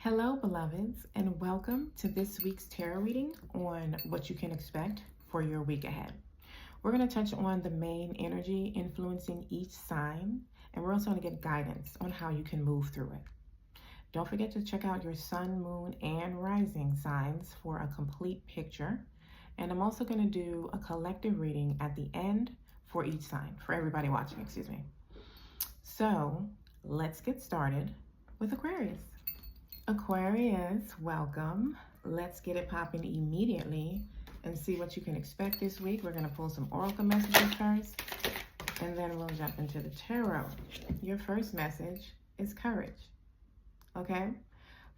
Hello, beloveds, and welcome to this week's tarot reading on what you can expect for your week ahead. We're going to touch on the main energy influencing each sign, and we're also going to get guidance on how you can move through it. Don't forget to check out your sun, moon, and rising signs for a complete picture. And I'm also going to do a collective reading at the end for each sign, for everybody watching, excuse me. So let's get started with Aquarius. Aquarius, welcome. Let's get it popping immediately and see what you can expect this week. We're going to pull some oracle messages first, and then we'll jump into the tarot. Your first message is courage. Okay?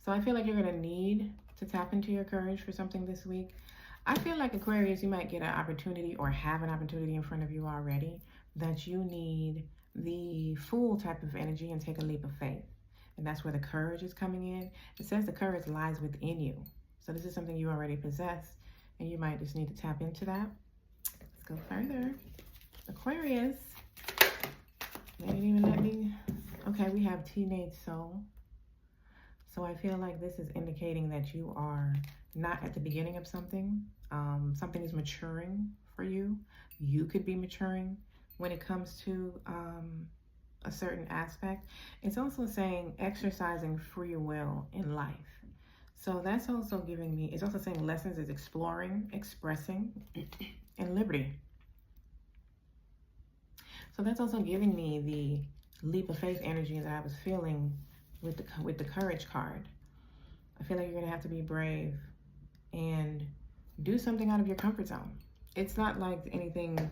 So I feel like you're going to need to tap into your courage for something this week. I feel like Aquarius, you might get an opportunity or have an opportunity in front of you already that you need the Fool type of energy and take a leap of faith. And that's where the courage is coming in. It says the courage lies within you. So this is something you already possess, and you might just need to tap into that. Let's go further. Aquarius. They didn't even let me. Okay, we have teenage soul. So I feel like this is indicating that you are not at the beginning of something. Something is maturing for you. You could be maturing when it comes to a certain aspect. It's also saying exercising free will in life. So that's also giving me, it's also saying lessons is exploring, expressing, and liberty. So that's also giving me the leap of faith energy that I was feeling with the courage card. I feel like you're gonna have to be brave and do something out of your comfort zone. It's not like anything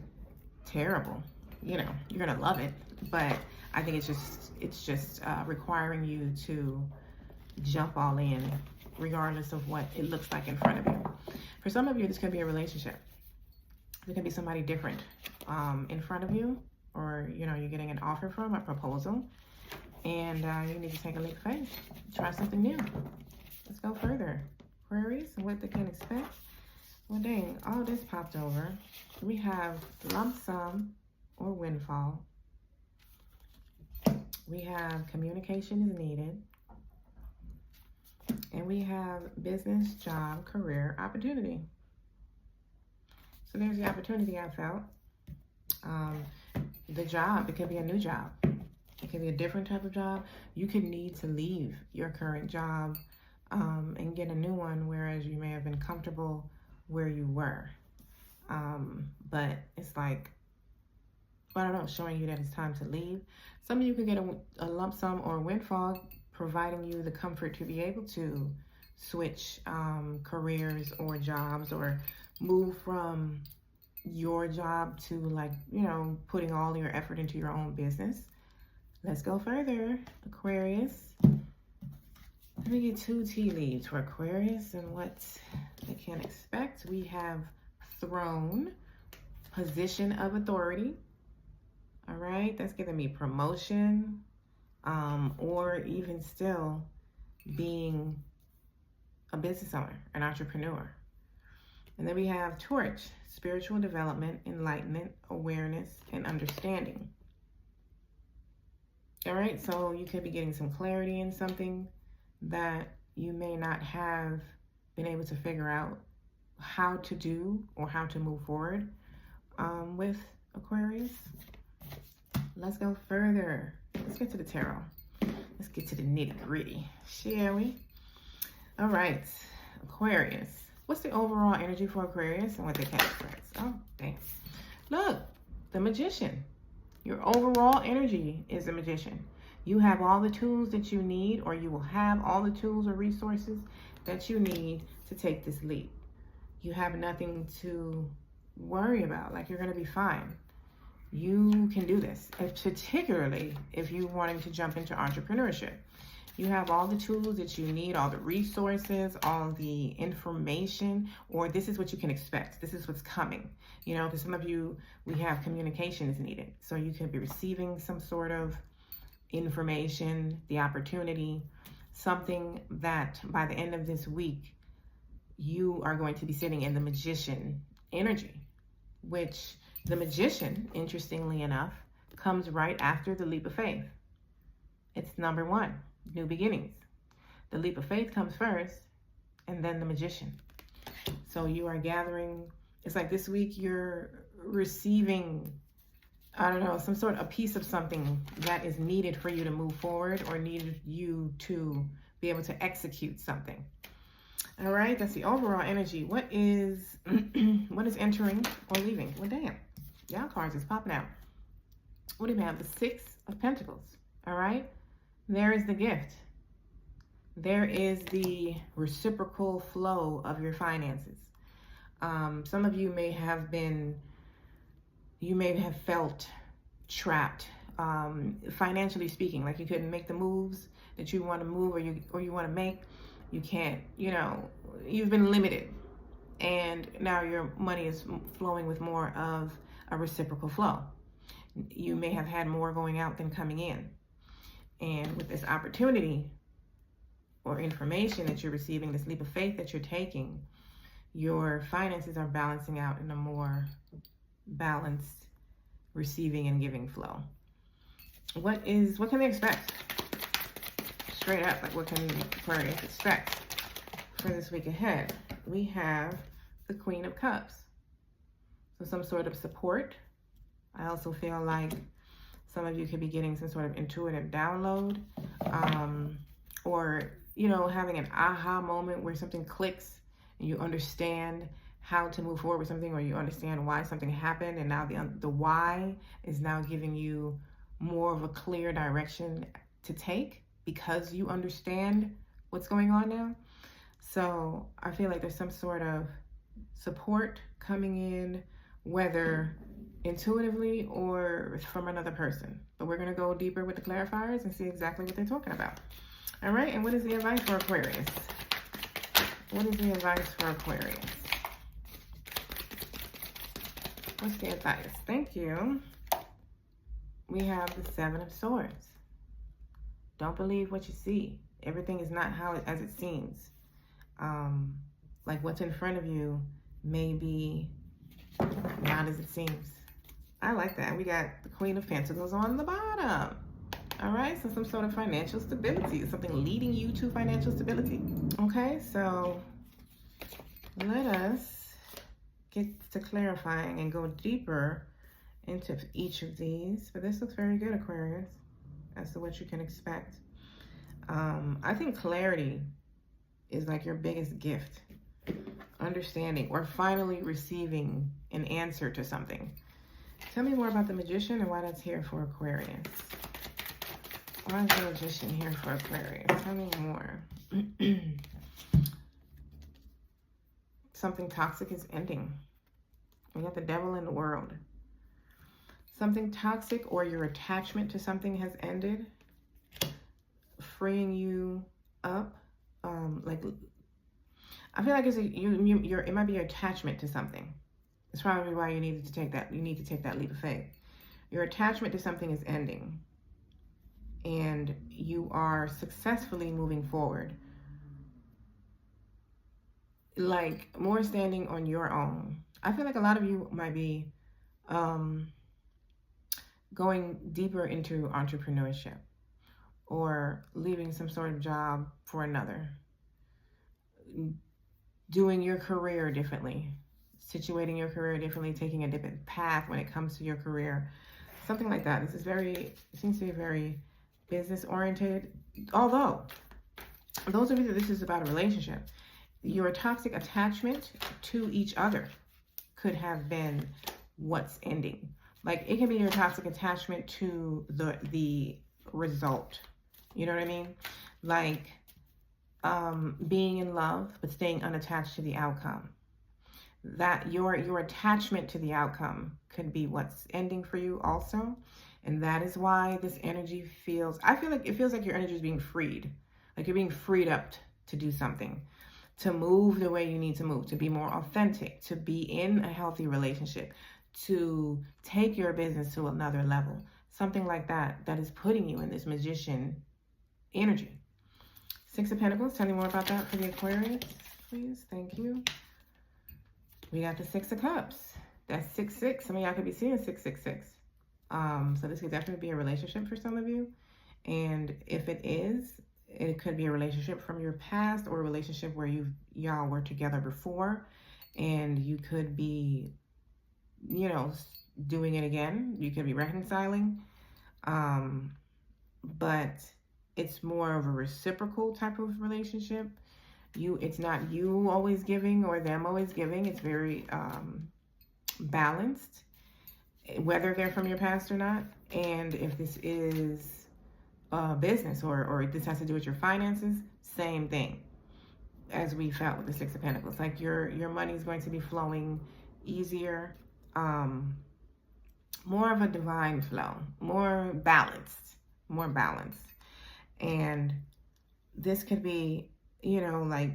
terrible, you know, you're gonna love it, but I think it's just requiring you to jump all in regardless of what it looks like in front of you. For some of you, this could be a relationship. There could be somebody different in front of you, or you know, you're getting an offer from a proposal, and you need to take a leap of faith, try something new. Let's go further. Aquarius, what they can expect. Well, dang, all this popped over. We have lump sum or windfall. We have communication is needed. And we have business, job, career, opportunity. So there's the opportunity I felt. The job, it could be a new job. It could be a different type of job. You could need to leave your current job and get a new one, whereas you may have been comfortable where you were. But it's like, I don't know, showing you that it's time to leave. Some of you could get a lump sum or a windfall, providing you the comfort to be able to switch careers or jobs, or move from your job to, like, you know, putting all your effort into your own business. Let's go further, Aquarius. Let me get 2 tea leaves for Aquarius and what they can expect. We have throne, position of authority. All right, that's giving me promotion, or even still being a business owner, an entrepreneur. And then we have torch, spiritual development, enlightenment, awareness, and understanding. All right, so you could be getting some clarity in something that you may not have been able to figure out how to do or how to move forward with, Aquarius. Let's go further. Let's get to the tarot. Let's get to the nitty-gritty, shall we? All right, Aquarius. What's the overall energy for Aquarius and what they can expect? Oh, thanks. Look, the Magician. Your overall energy is the Magician. You have all the tools that you need, or you will have all the tools or resources that you need to take this leap. You have nothing to worry about. Like, you're going to be fine. You can do this, particularly if you're wanting to jump into entrepreneurship. You have all the tools that you need, all the resources, all the information, or this is what you can expect. This is what's coming. You know, for some of you, we have communication is needed. So you could be receiving some sort of information, the opportunity, something that by the end of this week, you are going to be sitting in the Magician energy, which the Magician, interestingly enough, comes right after the leap of faith. It's number 1, new beginnings. the leap of faith comes first, and then the Magician. So you are gathering, it's like this week you're receiving, I don't know, some sort of a piece of something that is needed for you to move forward or needed you to be able to execute something. All right, that's the overall energy. What is what is entering or leaving? Well, damn, y'all cards is popping out. What do we have? The Six of Pentacles. All right, there is the gift. There is the reciprocal flow of your finances. Some of you may have felt trapped, financially speaking, like you couldn't make the moves that you want to move or you want to make. You can't, you've been limited, and now your money is flowing with more of a reciprocal flow. You may have had more going out than coming in, and with this opportunity or information that you're receiving, this leap of faith that you're taking, your finances are balancing out in a more balanced receiving and giving flow. What can they expect? Straight up, like what can Aquarius expect for this week ahead? We have the Queen of Cups. So some sort of support. I also feel like some of you could be getting some sort of intuitive download, or, having an aha moment where something clicks and you understand how to move forward with something, or you understand why something happened, and now the why is now giving you more of a clear direction to take because you understand what's going on now. So I feel like there's some sort of support coming in, whether intuitively or from another person. But we're going to go deeper with the clarifiers and see exactly what they're talking about. All right, and what is the advice for Aquarius? What is the advice for Aquarius? What's the advice? Thank you. We have the Seven of Swords. Don't believe what you see. Everything is not as it seems. Like what's in front of you may be not as it seems. I like that. We got the Queen of Pentacles on the bottom. All right, so some sort of financial stability, something leading you to financial stability. Okay, so let us get to clarifying and go deeper into each of these. But this looks very good, Aquarius, as to what you can expect. I think clarity is like your biggest gift. Understanding or finally receiving an answer to something. Tell me more about the Magician and why that's here for Aquarius. Why is the Magician here for Aquarius? Tell me more. Something toxic is ending. We got the Devil in the World. Something toxic or your attachment to something has ended. Freeing you up. I feel like it might be your attachment to something. It's probably why you need to take that leap of faith. Your attachment to something is ending, and you are successfully moving forward, like more standing on your own. I feel like a lot of you might be going deeper into entrepreneurship, or leaving some sort of job for another, doing your career differently, situating your career differently, taking a different path when it comes to your career, something like that. It seems to be very business oriented, although those of you that this is about a relationship, your toxic attachment to each other could have been what's ending. Like it can be your toxic attachment to the result. You know what I mean? Like being in love but staying unattached to the outcome. That your attachment to the outcome could be what's ending for you also. And that is why this energy feels like your energy is being freed. Like you're being freed up to do something, to move the way you need to move, to be more authentic, to be in a healthy relationship, to take your business to another level. Something like that is putting you in this Magician energy. Six of Pentacles, tell me more about that for the Aquarius, please. Thank you. We got the Six of Cups. That's 6-6. Some of y'all could be seeing 666. So this could definitely be a relationship for some of you. And if it is, It could be a relationship from your past or a relationship where y'all were together before, and you could be, you know, doing it again. You could be reconciling. But it's more of a reciprocal type of relationship. It's not you always giving or them always giving. It's very balanced, whether they're from your past or not. And if this is business or this has to do with your finances, same thing as we felt with the Six of Pentacles. Like your money is going to be flowing easier, more of a divine flow, more balanced. And this could be, you know, like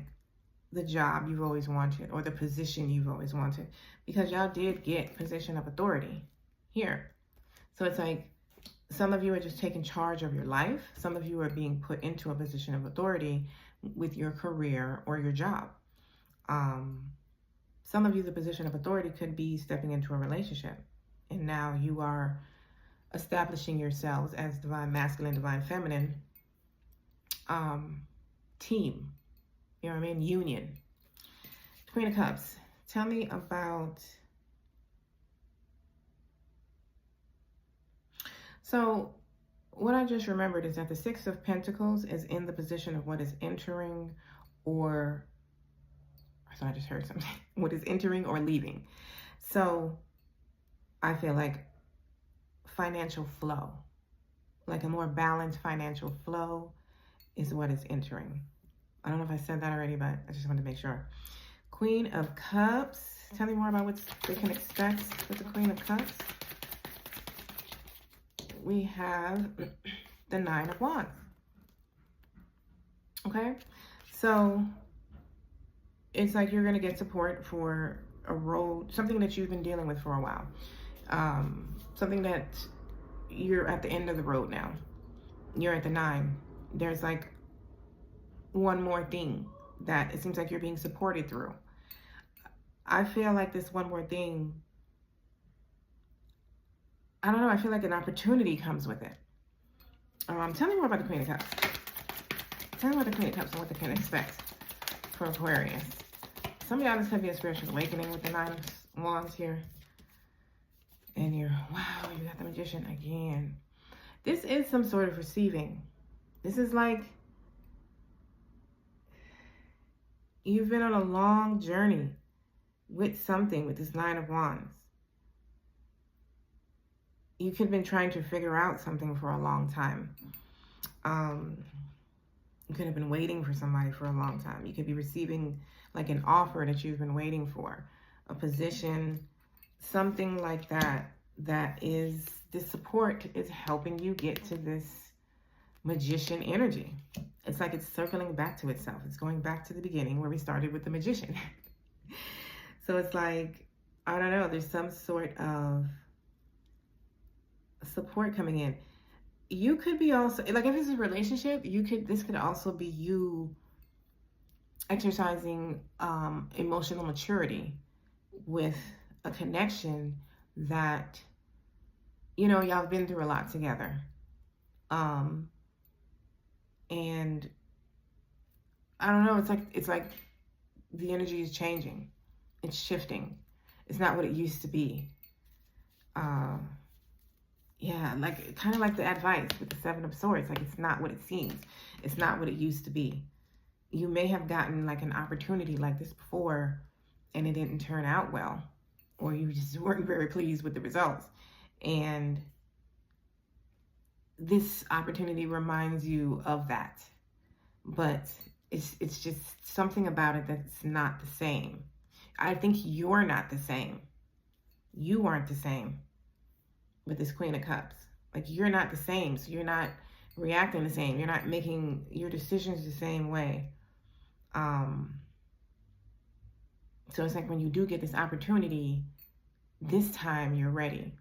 the job you've always wanted or the position you've always wanted, because y'all did get position of authority here. So it's like some of you are just taking charge of your life. Some of you are being put into a position of authority with your career or your job. Some of you, the position of authority could be stepping into a relationship, and now you are establishing yourselves as divine masculine, divine feminine team. You know what I mean? Union. Queen of Cups. Tell me about... So what I just remembered is that the Six of Pentacles is in the position of what is entering or... So I just heard something. What is entering or leaving. So I feel like financial flow, like a more balanced financial flow, is what is entering. I don't know if I said that already, but I just wanted to make sure. Queen of Cups. Tell me more about what they can expect with the Queen of Cups. We have the Nine of Wands. Okay, so it's like you're going to get support for a road, something that you've been dealing with for a while. Something that you're at the end of the road now. You're at the 9. There's like one more thing that it seems like you're being supported through. I feel like this one more thing, I don't know, I feel like an opportunity comes with it. Tell me more about the Queen of Cups. Tell me about the Queen of Cups and what they can expect for Aquarius. Some of y'all, this could be a spiritual awakening with the Nine of Wands here. And wow, you got the Magician again. This is some sort of receiving. This is like you've been on a long journey with something with this Nine of Wands. You could have been trying to figure out something for a long time. You could have been waiting for somebody for a long time. You could be receiving like an offer that you've been waiting for, a position, something like that. That is, this support is helping you get to this Magician energy. It's like it's circling back to itself. It's going back to the beginning where we started with the Magician. So it's like, I don't know, there's some sort of support coming in. You could be also, like if it's a relationship, this could also be you exercising emotional maturity with a connection that, you know, y'all have been through a lot together. And I don't know, it's like the energy is changing. It's shifting. It's not what it used to be. Yeah, like kind of like the advice with the Seven of Swords. Like it's not what it seems. It's not what it used to be. You may have gotten like an opportunity like this before and it didn't turn out well, or you just weren't very pleased with the results. And this opportunity reminds you of that. But it's just something about it that's not the same. I think you're not the same. You aren't the same with this Queen of Cups. Like you're not the same. So you're not reacting the same. You're not making your decisions the same way. So it's like when you do get this opportunity, this time you're ready.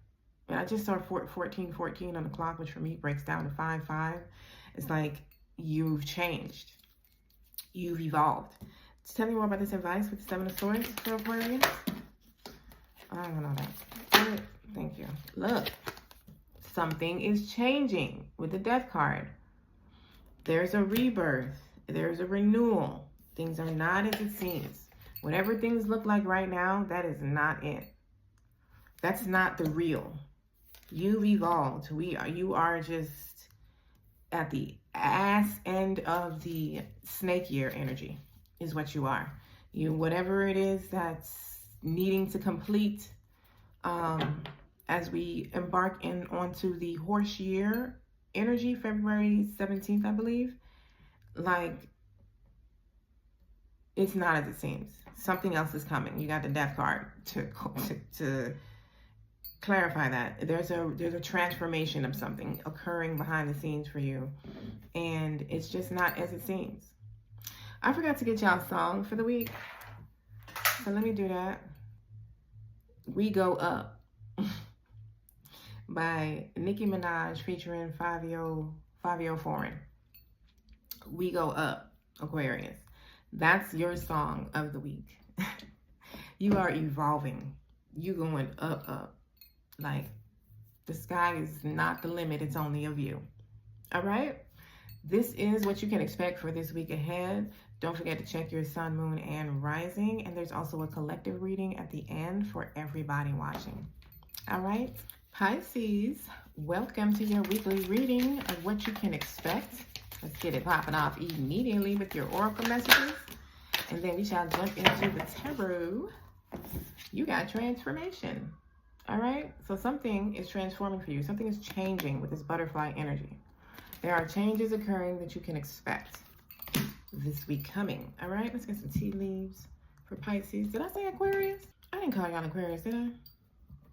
And I just saw 1414 on the clock, which for me breaks down to 5-5. It's like you've changed. You've evolved. Tell me more about this advice with the Seven of Swords for Aquarius. I don't know that. Thank you. Look, something is changing with the Death card. There's a rebirth. There's a renewal. Things are not as it seems. Whatever things look like right now, that is not it. That's not the real. You've evolved. You are just at the ass end of the snake year energy is what you are. Whatever it is that's needing to complete as we embark onto the horse year energy, February 17th, I believe. Like, it's not as it seems. Something else is coming. You got the death card to clarify that. There's a transformation of something occurring behind the scenes for you, and it's just not as it seems. I forgot to get y'all a song for the week, so let me do that. We Go Up by Nicki Minaj featuring Fabio Foreign. We Go Up, Aquarius. That's your song of the week. You are evolving. You going up. Like, the sky is not the limit. It's only a view. All right? This is what you can expect for this week ahead. Don't forget to check your sun, moon, and rising. And there's also a collective reading at the end for everybody watching. All right? Pisces, welcome to your weekly reading of what you can expect. Let's get it popping off immediately with your oracle messages. And then we shall jump into the tarot. You got transformation. All right? So something is transforming for you. Something is changing with this butterfly energy. There are changes occurring that you can expect this week coming. All right? Let's get some tea leaves for Pisces. Did I say Aquarius? I didn't call y'all Aquarius, did I?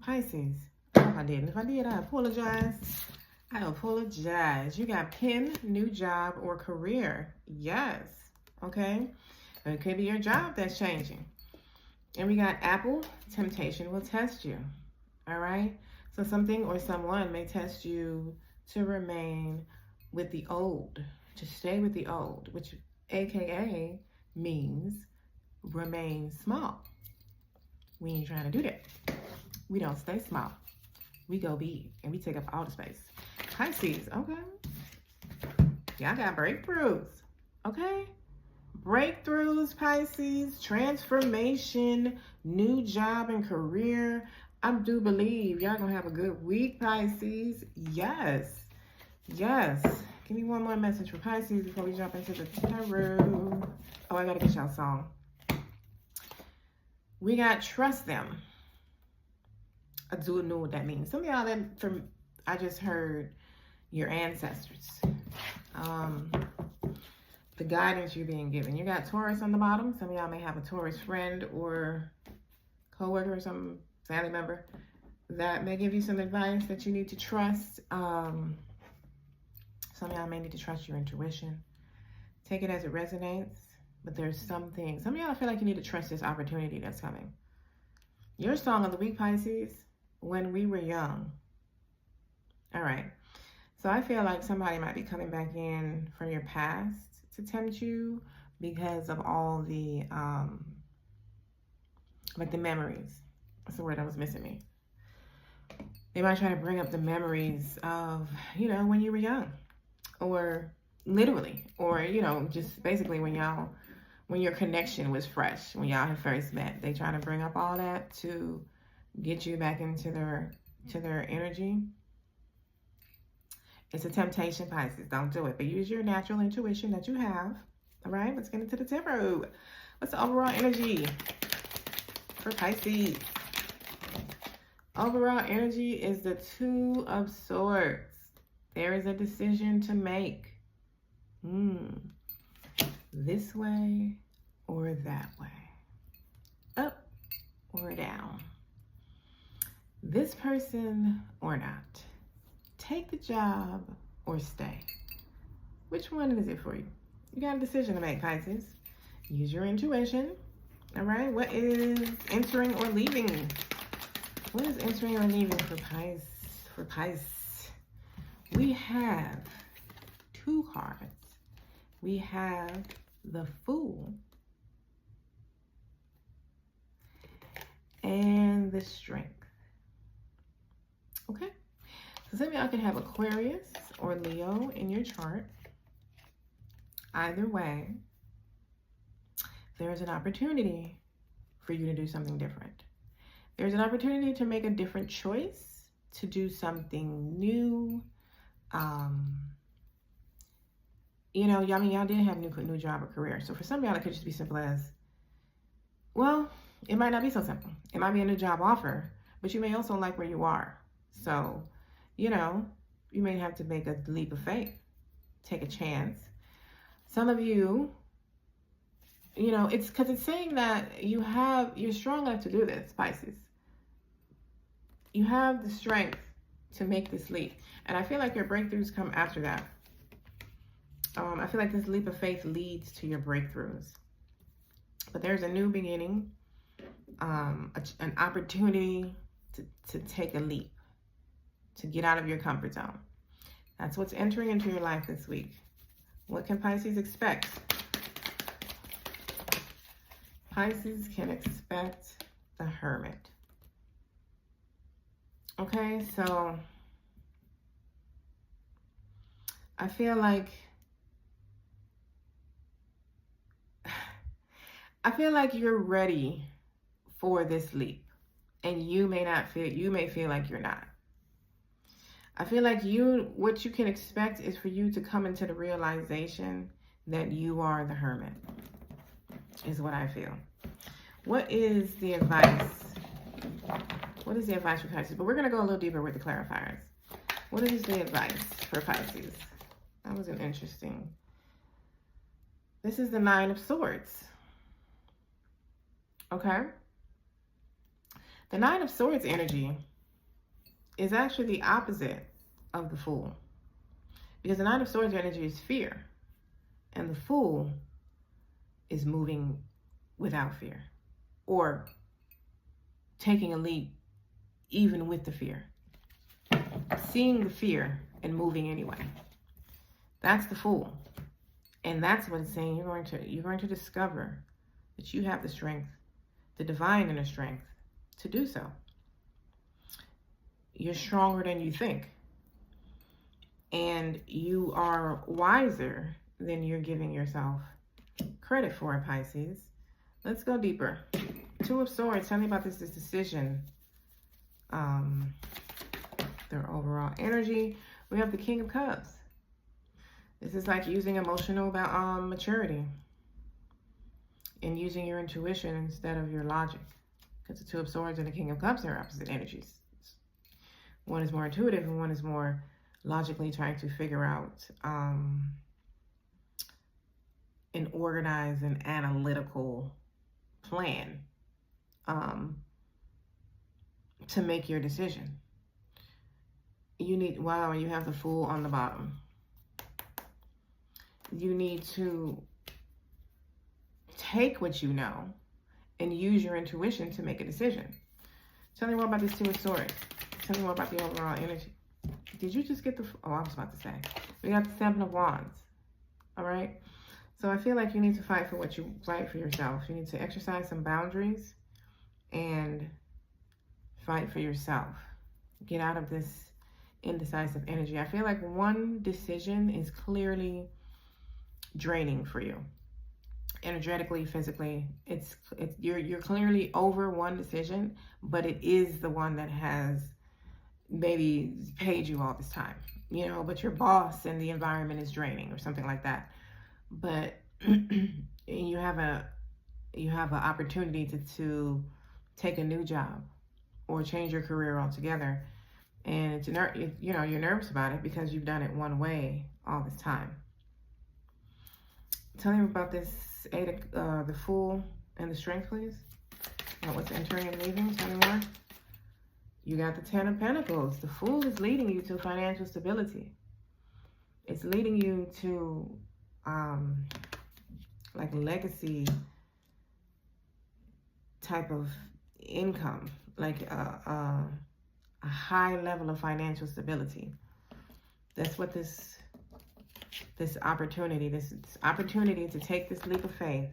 Pisces. Oh, I didn't. If I did, I apologize. I apologize. You got pen, new job, or career. Yes. Okay? It could be your job that's changing. And we got apple, temptation will test you. All right? So something or someone may test you to remain with the old, to stay with the old, which AKA means remain small. We ain't trying to do that. We don't stay small. We go big and we take up all the space. Pisces, okay. Y'all got breakthroughs, okay? Breakthroughs, Pisces, transformation, new job and career. I do believe y'all gonna have a good week, Pisces. Yes. Yes. Give me one more message for Pisces before we jump into the tarot. Oh, I gotta get y'all a song. We got trust them. I do know what that means. Some of y'all I just heard your ancestors. The guidance you're being given. You got Taurus on the bottom. Some of y'all may have a Taurus friend or co-worker or some family member that may give you some advice that you need to trust. Some of y'all may need to trust your intuition. Take it as it resonates. But there's some things. Some of y'all feel like you need to trust this opportunity that's coming. Your song of the week, Pisces, When We Were Young. All right. So I feel like somebody might be coming back in from your past to tempt you because of all the, like the memories. That's the word that was missing me. They might try to bring up the memories of, when you were young. Or literally. Or, just basically when your connection was fresh. When y'all had first met. They try to bring up all that to get you back into their energy. It's a temptation, Pisces. Don't do it. But use your natural intuition that you have. All right, let's get into the tarot. What's the overall energy for Pisces? Overall energy is the Two of Swords. There is a decision to make. This way or that way. Up or down. This person or not. Take the job or stay. Which one is it for you? You got a decision to make, Pisces. Use your intuition. All right. What is entering or leaving? What is entering or leaving for Pisces? We have two cards. We have the Fool and the Strength. Okay. So some of y'all can have Aquarius or Leo in your chart. Either way, there's an opportunity for you to do something different. There's an opportunity to make a different choice, to do something new. You know, y'all did have new job or career. So for some of y'all, it could just be simple as, well, it might not be so simple. It might be a new job offer, but you may also like where you are. So, you know, you may have to make a leap of faith, take a chance. Some of you, you know, it's because it's saying that you're strong enough to do this, Pisces. You have the strength to make this leap. And I feel like your breakthroughs come after that. I feel like this leap of faith leads to your breakthroughs. But there's a new beginning, an opportunity to take a leap, to get out of your comfort zone. That's what's entering into your life this week. What can Pisces expect? Pisces can expect the Hermit. Okay, so I feel like you're ready for this leap, and you may feel like you're not. I feel like what you can expect is for you to come into the realization that you are the Hermit, is what I feel. What is the advice? What is the advice for Pisces? But we're going to go a little deeper with the clarifiers. What is the advice for Pisces? That was an interesting. This is the Nine of Swords. Okay? The Nine of Swords energy is actually the opposite of the Fool. Because the Nine of Swords energy is fear. And the Fool is moving without fear. Or taking a leap even with the fear. Seeing the fear and moving anyway. That's the Fool. And that's what it's saying. You're going to discover that you have the strength, the divine inner strength to do so. You're stronger than you think. And you are wiser than you're giving yourself credit for, Pisces. Let's go deeper. Two of Swords. Tell me about this decision. Their overall energy. We have the King of Cups. This is like using emotional maturity and using your intuition instead of your logic. Because the Two of Swords and the King of Cups are opposite energies. One is more intuitive and one is more logically trying to figure out an organized and analytical plan to make your decision. You have the Fool on the bottom. You need to take what you know and use your intuition to make a decision. Tell me more about this Two of Swords. Tell me more about the overall energy. Did you just get I was about to say. We got the Seven of Wands. All right. So I feel like you need to fight for yourself. You need to exercise some boundaries and fight for yourself. Get out of this indecisive energy. I feel like one decision is clearly draining for you. Energetically, physically, you're clearly over one decision, but it is the one that has maybe paid you all this time, you know, but your boss and the environment is draining or something like that. But you have an opportunity to take a new job or change your career altogether, and you're nervous about it because you've done it one way all this time. Tell me about this the Fool and the Strength, please. What's entering and leaving? Tell me more. You got the Ten of Pentacles. The Fool is leading you to financial stability. It's leading you to like legacy type of income, like a high level of financial stability. That's what this opportunity to take this leap of faith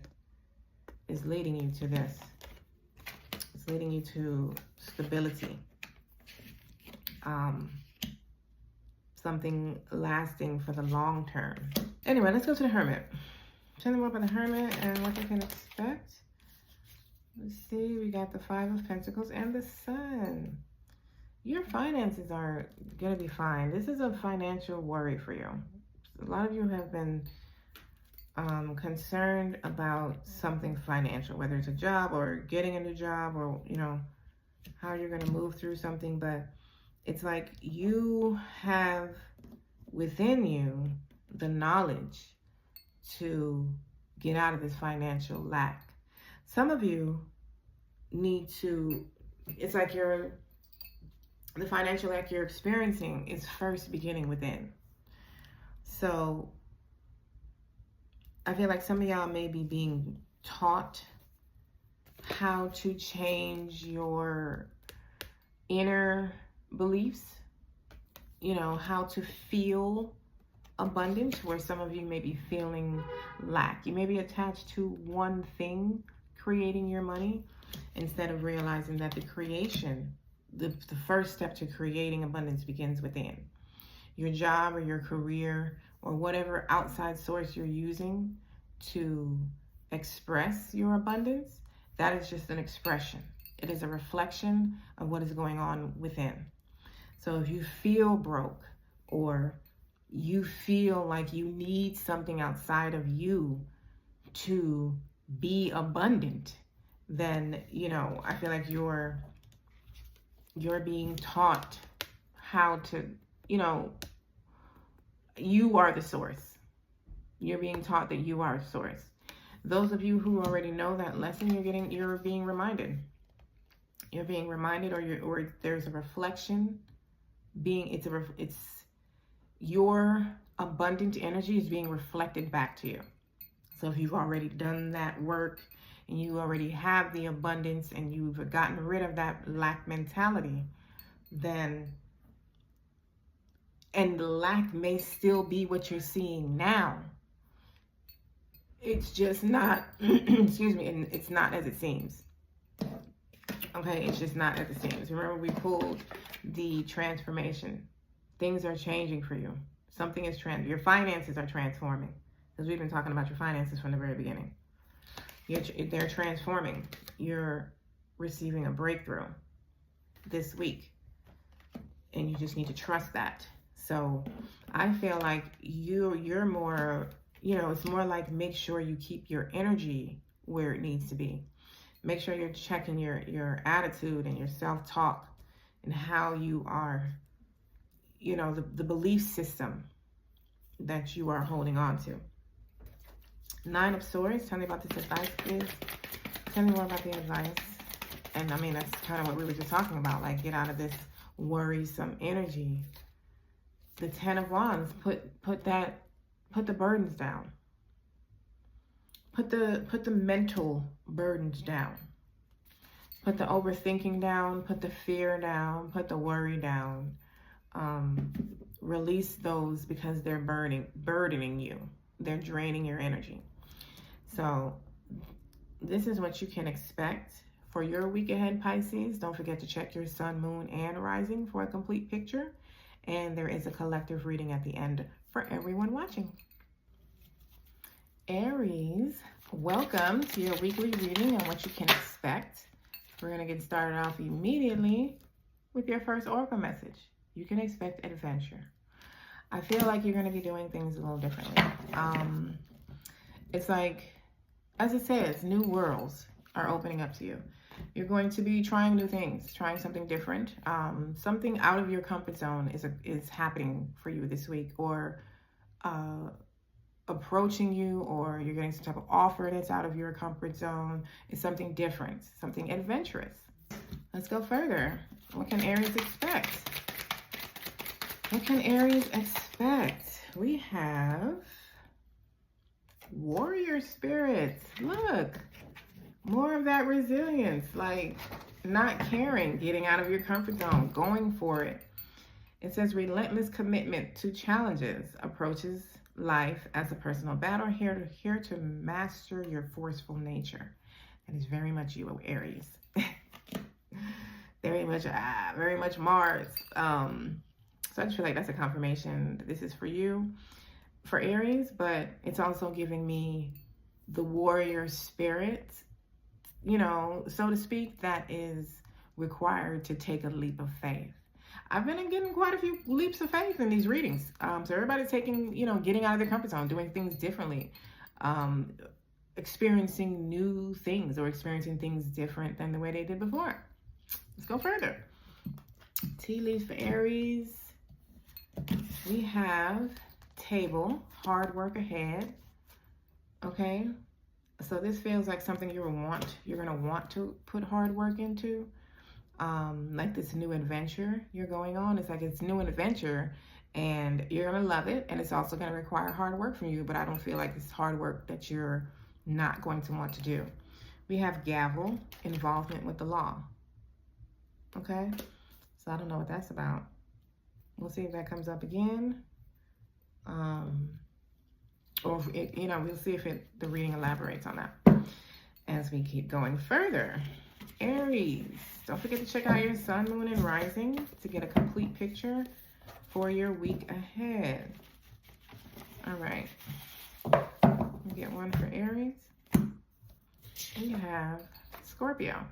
is leading you to this. It's leading you to stability. something lasting for the long term. Anyway, let's go to the Hermit. Tell me more about the Hermit and what they can expect. Let's see, we got the Five of Pentacles and the Sun. Your finances are going to be fine. This is a financial worry for you. A lot of you have been concerned about something financial, whether it's a job or getting a new job or, you know, how you're going to move through something. But it's like you have within you the knowledge to get out of this financial lack. Some of you need to, it's like the financial lack you're experiencing is first beginning within. So I feel like some of y'all may be being taught how to change your inner beliefs, you know, how to feel abundance, where some of you may be feeling lack. You may be attached to one thing creating your money instead of realizing that the creation, the first step to creating abundance begins within. Your job or your career or whatever outside source you're using to express your abundance, that is just an expression. It is a reflection of what is going on within. So if you feel broke or you feel like you need something outside of you to be abundant, then, you know, I feel like you're being taught how to, you know, you are the source. You're being taught that you are the source. Those of you who already know that lesson, you're being reminded. You're being reminded, or there's a reflection it's your abundant energy is being reflected back to you. So if you've already done that work and you already have the abundance and you've gotten rid of that lack mentality, then, and the lack may still be what you're seeing now. It's just not, excuse me, and it's not as it seems. Okay, it's just not as it seems. Remember, we pulled the transformation. Things are changing for you. Something is your finances are transforming. Because we've been talking about your finances from the very beginning. They're transforming. You're receiving a breakthrough this week. And you just need to trust that. So I feel like you're more, you know, it's more like make sure you keep your energy where it needs to be. Make sure you're checking your attitude and your self-talk and how you are, you know, the belief system that you are holding on to. Nine of Swords, tell me about this advice, please. Tell me more about the advice. And I mean, that's kind of what we were just talking about, like get out of this worrisome energy. The Ten of Wands, put the burdens down. Put the mental burdens down. Put the overthinking down, put the fear down, put the worry down. Release those because they're burdening you. They're draining your energy. So this is what you can expect for your week ahead, Pisces. Don't forget to check your sun, moon, and rising for a complete picture. And there is a collective reading at the end for everyone watching. Aries, welcome to your weekly reading and what you can expect. We're going to get started off immediately with your first oracle message. You can expect adventure. I feel like you're going to be doing things a little differently. It's like, as it says, new worlds are opening up to you. You're going to be trying new things, trying something different. Something out of your comfort zone is happening for you this week, or approaching you, or you're getting some type of offer that's out of your comfort zone. It's something different, something adventurous. Let's go further. What can Aries expect? What can Aries expect? We have warrior spirits. Look, more of that resilience, like not caring, getting out of your comfort zone, going for it. It says relentless commitment to challenges, approaches life as a personal battle, here to master your forceful nature. That is very much you, Aries. very much Mars. So I just feel like that's a confirmation that this is for you, for Aries, but it's also giving me the warrior spirit, you know, so to speak, that is required to take a leap of faith. I've been getting quite a few leaps of faith in these readings. So everybody's taking, you know, getting out of their comfort zone, doing things differently, experiencing new things or experiencing things different than the way they did before. Let's go further. Tea leaves for Aries. We have table, hard work ahead. Okay. So this feels like something you're going to want to put hard work into. Like this new adventure you're going on. It's like it's new adventure and you're going to love it. And it's also going to require hard work from you, but I don't feel like it's hard work that you're not going to want to do. We have gavel, involvement with the law. Okay. So I don't know what that's about. We'll see if that comes up again. Or if it, you know, we'll see if the reading elaborates on that as we keep going further. Aries, don't forget to check out your sun, moon, and rising to get a complete picture for your week ahead. All right, we get one for Aries. We have Scorpio.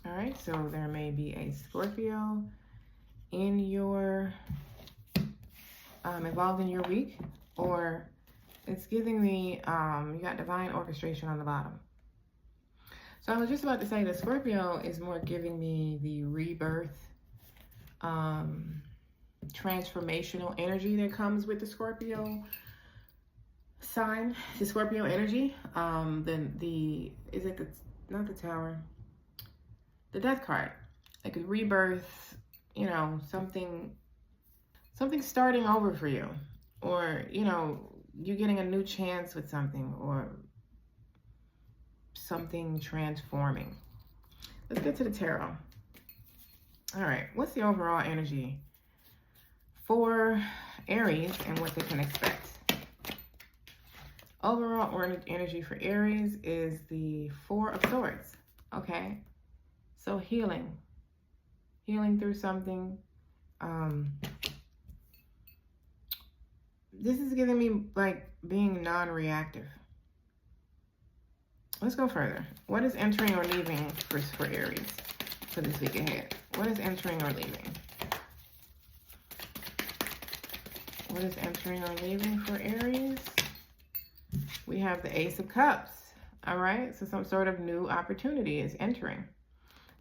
All right, so there may be a Scorpio in your involved in your week, or it's giving me you got divine orchestration on the bottom. So I was just about to say that Scorpio is more giving me the rebirth, transformational energy that comes with the Scorpio sign, the Scorpio energy. Not the Tower, the Death card, like a rebirth, you know, something starting over for you, or, you know, you getting a new chance with something, or something transforming. Let's get to the tarot. All right, what's the overall energy for Aries and what they can expect? Overall energy for Aries is the Four of Swords. Okay, so healing through something. This is giving me like being non-reactive. Let's go further. What is entering or leaving for Aries for this week ahead? What is entering or leaving? What is entering or leaving for Aries? We have the Ace of Cups. All right, so some sort of new opportunity is entering.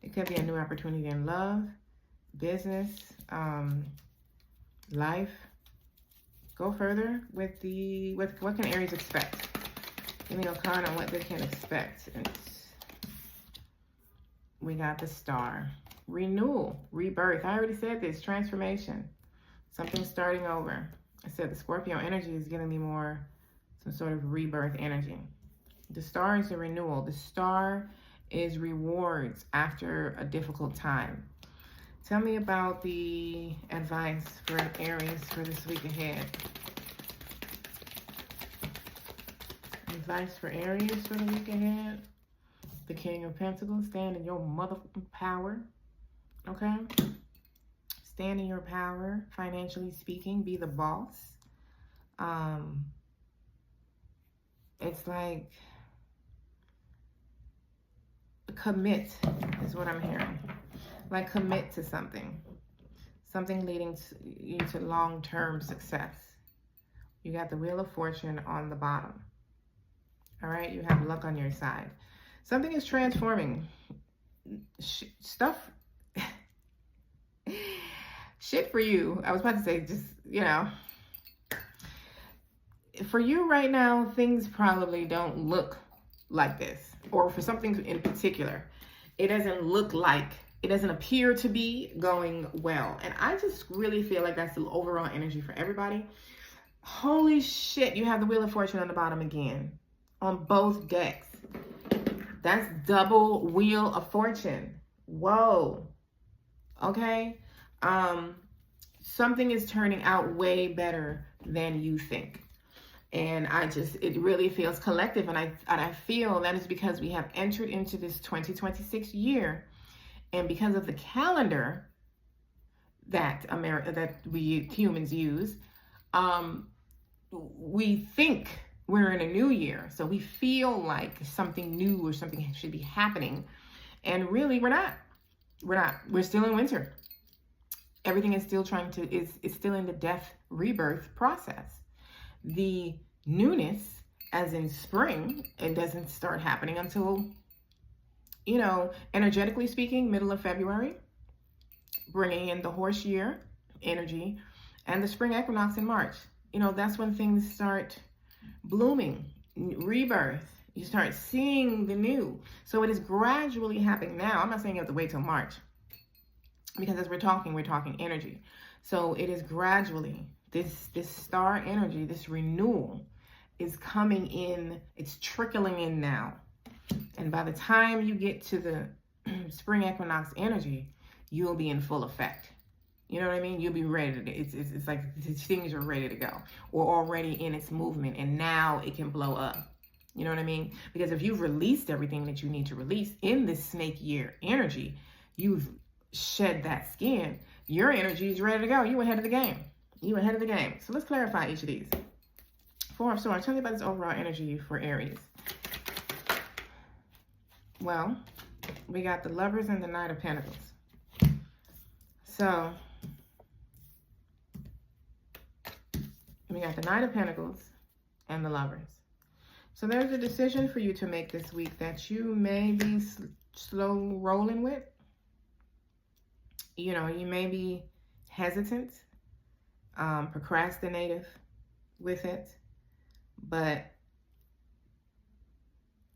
It could be a new opportunity in love, business, life. Go further with what can Aries expect? Give me a card on what they can expect. We got the Star. Renewal, rebirth. I already said this. Transformation. Something starting over. I said the Scorpio energy is giving me more some sort of rebirth energy. The Star is a renewal. The Star is rewards after a difficult time. Tell me about the advice for Aries for this week ahead. Advice for Aries for the week ahead. The King of Pentacles. Stand in your motherfucking power. Okay? Stand in your power, financially speaking. Be the boss. It's like commit is what I'm hearing. Like commit to something. Something leading you to long-term success. You got the Wheel of Fortune on the bottom. All right, you have luck on your side. Something is transforming. Stuff. Shit for you. I was about to say just, you know. For you right now, things probably don't look like this. Or for something in particular. It doesn't look like, it doesn't appear to be going well. And I just really feel like that's the overall energy for everybody. Holy shit, you have the Wheel of Fortune on the bottom again. On both decks. That's double Wheel of Fortune. Whoa. Okay. Something is turning out way better than you think. And it really feels collective. And I feel that is because we have entered into this 2026 year. And because of the calendar, that we humans use. We think we're in a new year, so we feel like something new or something should be happening, and really we're not. We're still in winter. Everything is still is still in the death rebirth process. The newness, as in spring, it doesn't start happening until, energetically speaking, middle of February, bringing in the horse year energy and the spring equinox in March. That's when things start blooming, rebirth. You start seeing the new. So it is gradually happening now. I'm not saying you have to wait till March, because as we're talking energy. So it is gradually, this star energy, this renewal is coming in. It's trickling in now. And by the time you get to the spring equinox energy, you'll be in full effect. You know what I mean? You'll be ready to, it's like things are ready to go, or already in its movement, and now it can blow up. You know what I mean? Because if you've released everything that you need to release in this snake year energy, you've shed that skin, your energy is ready to go. You ahead of the game. So let's clarify each of these. Four of Swords. Tell me about this overall energy for Aries. Well, we got the Lovers and the Knight of Pentacles. So we got the Knight of Pentacles and the Lovers. So there's a decision for you to make this week that you may be slow rolling with. You may be hesitant, procrastinative with it, but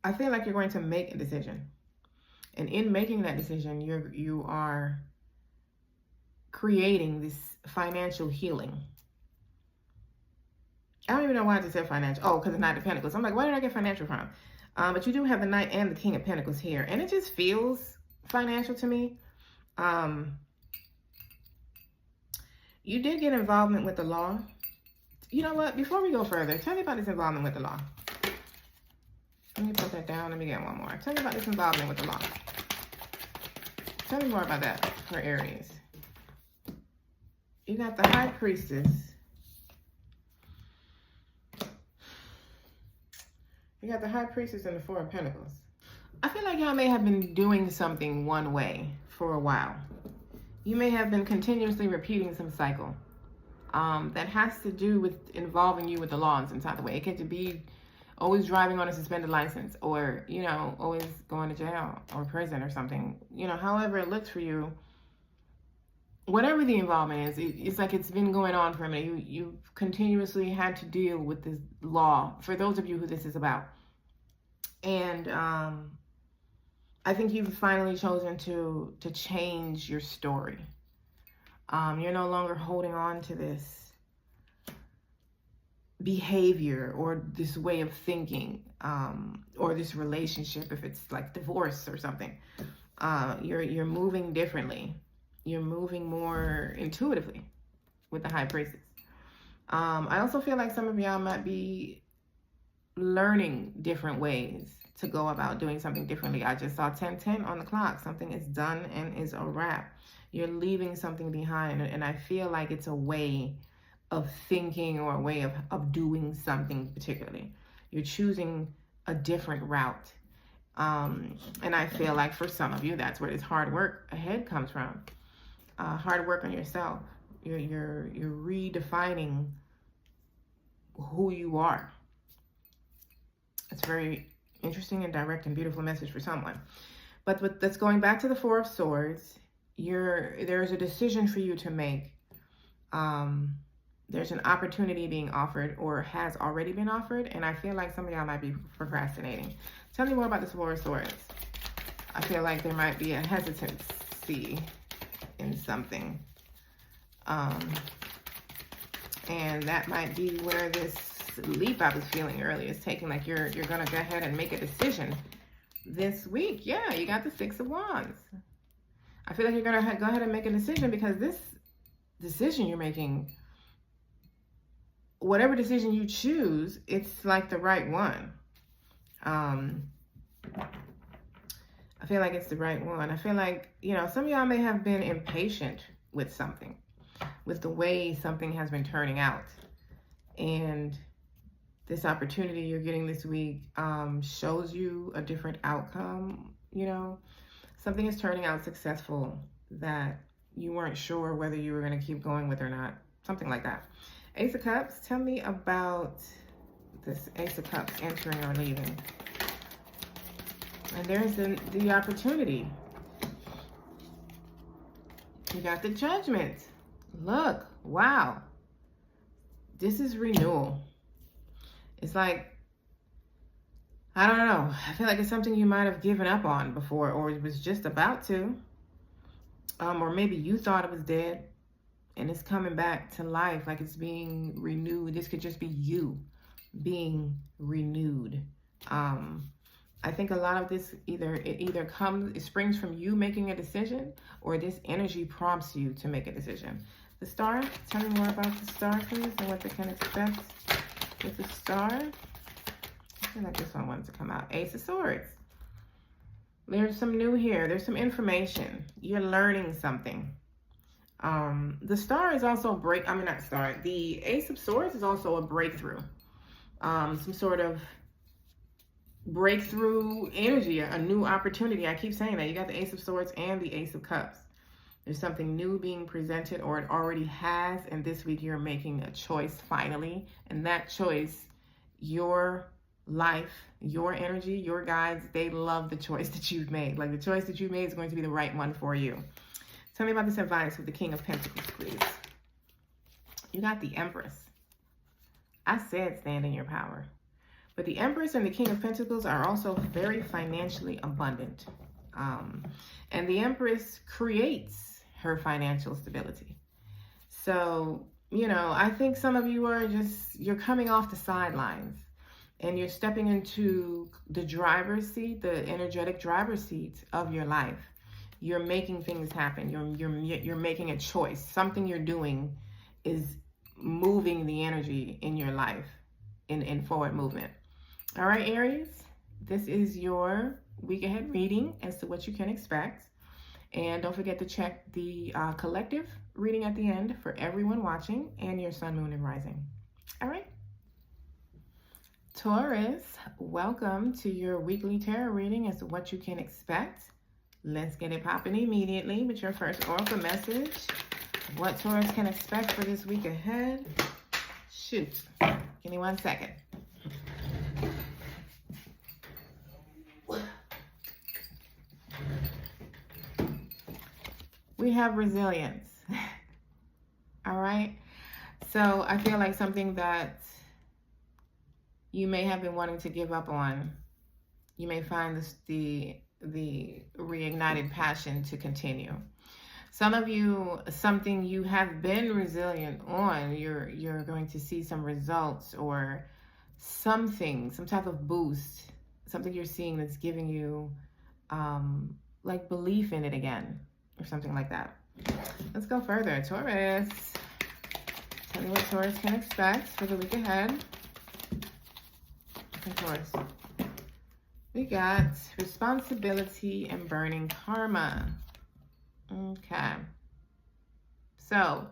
I feel like you're going to make a decision. And in making that decision, you are creating this financial healing. I don't even know why I just said financial. Oh, because the Knight of Pentacles. I'm like, where did I get financial from? But you do have the Knight and the King of Pentacles here. And it just feels financial to me. You did get involvement with the law. You know what? Before we go further, tell me about this involvement with the law. Let me put that down. Let me get one more. Tell me about this involvement with the law. Tell me more about that for Aries. You got the High Priestess. You got the High Priestess and the Four of Pentacles. I feel like y'all may have been doing something one way for a while. You may have been continuously repeating some cycle that has to do with involving you with the law in some type of way. It could be always driving on a suspended license, or, always going to jail or prison or something. However it looks for you, whatever the involvement is, it's like it's been going on for a minute. You've continuously had to deal with this law, for those of you who this is about. And I think you've finally chosen to change your story. You're no longer holding on to this behavior or this way of thinking, or this relationship, if it's like divorce or something. You're moving differently. You're moving more intuitively with the High Priestess. I also feel like some of y'all might be learning different ways to go about doing something differently. I just saw 10:10 on the clock. Something is done and is a wrap. You're leaving something behind, and I feel like it's a way of thinking or a way of doing something particularly. You're choosing a different route. And I feel like for some of you, that's where this hard work ahead comes from. Hard work on yourself. You're redefining who you are. It's very interesting and direct and beautiful message for someone. But that's going back to the Four of Swords. There's a decision for you to make. There's an opportunity being offered, or has already been offered, and I feel like some of y'all might be procrastinating. Tell me more about this Four of Swords. I feel like there might be a hesitancy in something. And that might be where this leap I was feeling earlier is taking. Like you're going to go ahead and make a decision this week. Yeah, you got the Six of Wands. I feel like you're going to go ahead and make a decision, because this decision you're making, whatever decision you choose, it's like the right one. I feel like it's the right one. I feel like, some of y'all may have been impatient with something, with the way something has been turning out. And this opportunity you're getting this week shows you a different outcome. You know, something is turning out successful that you weren't sure whether you were going to keep going with or not. Something like that. Ace of Cups, tell me about this Ace of Cups entering or leaving. And there's the opportunity. You got the Judgment. Look, wow. This is renewal. It's like, I don't know. I feel like it's something you might have given up on before, or it was just about to. Or maybe you thought it was dead and it's coming back to life, like it's being renewed. This could just be you being renewed. I think a lot of this it springs from you making a decision, or this energy prompts you to make a decision. The Star, tell me more about the Star, please, and what they can expect with the Star. I feel like this one wanted to come out. Ace of Swords. There's some new here. There's some information. You're learning something. The Star is also the Ace of Swords is also a breakthrough. Some sort of breakthrough energy, a new opportunity. I keep saying that. You got the Ace of Swords and the Ace of Cups. There's something new being presented, or it already has, and this week you're making a choice finally. And that choice, your life, your energy, your guides, they love the choice that you've made. Like, the choice that you made is going to be the right one for you. Tell me about this advice with the King of Pentacles, please. You got the Empress. I said stand in your power. But the Empress and the King of Pentacles are also very financially abundant. And the Empress creates her financial stability. So, you know, I think some of you are you're coming off the sidelines and you're stepping into the driver's seat, the energetic driver's seat of your life. You're making things happen. You're making a choice. Something you're doing is moving the energy in your life in forward movement. All right, Aries, this is your week ahead reading as to what you can expect. And don't forget to check the collective reading at the end for everyone watching, and your sun, moon, and rising. All right. Taurus, welcome to your weekly tarot reading as to what you can expect. Let's get it popping immediately with your first oracle message. What Taurus can expect for this week ahead. Shoot. Give me 1 second. We have resilience. All right. So I feel like something that you may have been wanting to give up on, you may find the reignited passion to continue. Some of you, something you have been resilient on, you're going to see some results, or something, some type of boost, something you're seeing that's giving you like belief in it again, or something like that. Let's go further. Taurus, tell me what Taurus can expect for the week ahead. Okay, Taurus. We got responsibility and burning karma. Okay. So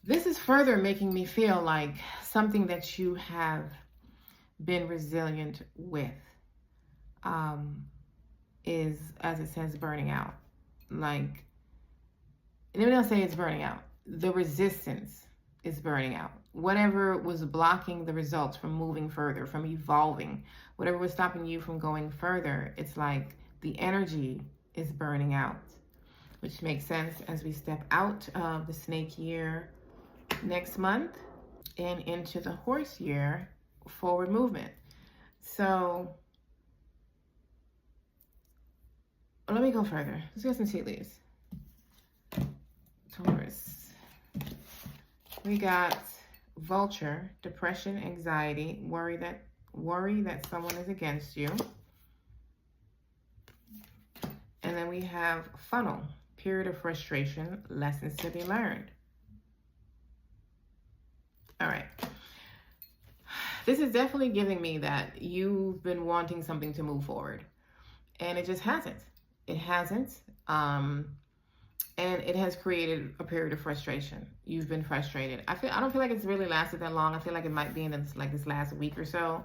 this is further making me feel like something that you have been resilient with is, as it says, burning out. Like, let me not say it's burning out. The resistance is burning out. Whatever was blocking the results from moving further, from evolving, whatever was stopping you from going further, it's like the energy is burning out, which makes sense as we step out of the snake year next month and into the horse year, forward movement. So let me go further. Let's get some tea leaves. Taurus. We got vulture, depression, anxiety, worry that someone is against you. And then we have funnel, period of frustration, lessons to be learned. All right. This is definitely giving me that you've been wanting something to move forward, and it just hasn't. It hasn't. And it has created a period of frustration. You've been frustrated. I don't feel like it's really lasted that long. I feel like it might be in this last week or so,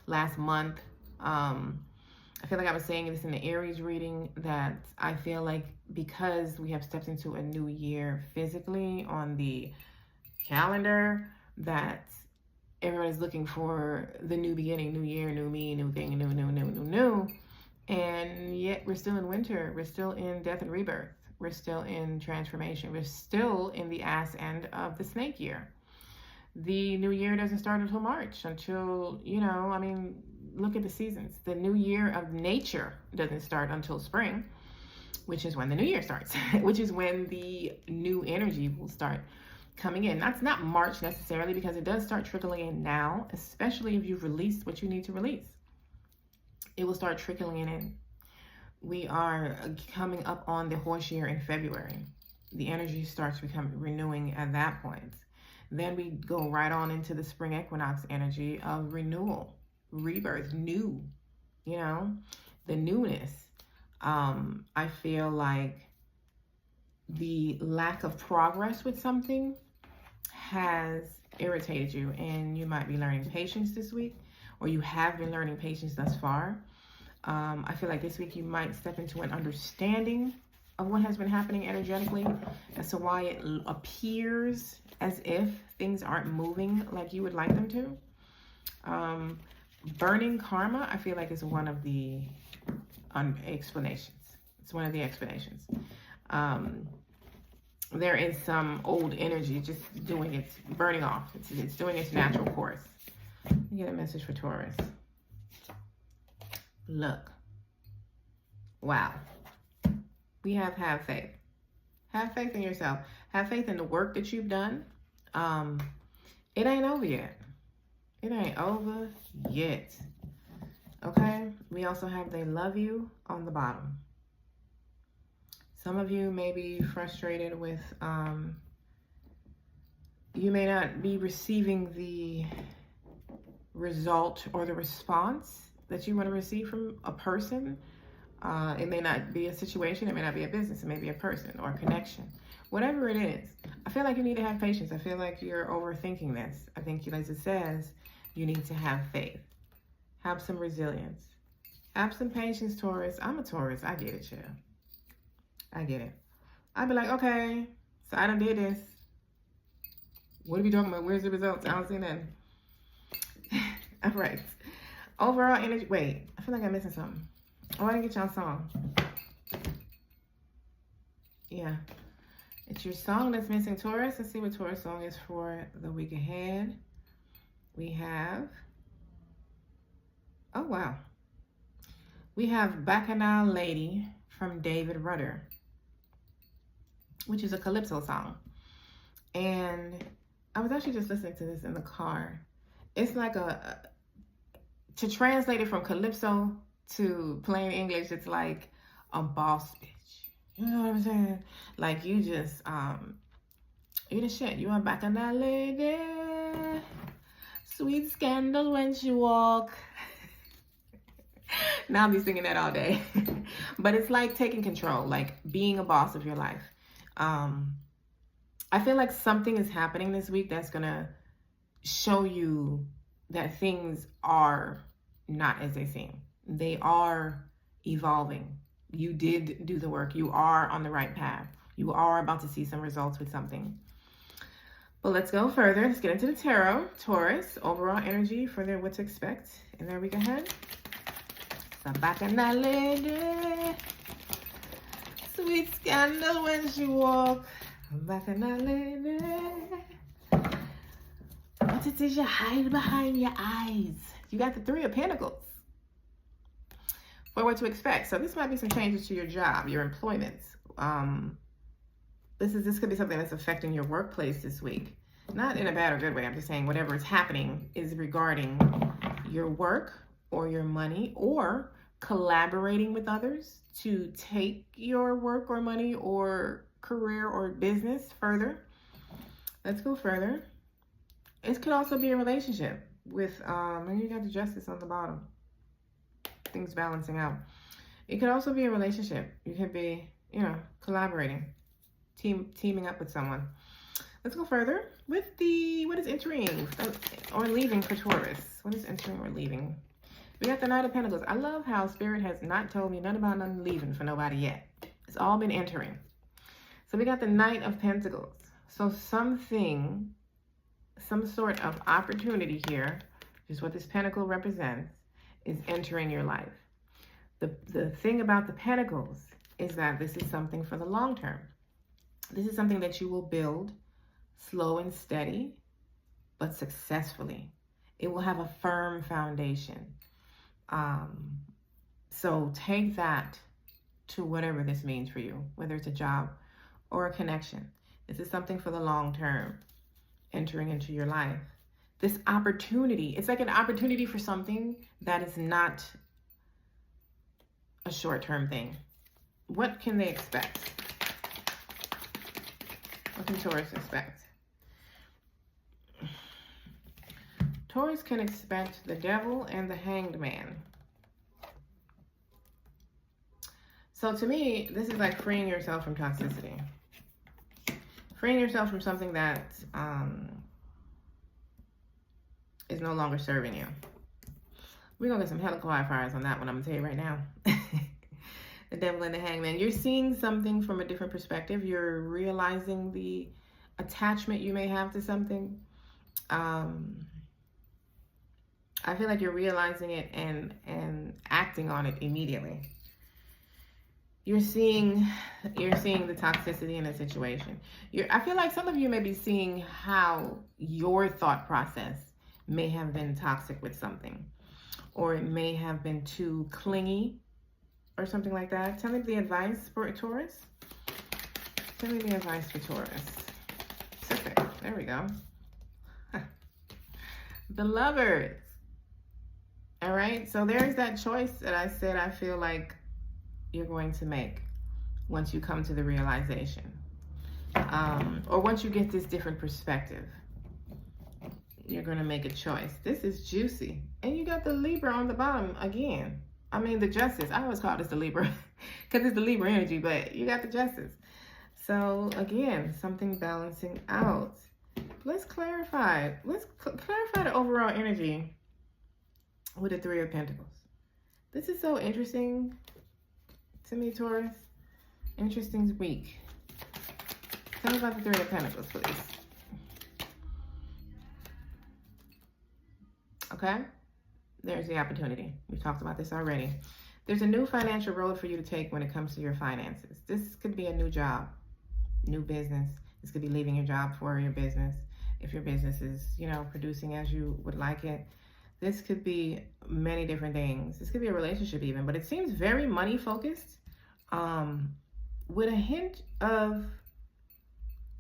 last month. I feel like I was saying this in the Aries reading, that I feel like because we have stepped into a new year physically on the calendar, that everyone is looking for the new beginning, new year, new me, new thing, new. And yet we're still in winter. We're still in death and rebirth. We're still in transformation. We're still in the ass end of the snake year. The new year doesn't start until March, until, I mean, look at the seasons. The new year of nature doesn't start until spring, which is when the new year starts, which is when the new energy will start coming in. That's not March necessarily, because it does start trickling in now, especially if you've released what you need to release. It will start trickling in. We are coming up on the horse year in February. The energy starts becoming renewing at that point. Then we go right on into the spring equinox energy of renewal, rebirth, new, the newness. I feel like the lack of progress with something has irritated you, and you might be learning patience this week, or you have been learning patience thus far. I feel like this week you might step into an understanding of what has been happening energetically as to why it appears as if things aren't moving like you would like them to. Burning karma, I feel like, is one of the explanations. It's one of the explanations. There is some old energy just doing its burning off. It's doing its natural course. Let me get a message for Taurus. Look. Wow. We have faith. Have faith in yourself. Have faith in the work that you've done. It ain't over yet. It ain't over yet. Okay? We also have they love you on the bottom. Some of you may be frustrated with, you may not be receiving the result or the response that you want to receive from a person. It may not be a situation, it may not be a business, it may be a person or a connection. Whatever it is, I feel like you need to have patience. I feel like you're overthinking this. I think, as it says, you need to have faith. Have some resilience. Have some patience, Taurus. I'm a Taurus. I get it, chill. I get it. I'd be like, okay, so I done did this. What are we talking about? Where's the results? I don't see nothing. All right. Overall energy. Wait, I feel like I'm missing something. Oh, I didn't get y'all a song. Yeah. It's your song that's missing, Taurus. Let's see what Taurus song is for the week ahead. We have... Oh, wow. We have Bacchanal Lady from David Rudder, which is a calypso song. And I was actually just listening to this in the car. It's like to translate it from calypso to plain English, it's like a boss bitch. You know what I'm saying? Like, you just, you the shit. You a Bacchanal lady. Sweet scandal when she walk. Now I'll be singing that all day. But it's like taking control, like being a boss of your life. I feel like something is happening this week that's going to show you that things are not as they seem. They are evolving. You did do the work. You are on the right path. You are about to see some results with something. But let's go further. Let's get into the tarot. Taurus, overall energy for their what to expect in their week ahead. So Bacchanal lady, sweet scandal when she walk. Bacchanal lady, what it is you hide behind your eyes? You got the Three of Pentacles. For what to expect. So this might be some changes to your job, your employment. This could be something that's affecting your workplace this week. Not in a bad or good way. I'm just saying whatever is happening is regarding your work or your money or collaborating with others to take your work or money or career or business further. Let's go further. It could also be a relationship with, and you got the Justice on the bottom. Things balancing out. It could also be a relationship. You could be, collaborating. teaming up with someone. Let's go further with what is entering or leaving for Taurus? What is entering or leaving? We got the Knight of Pentacles. I love how Spirit has not told me nothing about nothing leaving for nobody yet. It's all been entering. So we got the Knight of Pentacles. So something, some sort of opportunity here, which is what this pentacle represents, is entering your life. The thing about the Pentacles is that this is something for the long term. This is something that you will build slow and steady, but successfully. It will have a firm foundation. So take that to whatever this means for you, whether it's a job or a connection. This is something for the long term entering into your life. This opportunity, it's like an opportunity for something that is not a short-term thing. What can they expect? What can Taurus expect? Taurus can expect the Devil and the Hanged Man. So to me, this is like freeing yourself from toxicity. Freeing yourself from something that is no longer serving you. We're going to get some hella qualifiers on that one, I'm going to tell you right now. The Devil and the Hangman. You're seeing something from a different perspective. You're realizing the attachment you may have to something. I feel like you're realizing it and acting on it immediately. You're seeing the toxicity in a situation. I feel like some of you may be seeing how your thought process may have been toxic with something, or it may have been too clingy or something like that. Tell me the advice for Taurus. Tell me the advice for Taurus. Perfect. There we go. The Lovers. All right. So there's that choice that I said I feel like you're going to make once you come to the realization, or once you get this different perspective. You're going to make a choice. This is juicy. And you got the Libra on the bottom again. I mean, the Justice. I always call this the Libra because it's the Libra energy, but you got the Justice. So again, something balancing out. Let's clarify. Let's clarify the overall energy with the Three of Pentacles. This is so interesting to me, Taurus. Interesting week. Tell me about the Three of Pentacles, please. Okay, there's the opportunity. We've talked about this already. There's a new financial road for you to take when it comes to your finances. This could be a new job, new business. This could be leaving your job for your business. If your business is, producing as you would like it. This could be many different things. This could be a relationship even, but it seems very money focused, with a hint of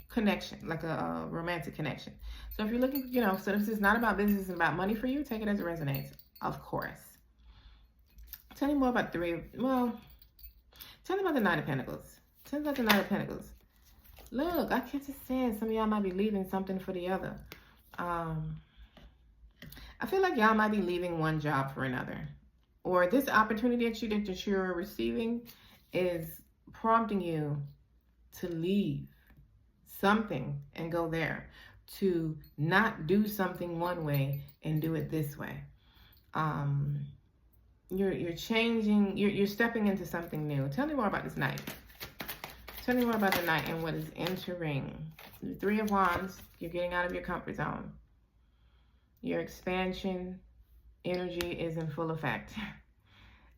connection, like a romantic connection. So if you're looking, so this is not about business, it's about money for you, take it as it resonates, of course. Tell me more about tell me about the Knight of Pentacles. Tell me about the Knight of Pentacles. Look, I kept just saying some of y'all might be leaving something for the other. I feel like y'all might be leaving one job for another. Or this opportunity that you're receiving is prompting you to leave something and go there, to not do something one way and do it this way. You're changing, you're stepping into something new. Tell me more about this Knight. Tell me more about the Knight and what is entering. The Three of Wands, you're getting out of your comfort zone. Your expansion energy is in full effect.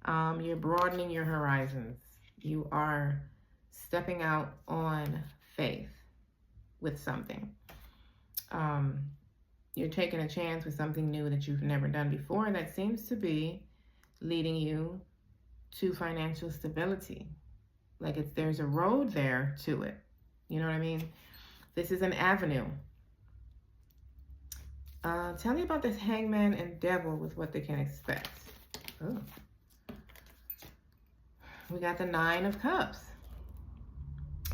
You're broadening your horizons. You are stepping out on faith with something. You're taking a chance with something new that you've never done before that seems to be leading you to financial stability. Like there's a road there to it. You know what I mean? This is an avenue. Tell me about this Hangman and Devil with what they can expect. Oh. We got the Nine of Cups.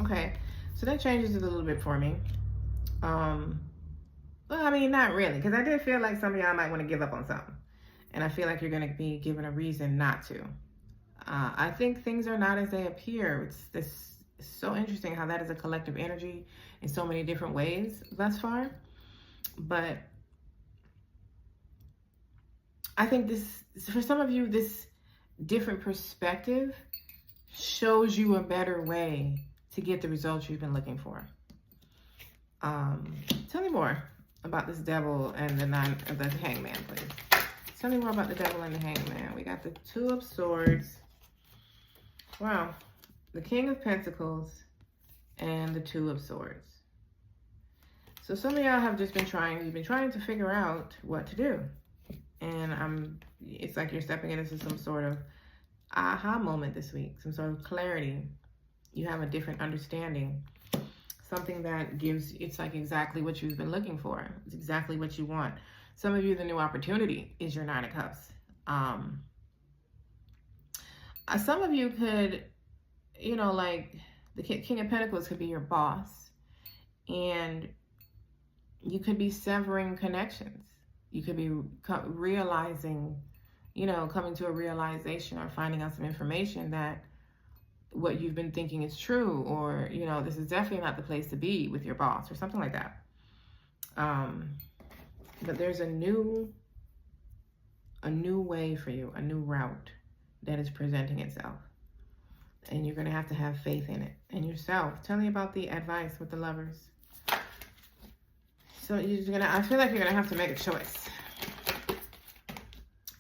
Okay, so that changes it a little bit for me. Well, I mean, not really, because I did feel like some of y'all might want to give up on something. And I feel like you're going to be given a reason not to. I think things are not as they appear. so interesting how that is a collective energy in so many different ways thus far. But I think this, for some of you, this different perspective shows you a better way to get the results you've been looking for. Tell me more about this devil and the hangman, please. Tell me more about the devil and the hangman. We got the Two of Swords. Wow. The King of Pentacles and the Two of Swords. So some of y'all have just been you've been trying to figure out what to do. And it's like you're stepping into some sort of aha moment this week, some sort of clarity. You have a different understanding. Something that it's like exactly what you've been looking for. It's exactly what you want. Some of you, the new opportunity is your Nine of Cups. Some of you could, you know, like the King of Pentacles could be your boss. And you could be severing connections. You could be realizing, you know, coming to a realization or finding out some information that what you've been thinking is true, or, you know, this is definitely not the place to be with your boss or something like that. But there's a new way for you, a new route that is presenting itself. And you're going to have faith in it and yourself. Tell me about the advice with the Lovers. So I feel like you're going to have to make a choice.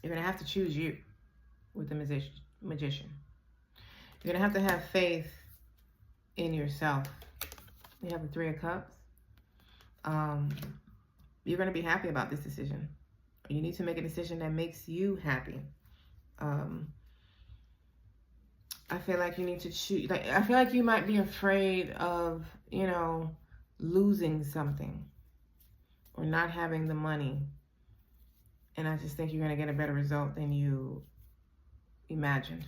You're going to have to choose you with the Magician. You're going to have faith in yourself. You have the Three of Cups. You're going to be happy about this decision. You need to make a decision that makes you happy. I feel like you need to choose. Like, I feel like you might be afraid of, you know, losing something or not having the money. And I just think you're going to get a better result than you imagined.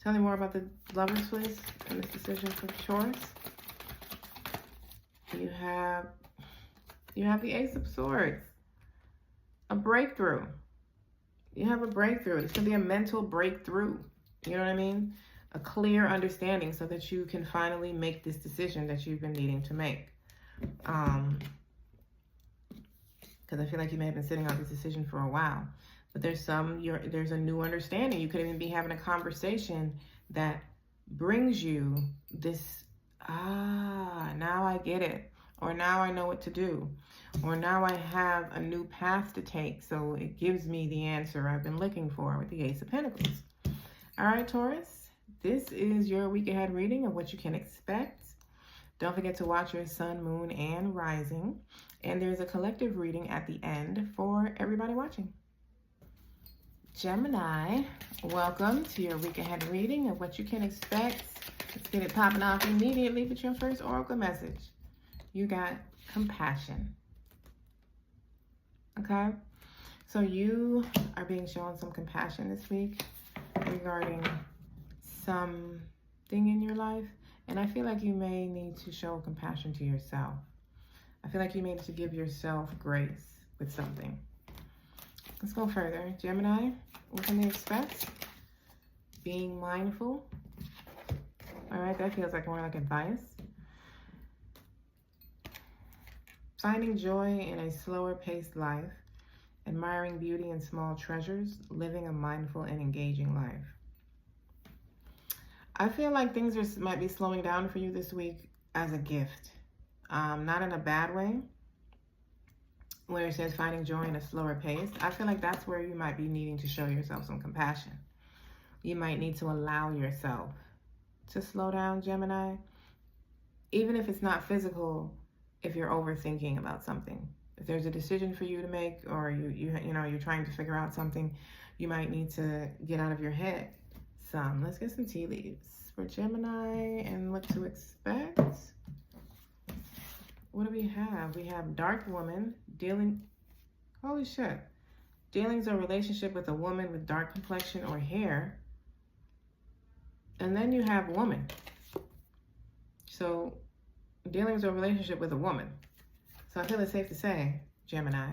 Tell me more about the Lovers, please, and this decision for Taurus. You have the Ace of Swords. A breakthrough. You have a breakthrough. It's going to be a mental breakthrough. You know what I mean? A clear understanding so that you can finally make this decision that you've been needing to make. Because I feel like you may have been sitting on this decision for a while. But there's a new understanding. You could even be having a conversation that brings you this, now I get it. Or now I know what to do. Or now I have a new path to take. So it gives me the answer I've been looking for with the Ace of Pentacles. All right, Taurus, this is your week ahead reading of what you can expect. Don't forget to watch your sun, moon, and rising. And there's a collective reading at the end for everybody watching. Gemini, welcome to your week ahead reading of what you can expect. Let's get it popping off immediately with your first oracle message. You got compassion. Okay? So you are being shown some compassion this week regarding something in your life. And I feel like you may need to show compassion to yourself. I feel like you may need to give yourself grace with something. Let's go further. Gemini, what can they expect? Being mindful. All right, that feels like more like advice. Finding joy in a slower paced life. Admiring beauty in small treasures. Living a mindful and engaging life. I feel like things might be slowing down for you this week as a gift. Not in a bad way, where it says finding joy in a slower pace. I feel like that's where you might be needing to show yourself some compassion. You might need to allow yourself to slow down, Gemini. Even if it's not physical, if you're overthinking about something. If there's a decision for you to make, or you're trying to figure out something, you might need to get out of your head. Let's get some tea leaves for Gemini and what to expect. What do we have? We have dark woman holy shit. Dealings or relationship with a woman with dark complexion or hair. And then you have woman. So dealings or relationship with a woman. So I feel it's safe to say, Gemini,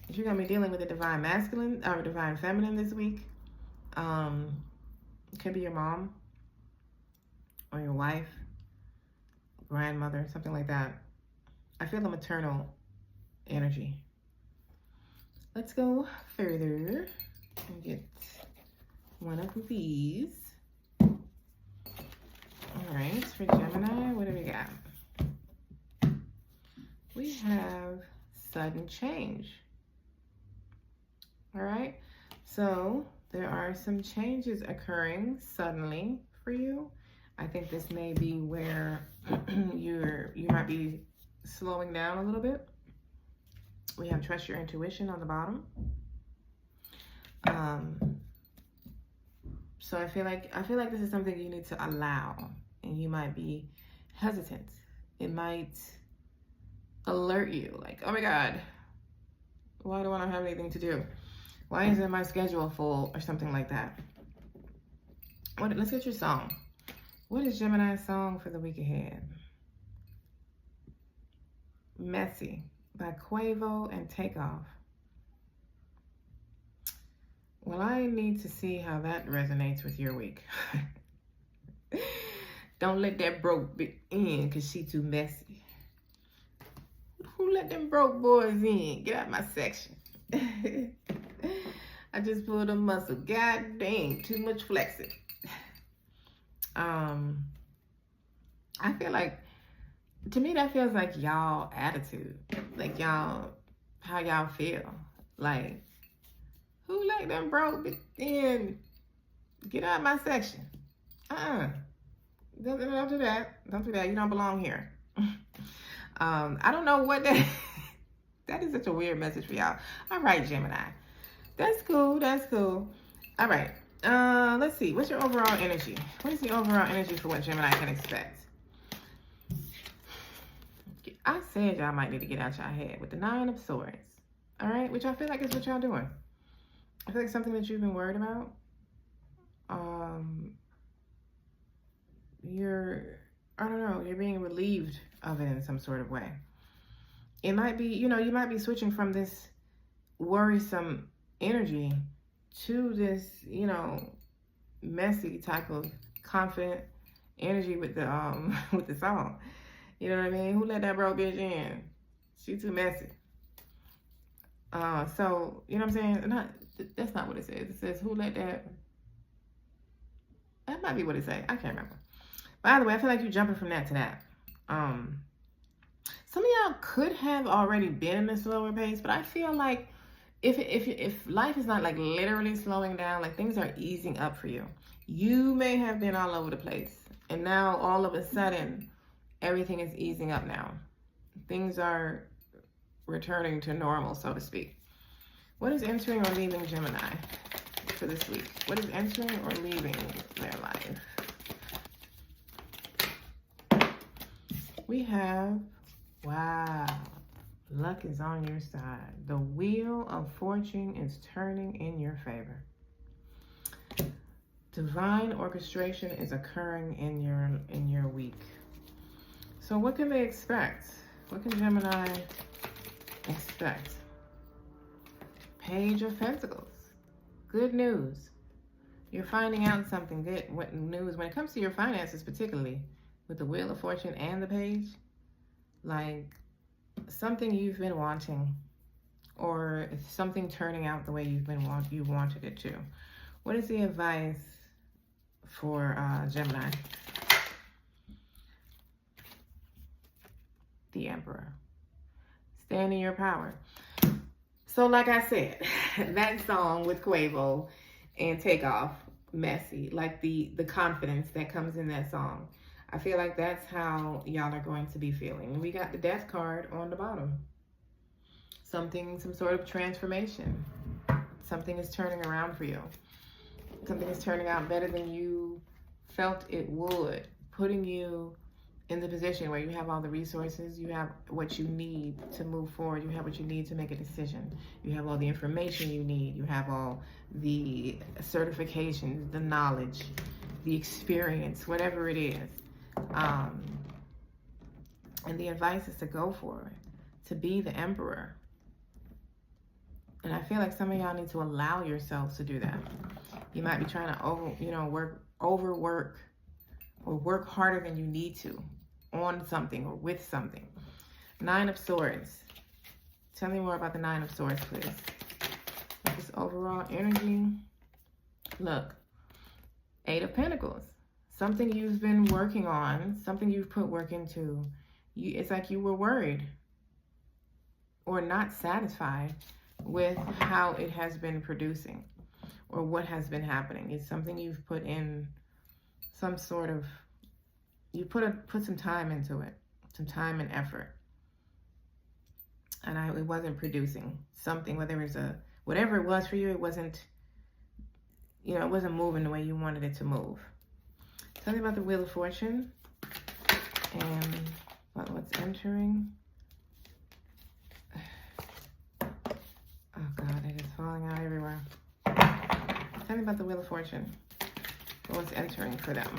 if you're going to be dealing with a divine masculine or divine feminine this week, it could be your mom or your wife, grandmother, something like that. I feel the maternal energy. Let's go further and get one of these. All right, for Gemini, what do we got? We have sudden change. All right, so there are some changes occurring suddenly for you. I think this may be where you might be slowing down a little bit. We have trust your intuition on the bottom. So I feel like this is something you need to allow, and you might be hesitant. It might alert you like, oh my God, why do I not have anything to do? Why isn't my schedule full or something like that? Let's get your song. What is Gemini's song for the week ahead? Messy by Quavo and Takeoff. Well, I need to see how that resonates with your week. Don't let that broke bitch in because she too messy. Who let them broke boys in? Get out my section. I just pulled a muscle. God dang, too much flexing. I feel like, to me, that feels like y'all attitude. Like y'all, how y'all feel. Like, who let them broke bitch in? Get out of my section. Don't do that. Don't do that. You don't belong here. I don't know what that... That is such a weird message for y'all. All right, Gemini. That's cool. That's cool. All right. Let's see. What's your overall energy? What is the overall energy for what Gemini can expect? I said y'all might need to get out y'all head with the 9 of Swords. All right? Which I feel like is what y'all doing. I feel like something that you've been worried about. I don't know, you're being relieved of it in some sort of way. It might be, you might be switching from this worrisome energy to this, messy type of confident energy with the with the song. You know what I mean? Who let that broke bitch in? She too messy. So you know what I'm saying? That's not what it says. It says who let that. That might be what it says. I can't remember. By the way, I feel like you're jumping from that to that. Some of y'all could have already been in a slower pace, but I feel like if life is not like literally slowing down, like things are easing up for you. You may have been all over the place, and now all of a sudden, everything is easing up now. Things are returning to normal, so to speak. What is entering or leaving Gemini for this week? What is entering or leaving their life? We have, wow, luck is on your side. The wheel of fortune is turning in your favor. Divine orchestration is occurring in your week. So what can they expect? What can Gemini expect? Page of Pentacles. Good news. You're finding out something good. What news? When it comes to your finances, particularly with the Wheel of Fortune and the Page, like something you've been wanting, or something turning out the way you wanted it to. What is the advice for Gemini? The Emperor. Stand in your power. So like I said, that song with Quavo and Takeoff, Messy, like the confidence that comes in that song. I feel like that's how y'all are going to be feeling. We got the Death card on the bottom. Some sort of transformation. Something is turning around for you. Something is turning out better than you felt it would. Putting you in the position where you have all the resources, you have what you need to move forward, you have what you need to make a decision, you have all the information you need, you have all the certifications, the knowledge, the experience, whatever it is. And the advice is to go for it, to be the emperor. And I feel like some of y'all need to allow yourselves to do that. You might be trying to overwork or work harder than you need to on something or with something. Nine of Swords. Tell me more about the Nine of Swords, please. This overall energy. Look, Eight of Pentacles. Something you've been working on, something you've put work into. It's like you were worried or not satisfied with how it has been producing or what has been happening. It's something you've put in some sort of, you put some time into it, some time and effort. And it wasn't producing something, whether it was whatever it was for you, it wasn't, it wasn't moving the way you wanted it to move. Tell me about the Wheel of Fortune and what's entering. Oh God, it is falling out everywhere. Tell me about the Wheel of Fortune. What's entering for them?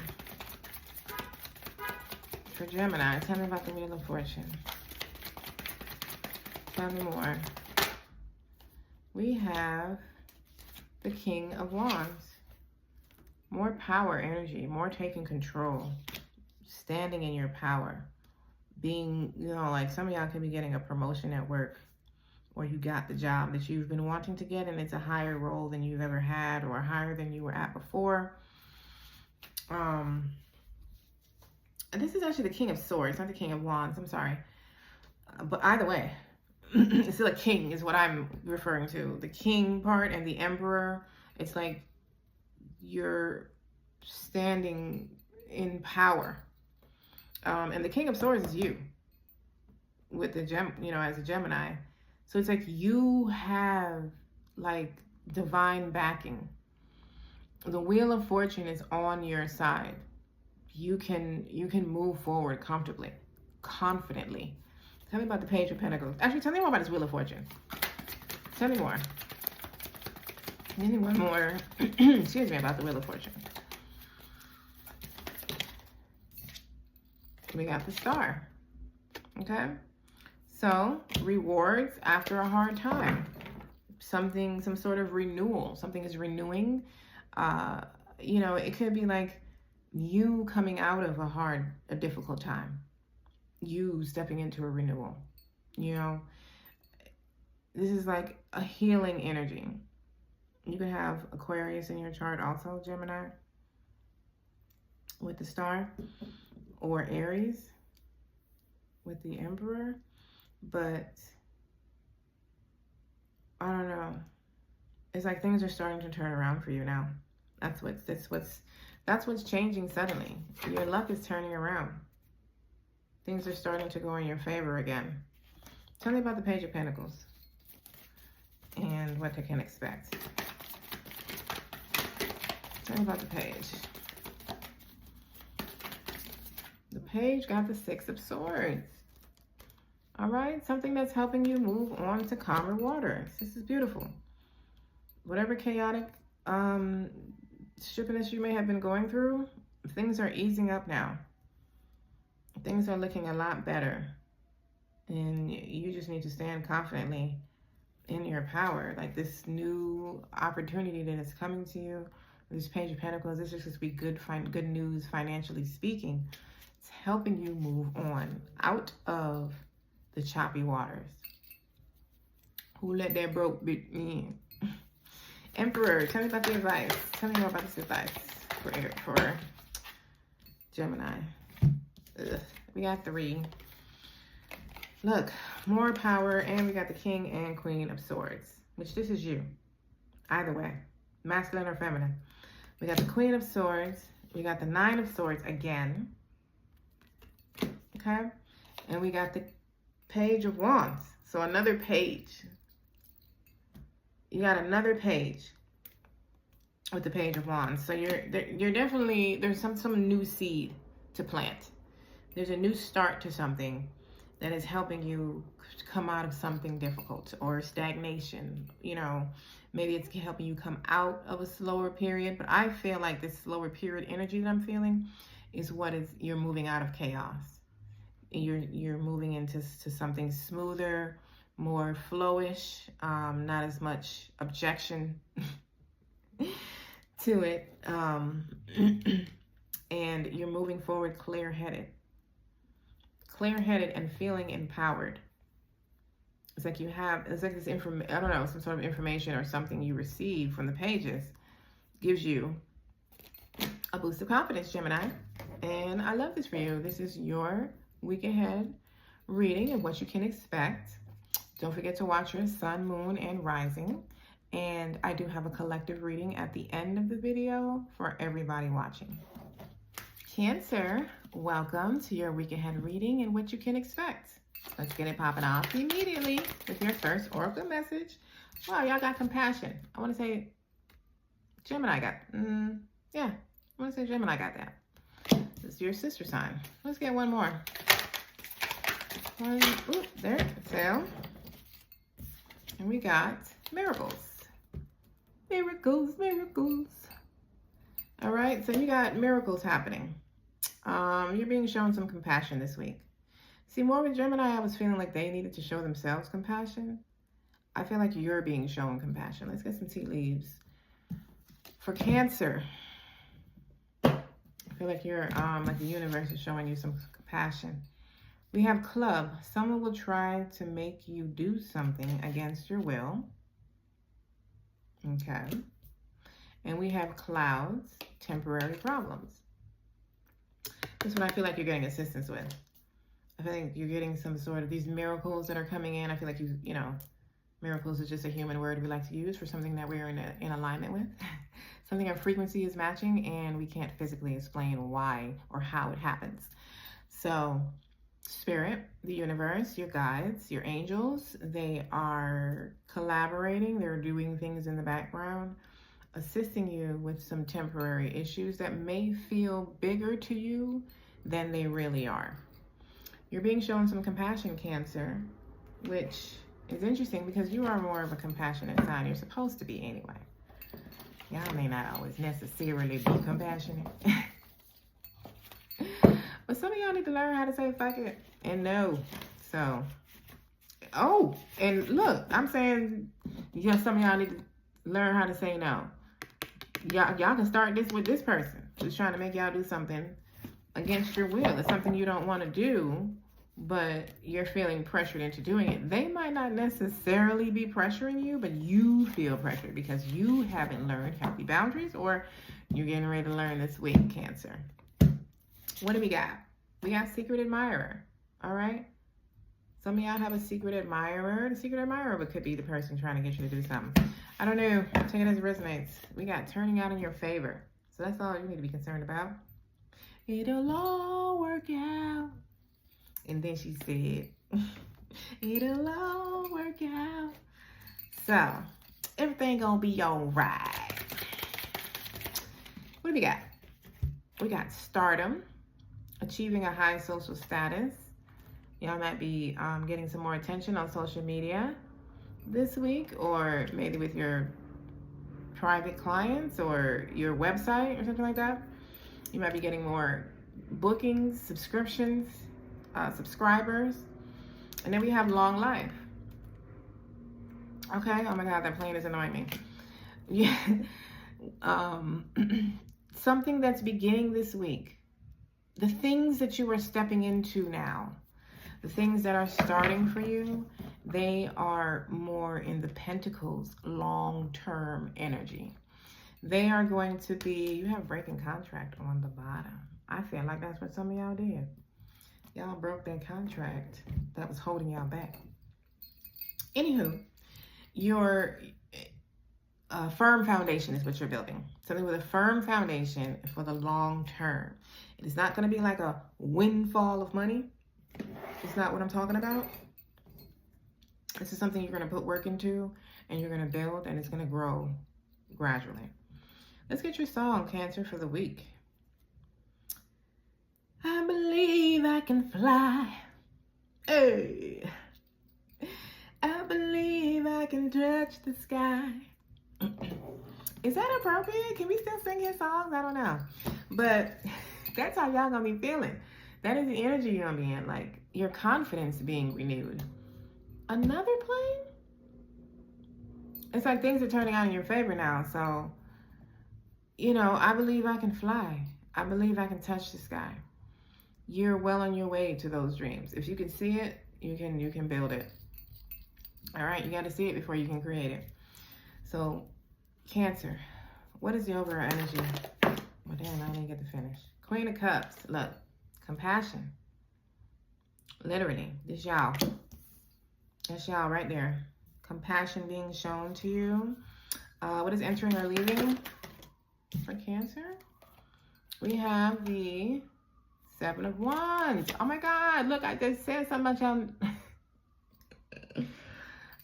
For Gemini, tell me about the Wheel of Fortune. Tell me more. We have the King of Wands. More power energy, more taking control, standing in your power, being, like some of y'all could be getting a promotion at work, or you got the job that you've been wanting to get and it's a higher role than you've ever had or higher than you were at before. This is actually the King of Swords, not the King of Wands, I'm sorry. But either way, it's still a king is what I'm referring to. The king part and the emperor, it's like you're standing in power. And the King of Swords is you with the as a Gemini. So it's like you have like divine backing. The Wheel of Fortune is on your side. You can move forward comfortably, confidently. Tell me about the Page of Pentacles. Actually, tell me more about this Wheel of Fortune. Tell me more. Anyone more, excuse me, about the Wheel of Fortune. We got the Star. Okay? So, rewards after a hard time. Some sort of renewal. Something is renewing. It could be like you coming out of a difficult time. You stepping into a renewal. This is like a healing energy. You can have Aquarius in your chart also, Gemini, with the Star, or Aries with the Emperor. But I don't know. It's like things are starting to turn around for you now. That's what's changing suddenly. Your luck is turning around. Things are starting to go in your favor again. Tell me about the Page of Pentacles and what they can expect. Tell me about the Page. The Page got the Six of Swords. All right, something that's helping you move on to calmer waters. This is beautiful. Whatever chaotic shippiness you may have been going through, things are easing up now. Things are looking a lot better. And you just need to stand confidently in your power. Like this new opportunity that is coming to you, this Page of Pentacles, this is just be good news financially speaking. It's helping you move on out of the choppy waters. Who let that broke bitch in? Emperor, tell me about the advice. Tell me more about this advice for Gemini. Ugh. We got 3. Look, more power, and we got the King and Queen of Swords, which this is you. Either way, masculine or feminine. We got the Queen of Swords. We got the Nine of Swords again. Okay? And we got the Page of Wands. So another page. You got another page with the Page of Wands. So you're definitely, there's some new seed to plant. There's a new start to something that is helping you come out of something difficult or stagnation. Maybe it's helping you come out of a slower period. But I feel like this slower period energy that I'm feeling is you're moving out of chaos. You're moving into something smoother, more flowish, not as much objection to it. and you're moving forward clear-headed. Clear-headed and feeling empowered. It's like it's like this I don't know, some sort of information or something you receive from the pages gives you a boost of confidence, Gemini. And I love this for you. This is your week ahead reading and what you can expect. Don't forget to watch your sun, moon, and rising. And I do have a collective reading at the end of the video for everybody watching. Cancer, welcome to your week ahead reading and what you can expect. Let's get it popping off immediately with your first oracle message. Wow, y'all got compassion. I want to say Gemini got, yeah, I want to say Gemini got that. This is your sister sign. Let's get one more. There, it fell. And we got miracles. Miracles, miracles. All right, so you got miracles happening. You're being shown some compassion this week. See, more with Gemini, I was feeling like they needed to show themselves compassion. I feel like you're being shown compassion. Let's get some tea leaves. For Cancer, I feel like you're, like the universe is showing you some compassion. We have Club. Someone will try to make you do something against your will. Okay. And we have Clouds. Temporary problems. This is what I feel like you're getting assistance with. I feel like you're getting some sort of these miracles that are coming in. I feel like you know, miracles is just a human word we like to use for something that we're in alignment with. Something our frequency is matching and we can't physically explain why or how it happens. So Spirit, the universe, your guides, your angels, they are collaborating. They're doing things in the background, assisting you with some temporary issues that may feel bigger to you than they really are. You're being shown some compassion, Cancer, which is interesting because you are more of a compassionate sign. You're supposed to be anyway. Y'all may not always necessarily be compassionate. But some of y'all need to learn how to say fuck it and no. So, oh, and look, I'm saying, yeah, some of y'all need to learn how to say no. Y'all can start this with this person who's trying to make y'all do something against your will. It's something you don't want to do, but you're feeling pressured into doing it. They might not necessarily be pressuring you, but you feel pressured because you haven't learned healthy boundaries, or you're getting ready to learn this week, Cancer. What do we got? We got secret admirer. All right. Some of y'all have a secret admirer. The secret admirer could be the person trying to get you to do something. I don't know. Take it as it resonates. We got turning out in your favor. So that's all you need to be concerned about. It'll all work out. And then she said, it'll all work out. So, everything gonna be all right. What do we got? We got stardom, achieving a high social status. Y'all might be getting some more attention on social media this week, or maybe with your private clients or your website or something like that. You might be getting more bookings, subscriptions, subscribers. And then we have long life. Okay. Oh my God, that plane is annoying me. Yeah. Something that's beginning this week. The things that you are stepping into now, the things that are starting for you, they are more in the Pentacles long-term energy. They are going to be, you have breaking contract on the bottom. I feel like that's what some of y'all did. Y'all broke that contract that was holding y'all back. Anywho, your firm foundation is what you're building. Something with a firm foundation for the long term. It is not going to be like a windfall of money. It's not what I'm talking about. This is something you're going to put work into and you're going to build, and it's going to grow gradually. Let's get your song, Cancer, for the week. I believe I can fly. Hey. I believe I can touch the sky. Is that appropriate? Can we still sing his songs? I don't know. But that's how y'all gonna be feeling. That is the energy you're gonna be in. Like, your confidence being renewed. Another plane? It's like things are turning out in your favor now. So, you know, I believe I can fly. I believe I can touch the sky. You're well on your way to those dreams. If you can see it, you can build it. All right, you got to see it before you can create it. So, Cancer, what is the overall energy? Well, damn, I didn't get to finish. Queen of Cups, look, compassion. Literally, this y'all. That's y'all right there. Compassion being shown to you. What is entering or leaving for Cancer? We have the Seven of Wands. Oh my God, look, I just said something about y'all.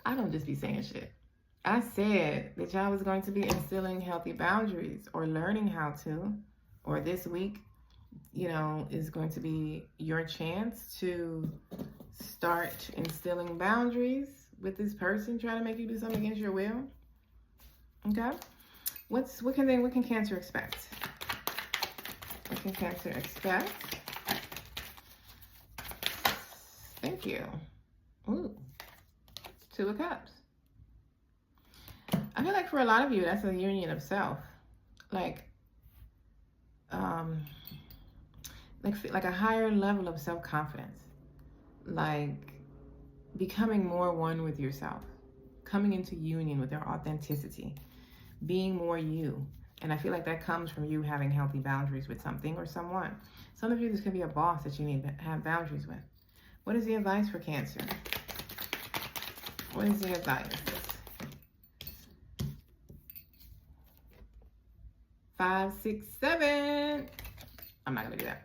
I don't just be saying shit. I said that y'all was going to be instilling healthy boundaries or learning how to, or this week, you know, is going to be your chance to start instilling boundaries with this person trying to make you do something against your will. Okay? What can Cancer expect? What can Cancer expect? Thank you. Ooh. Two of Cups. I feel like for a lot of you, that's a union of self. Like a higher level of self-confidence. Like becoming more one with yourself. Coming into union with your authenticity. Being more you. And I feel like that comes from you having healthy boundaries with something or someone. Some of you, this could be a boss that you need to have boundaries with. What is the advice for Cancer? What is the advice? 5, 6, 7. I'm not gonna do that.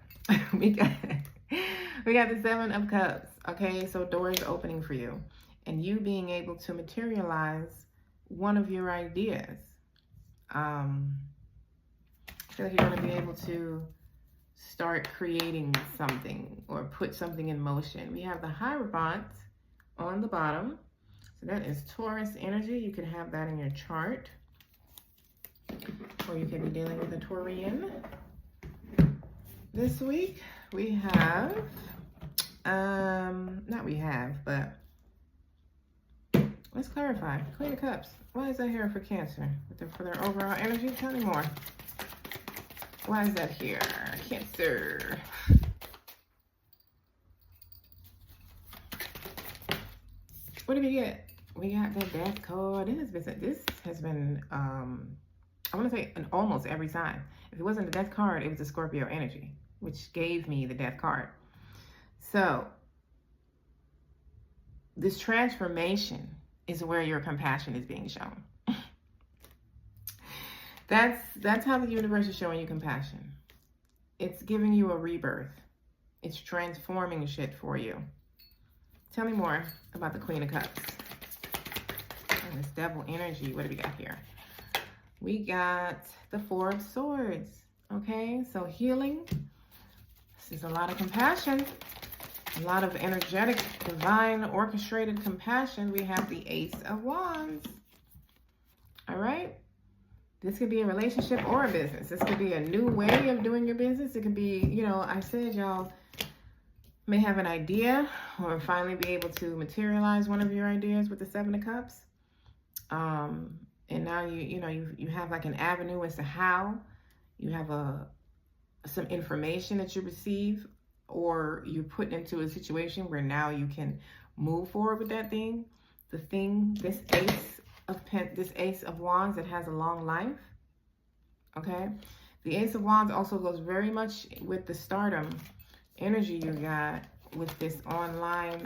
we got the Seven of Cups. Okay, so doors opening for you, and you being able to materialize one of your ideas. I feel like you're gonna be able to start creating something or put something in motion. We have the Hierophant on the bottom. So that is Taurus energy. You could have that in your chart. Or you could be dealing with a Taurian. This week we have, but let's clarify. Queen of Cups. Why is that here for Cancer? For their overall energy? Tell me more. Why is that here? Cancer. What did we get? We got the Death card. This has been I want to say in almost every sign. If it wasn't the Death card, it was the Scorpio energy, which gave me the Death card. So this transformation is where your compassion is being shown. That's how the universe is showing you compassion. It's giving you a rebirth. It's transforming shit for you. Tell me more about the Queen of Cups. And this Devil energy. What do we got here? We got the Four of Swords. Okay, so healing. This is a lot of compassion. A lot of energetic, divine, orchestrated compassion. We have the Ace of Wands. All right. This could be a relationship or a business. This could be a new way of doing your business. It could be, you know, I said y'all may have an idea or finally be able to materialize one of your ideas with the Seven of Cups. And now you have like an avenue as to how. You have some information that you receive, or you're put into a situation where now you can move forward with that thing. This Ace of Wands that has a long life. Okay, the Ace of Wands also goes very much with the stardom energy you got with this online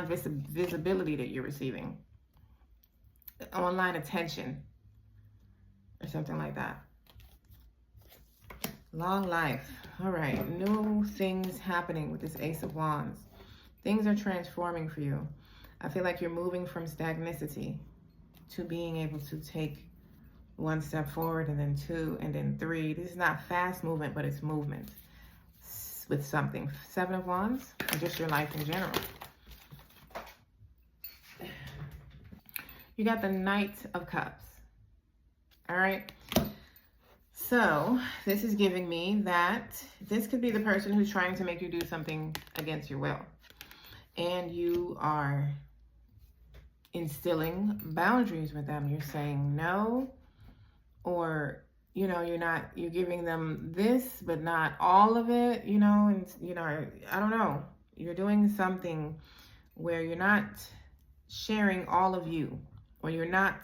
visibility that you're receiving, online attention or something like that. Long life. All right, new things happening with this Ace of Wands. Things are transforming for you. I feel like you're moving from stagnicity to being able to take one step forward and then two and then three. This is not fast movement, but it's movement with something. Seven of Wands, or just your life in general. You got the Knight of Cups. All right. So this is giving me that this could be the person who's trying to make you do something against your will. And you are instilling boundaries with them. You're saying no, or you know, you're giving them this, but not all of it, you know, and, you know, I don't know. You're doing something where you're not sharing all of you, or you're not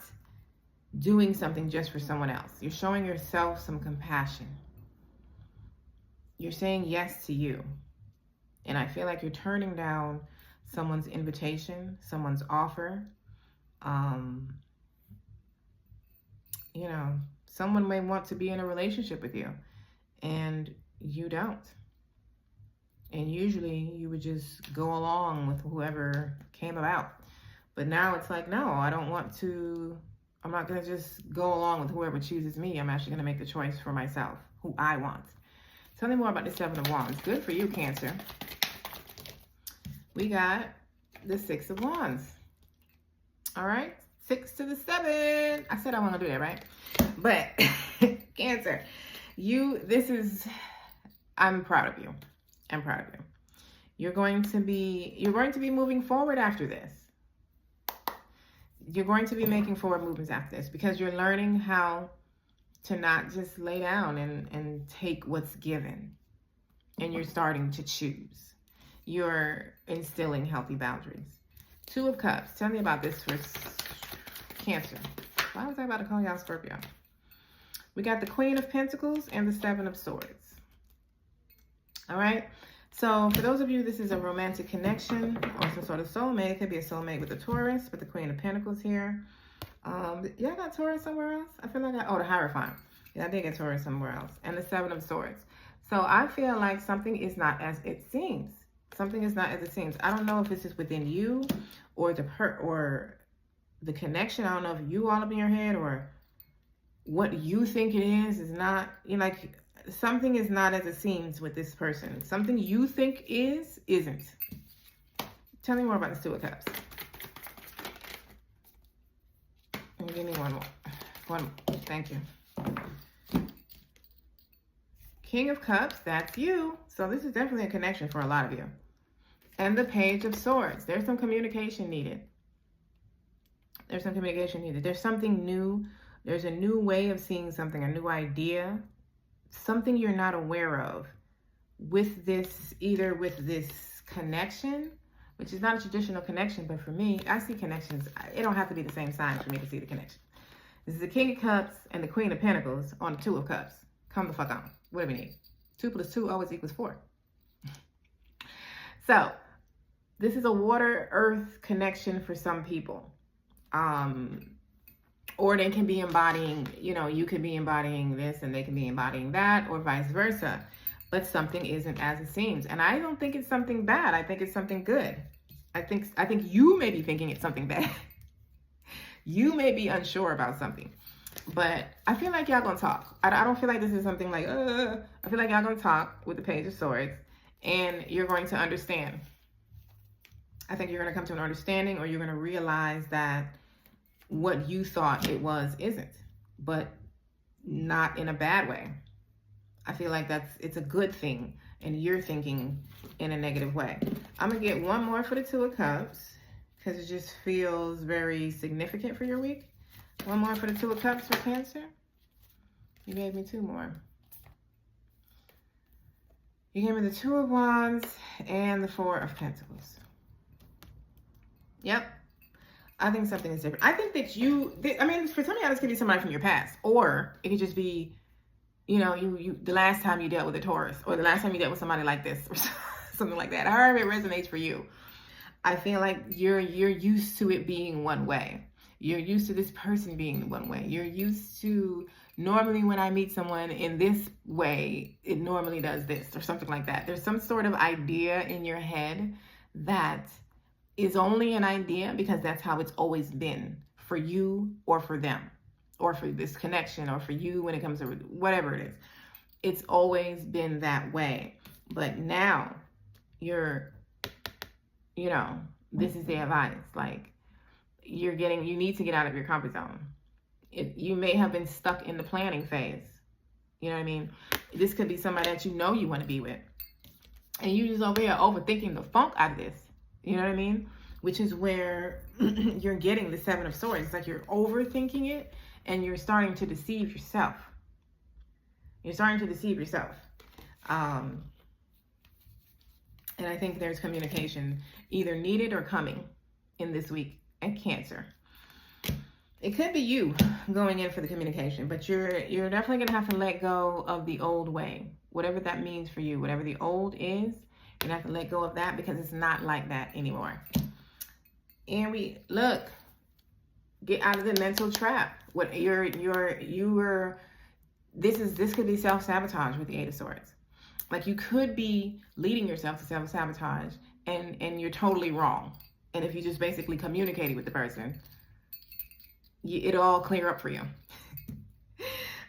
doing something just for someone else. You're showing yourself some compassion. You're saying yes to you. And I feel like you're turning down someone's invitation, someone's offer. You know, someone may want to be in a relationship with you and you don't. And usually you would just go along with whoever came about. But now it's like, no, I don't want to. I'm not going to just go along with whoever chooses me. I'm actually going to make the choice for myself, who I want. Tell me more about the Seven of Wands. Good for you, Cancer. We got the Six of Wands. All right. 6 to the 7. I said I want to do that, right? But Cancer, I'm proud of you. I'm proud of you. You're going to be moving forward after this. You're going to be making forward movements after this because you're learning how to not just lay down and take what's given. And you're starting to choose. You're instilling healthy boundaries. 2 of Cups. Tell me about this for Cancer. Why was I about to call y'all Scorpio? We got the Queen of Pentacles and the 7 of Swords. All right. So for those of you, this is a romantic connection or some sort of soulmate. It could be a soulmate with a Taurus, with the Queen of Pentacles here. Y'all got Taurus somewhere else? I feel like the Hierophant. Yeah, I did get Taurus somewhere else. And the 7 of Swords. So I feel like something is not as it seems. Something is not as it seems. I don't know if this is within you or the connection. I don't know if you all up in your head or what you think it is not, you know, like something is not as it seems with this person. Something you think isn't. Tell me more about the 2 of Cups. And give me one more. One more. Thank you. King of Cups, that's you. So this is definitely a connection for a lot of you. And the Page of Swords. There's some communication needed. There's some communication needed. There's something new. There's a new way of seeing something, a new idea, something you're not aware of with this, either with this connection, which is not a traditional connection, but for me, I see connections. It don't have to be the same sign for me to see the connection. This is the King of Cups and the Queen of Pentacles on the 2 of Cups. Come the fuck on. What do we need? 2 plus 2 always equals 4. So this is a water-earth connection for some people. Or they can be embodying, you know, you could be embodying this and they can be embodying that, or vice versa. But something isn't as it seems. And I don't think it's something bad. I think it's something good. I think you may be thinking it's something bad. You may be unsure about something. But I feel like y'all gonna talk. I don't feel like this is something like, I feel like y'all gonna talk with the Page of Swords. And you're going to understand. I think you're going to come to an understanding, or you're going to realize that what you thought it was isn't, but not in a bad way. I feel like it's a good thing, and you're thinking in a negative way. I'm going to get one more for the 2 of Cups because it just feels very significant for your week. One more for the 2 of Cups for Cancer. You gave me 2 more. You gave me the 2 of Wands and the 4 of Pentacles. Yep. I think something is different. I think that for some of y'all, this could be somebody from your past. Or it could just be, you know, you the last time you dealt with a Taurus. Or the last time you dealt with somebody like this. Or something like that. However it resonates for you. I feel like you're used to it being one way. You're used to this person being one way. You're used to, normally when I meet someone in this way, it normally does this or something like that. There's some sort of idea in your head that is only an idea because that's how it's always been for you or for them or for this connection or for you when it comes to whatever it is. It's always been that way. But now you're, you know, this is the advice. Like, you need to get out of your comfort zone. You may have been stuck in the planning phase. You know what I mean? This could be somebody that you know you want to be with. And you just over here overthinking the funk out of this. You know what I mean? Which is where you're getting the 7 of Swords. It's like you're overthinking it and you're starting to deceive yourself. You're starting to deceive yourself. And I think there's communication either needed or coming in this week at Cancer. It could be you going in for the communication, but you're definitely going to have to let go of the old way. Whatever that means for you, whatever the old is, you're going to have to let go of that because it's not like that anymore. And get out of the mental trap. What this could be self-sabotage with the Eight of Swords. Like you could be leading yourself to self-sabotage and you're totally wrong. And if you just basically communicated with the person, it'll all clear up for you.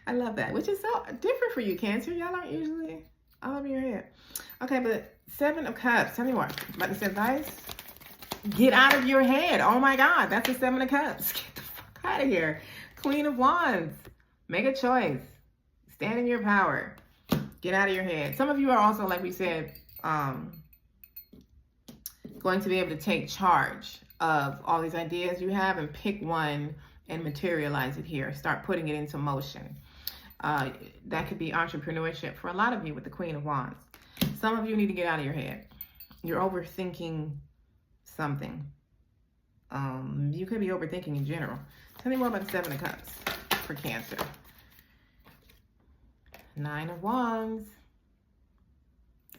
I love that, which is so different for you, Cancer. Y'all aren't usually all over your head. Okay, but Seven of Cups. Tell me more about this advice. Get out of your head. Oh my God, that's the Seven of Cups. Get the fuck out of here. Queen of Wands. Make a choice. Stand in your power. Get out of your head. Some of you are also, like we said, going to be able to take charge of all these ideas you have and pick one and materialize it here. Start putting it into motion. That could be entrepreneurship for a lot of you with the Queen of Wands. Some of you need to get out of your head. You're overthinking something. You could be overthinking in general. Tell me more about the Seven of Cups for Cancer. Nine of Wands.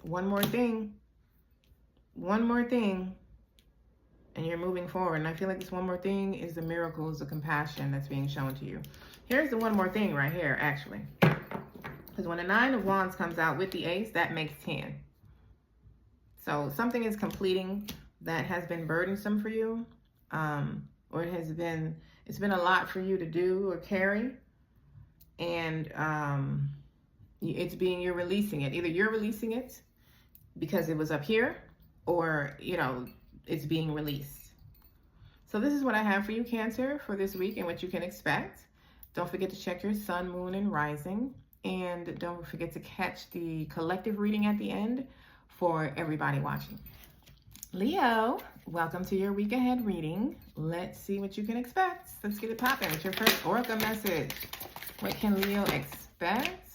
One more thing. One more thing. And you're moving forward. And I feel like this one more thing is the miracles, the compassion that's being shown to you. Here's the one more thing right here, actually. Because when the Nine of Wands comes out with the Ace, that makes 10. So something is completing that has been burdensome for you. Or it's been a lot for you to do or carry. And you're releasing it. Either you're releasing it because it was up here, or, it's being released. So this is what I have for you, Cancer, for this week and what you can expect. Don't forget to check your sun, moon, and rising. And don't forget to catch the collective reading at the end for everybody watching. Leo, welcome to your week ahead reading. Let's see what you can expect. Let's get it popping with your first oracle message. What can Leo expect?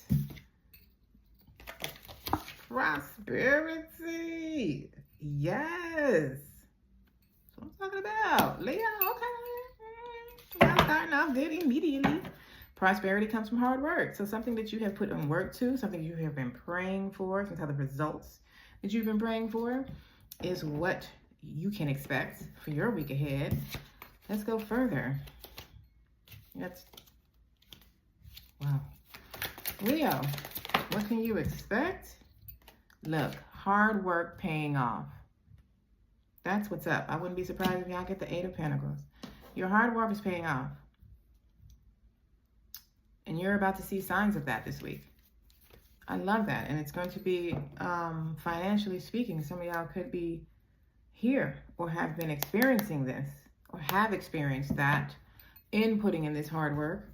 Prosperity. Yes. That's what I'm talking about. Leo, okay. Y'all starting off good immediately. Prosperity comes from hard work. So something that you have put in work to, something you have been praying for, some type of results that you've been praying for is what you can expect for your week ahead. Let's go further. Wow. Leo, what can you expect? Look, hard work paying off. That's what's up. I wouldn't be surprised if y'all get the Eight of Pentacles. Your hard work is paying off. And you're about to see signs of that this week. I love that. And it's going to be, financially speaking, some of y'all could be here or have been experiencing this or have experienced that in putting in this hard work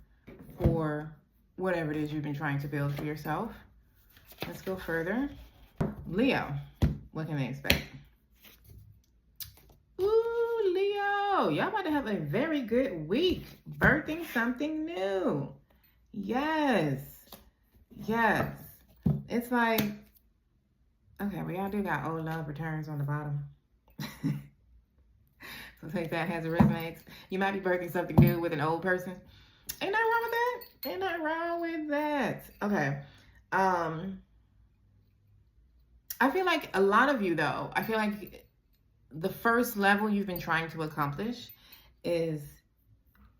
for whatever it is you've been trying to build for yourself. Let's go further. Leo, what can they expect? Ooh, Leo, y'all about to have a very good week. Birthing something new. Yes. Yes. It's like, okay, we all do got old love returns on the bottom. So take that as it resonates. You might be birthing something new with an old person. Ain't nothing wrong with that. Ain't nothing wrong with that. Okay. I feel like a lot of you, though, I feel like the first level you've been trying to accomplish is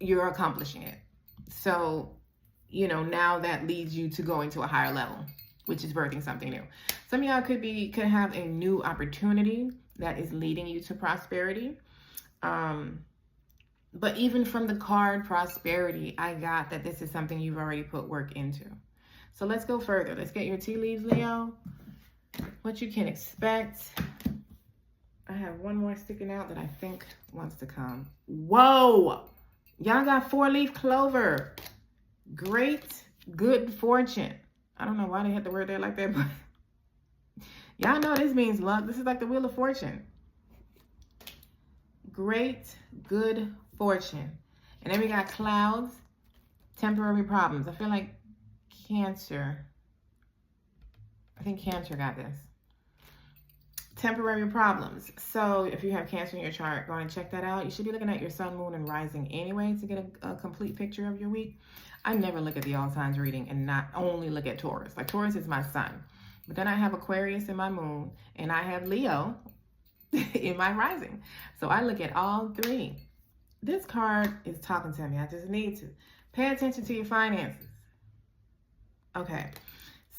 you're accomplishing it. So, now that leads you to going to a higher level, which is birthing something new. Some of y'all could have a new opportunity that is leading you to prosperity. But even from the card prosperity, I got that this is something you've already put work into. So let's go further. Let's get your tea leaves, Leo. What you can expect. I have one more sticking out that I think wants to come. Whoa! Y'all got 4-leaf clover. Great good fortune. I don't know why they had the word there like that, but y'all know this means luck. This is like the Wheel of Fortune. Great good fortune. And then we got clouds, temporary problems. I feel like Cancer, I think Cancer got this. Temporary problems. So if you have Cancer in your chart, go and check that out. You should be looking at your sun, moon, and rising anyway to get a complete picture of your week. I never look at the all signs reading and not only look at Taurus. Like Taurus is my sun. But then I have Aquarius in my moon, and I have Leo in my rising. So I look at all three. This card is talking to me. I just need to pay attention to your finances. Okay.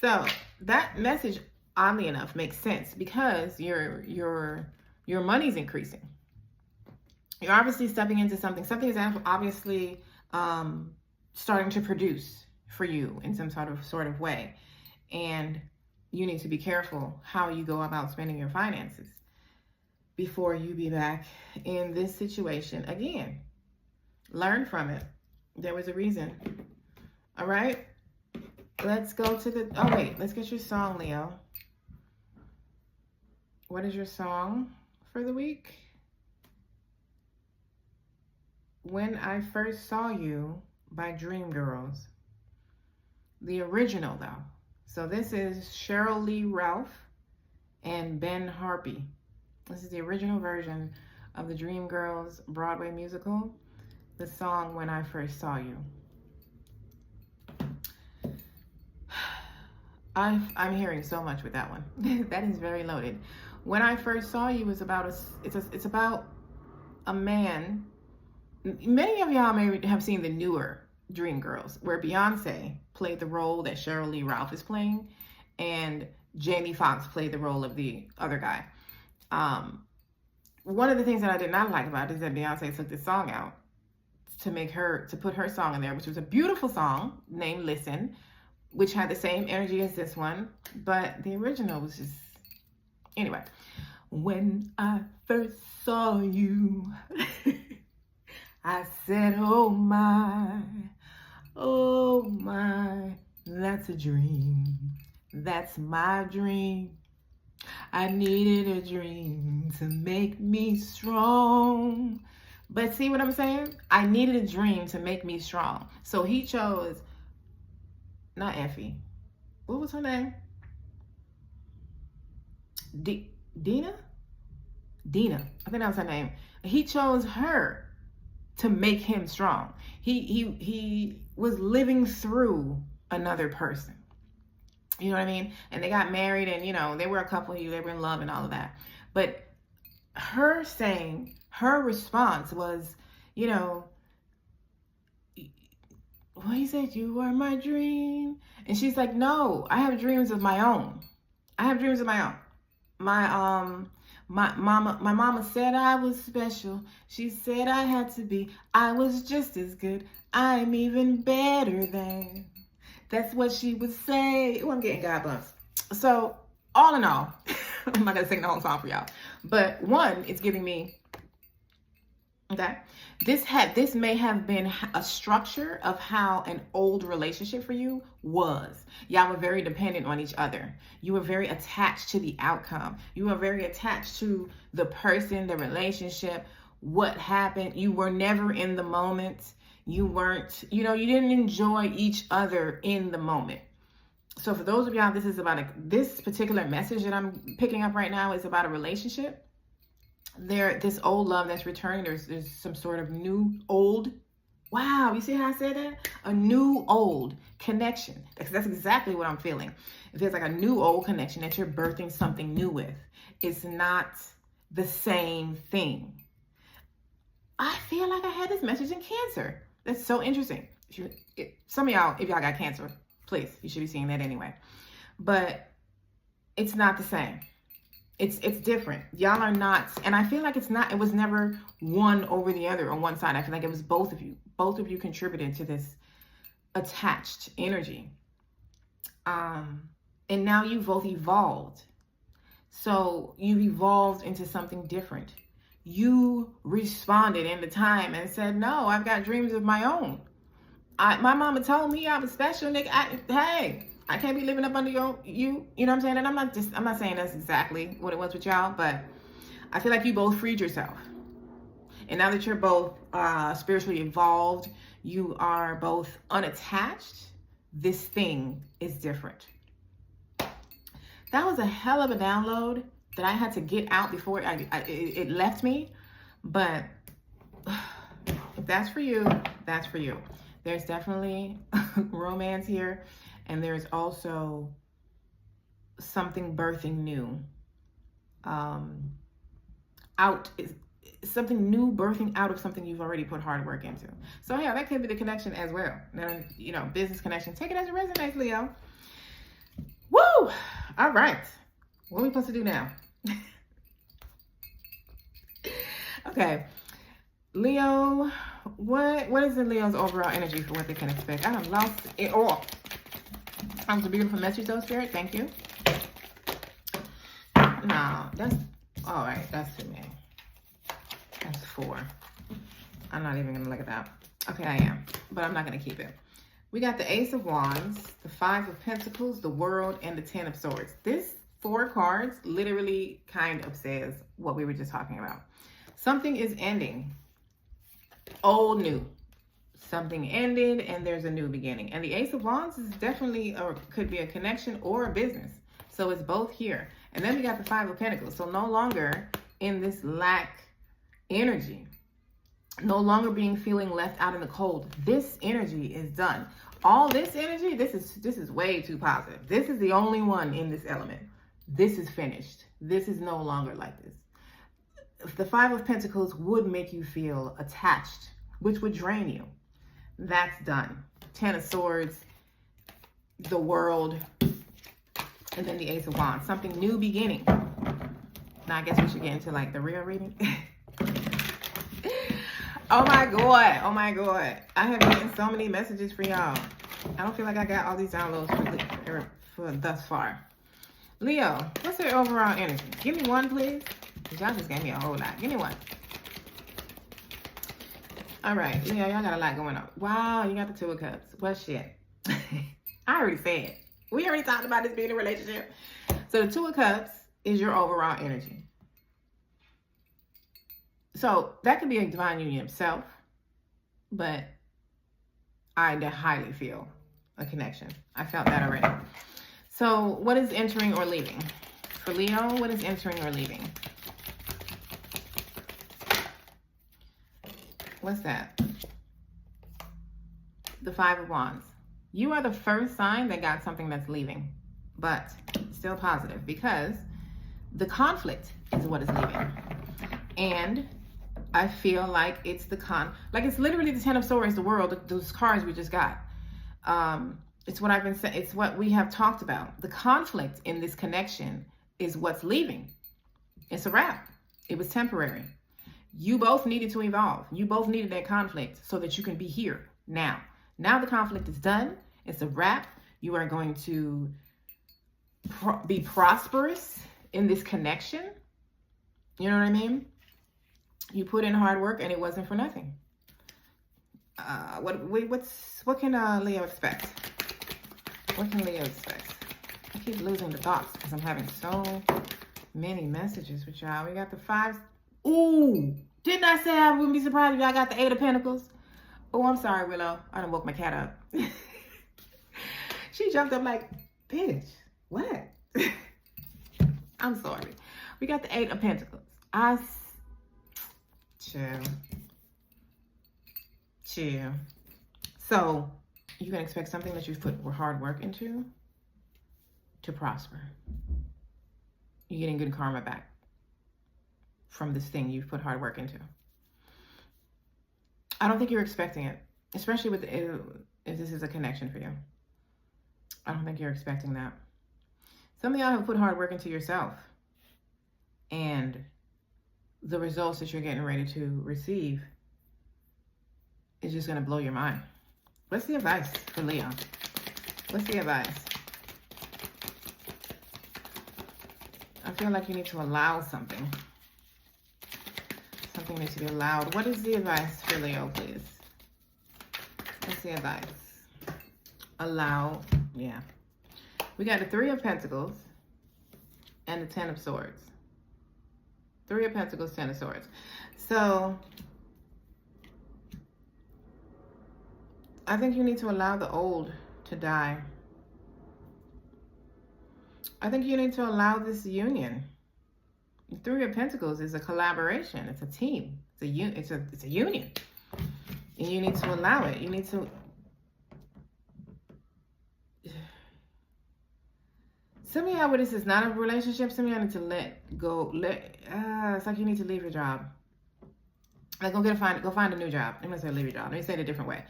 So that message, oddly enough, makes sense because your money's increasing. You're obviously stepping into something. Something is obviously starting to produce for you in some sort of way. And you need to be careful how you go about spending your finances before you be back in this situation again. Learn from it. There was a reason. All right. Let's go to the, oh wait, let's get your song, Leo. What is your song for the week? When I First Saw You by Dreamgirls. The original though. So this is Cheryl Lee Ralph and Ben Harpy. This is the original version of the Dreamgirls Broadway musical. The song When I First Saw You. I'm hearing so much with that one. That is very loaded. When I First Saw You is about it's about a man. Many of y'all may have seen the newer Dreamgirls, where Beyonce played the role that Cheryl Lee Ralph is playing, and Jamie Foxx played the role of the other guy. One of the things that I did not like about it is that Beyonce took this song out to put her song in there, which was a beautiful song named Listen, which had the same energy as this one, but the original was just, anyway. When I first saw you, I said, oh my, that's a dream. That's my dream. I needed a dream to make me strong. But see what I'm saying? I needed a dream to make me strong. So he chose, not Effie. What was her name? Dina? Dina. I think that was her name. He chose her to make him strong. He was living through another person. You know what I mean? And they got married, and, you know, they were a couple, they were in love and all of that. But her response was, you know, what he said, you are my dream. And she's like, no, I have dreams of my own. I have dreams of my own. My mama said I was special. She said I had to be. I was just as good. I'm even better than. That's what she would say. Oh, I'm getting God bumps. So all in all, I'm not gonna sing the whole song for y'all. But one, it's giving me, okay, this may have been a structure of how an old relationship for you was. Y'all were very dependent on each other. You were very attached to the outcome. You were very attached to the person, the relationship, what happened. You were never in the moment. You weren't, you know, you didn't enjoy each other in the moment. So for those of y'all, this is about this particular message that I'm picking up right now is about a relationship. This old love that's returning, there's some sort of new old, wow, you see how I said that? A new old connection. That's exactly what I'm feeling. It feels like a new old connection that you're birthing something new with. It's not the same thing. I feel like I had this message in Cancer. That's so interesting. Some of y'all, if y'all got Cancer, please, you should be seeing that anyway. But it's not the same. It's different. Y'all are not, and I feel like it was never one over the other on one side. I feel like it was both of you. Both of you contributed to this attached energy. And now you both evolved. So you've evolved into something different. You responded in the time and said, no, I've got dreams of my own. My mama told me I was special, nigga. Hey, I can't be living up under you know what I'm saying? And I'm not saying that's exactly what it was with y'all, but I feel like you both freed yourself. And now that you're both spiritually evolved, you are both unattached, this thing is different. That was a hell of a download that I had to get out before it left me. But if that's for you, that's for you. There's definitely romance here. And there's also something birthing new. Something new birthing out of something you've already put hard work into. So yeah, that could be the connection as well. Then, you know, business connection. Take it as it resonates, Leo. Woo! All right. What are we supposed to do now? Okay. Leo, what is the Leo's overall energy for what they can expect? I have lost it all. That was a beautiful message though, Spirit. Thank you. No, that's all right. That's too many. That's 4. I'm not even gonna look at that. Okay, I am, but I'm not gonna keep it. We got the Ace of Wands, the 5 of Pentacles, the World, and the 10 of Swords. This 4 cards literally kind of says what we were just talking about. Something is ending. Old, new. Something ended and there's a new beginning. And the Ace of Wands is definitely, or could be a connection or a business. So it's both here. And then we got the 5 of Pentacles. So no longer in this lack energy. No longer feeling left out in the cold. This energy is done. All this energy, this is way too positive. This is the only one in this element. This is finished. This is no longer like this. The 5 of Pentacles would make you feel attached, which would drain you. That's done. 10 of Swords, the World, and then the Ace of Wands. Something new beginning. Now I guess we should get into like the real reading. Oh my God. Oh my God. I have gotten so many messages for y'all. I don't feel like I got all these downloads for thus far. Leo, what's your overall energy? Give me one, please. Y'all just gave me a whole lot. Give me one. All right, Leo, y'all got a lot going on. Wow, you got the 2 of Cups. Well, shit. I already said. We already talked about this being a relationship. So the 2 of Cups is your overall energy. So that could be a divine union of self, but I highly feel a connection. I felt that already. So what is entering or leaving? For Leo, what is entering or leaving? What's that? The 5 of Wands. You are the first sign that got something that's leaving, but still positive because the conflict is what is leaving. And I feel like it's it's literally the 10 of Swords, the World, those cards we just got. It's what I've been saying. It's what we have talked about. The conflict in this connection is what's leaving. It's a wrap. It was temporary. You both needed to evolve. You both needed that conflict so that you can be here now. Now the conflict is done. It's a wrap. You are going to be prosperous in this connection. You know what I mean? You put in hard work and it wasn't for nothing. What can Leo expect? What can Leo expect? I keep losing the thoughts because I'm having so many messages with y'all. We got the 5. Ooh, didn't I say I wouldn't be surprised if I got the 8 of Pentacles? Oh, I'm sorry, Willow. I done woke my cat up. She jumped up like, bitch, what? I'm sorry. We got the 8 of Pentacles. Chill. So you can expect something that you've put hard work into to prosper. You're getting good karma back from this thing you've put hard work into. I don't think you're expecting it, especially with if this is a connection for you. I don't think you're expecting that. Some of y'all have put hard work into yourself, and the results that you're getting ready to receive is just going to blow your mind. What's the advice for Leo? What's the advice? I feel like you need to allow something. Something needs to be allowed. What is the advice for Leo, please? What's the advice? Allow, yeah. We got the 3 of Pentacles and the 10 of Swords. 3 of Pentacles, 10 of Swords. So I think you need to allow the old to die. I think you need to allow this union. The Three of Pentacles is a collaboration. It's a team. It's a union. And you need to allow it. You need to... Some of y'all, where this is not a relationship, some of y'all need to let go. It's like you need to leave your job. Like, go find a new job. I'm going to say leave your job. Let me say it a different way.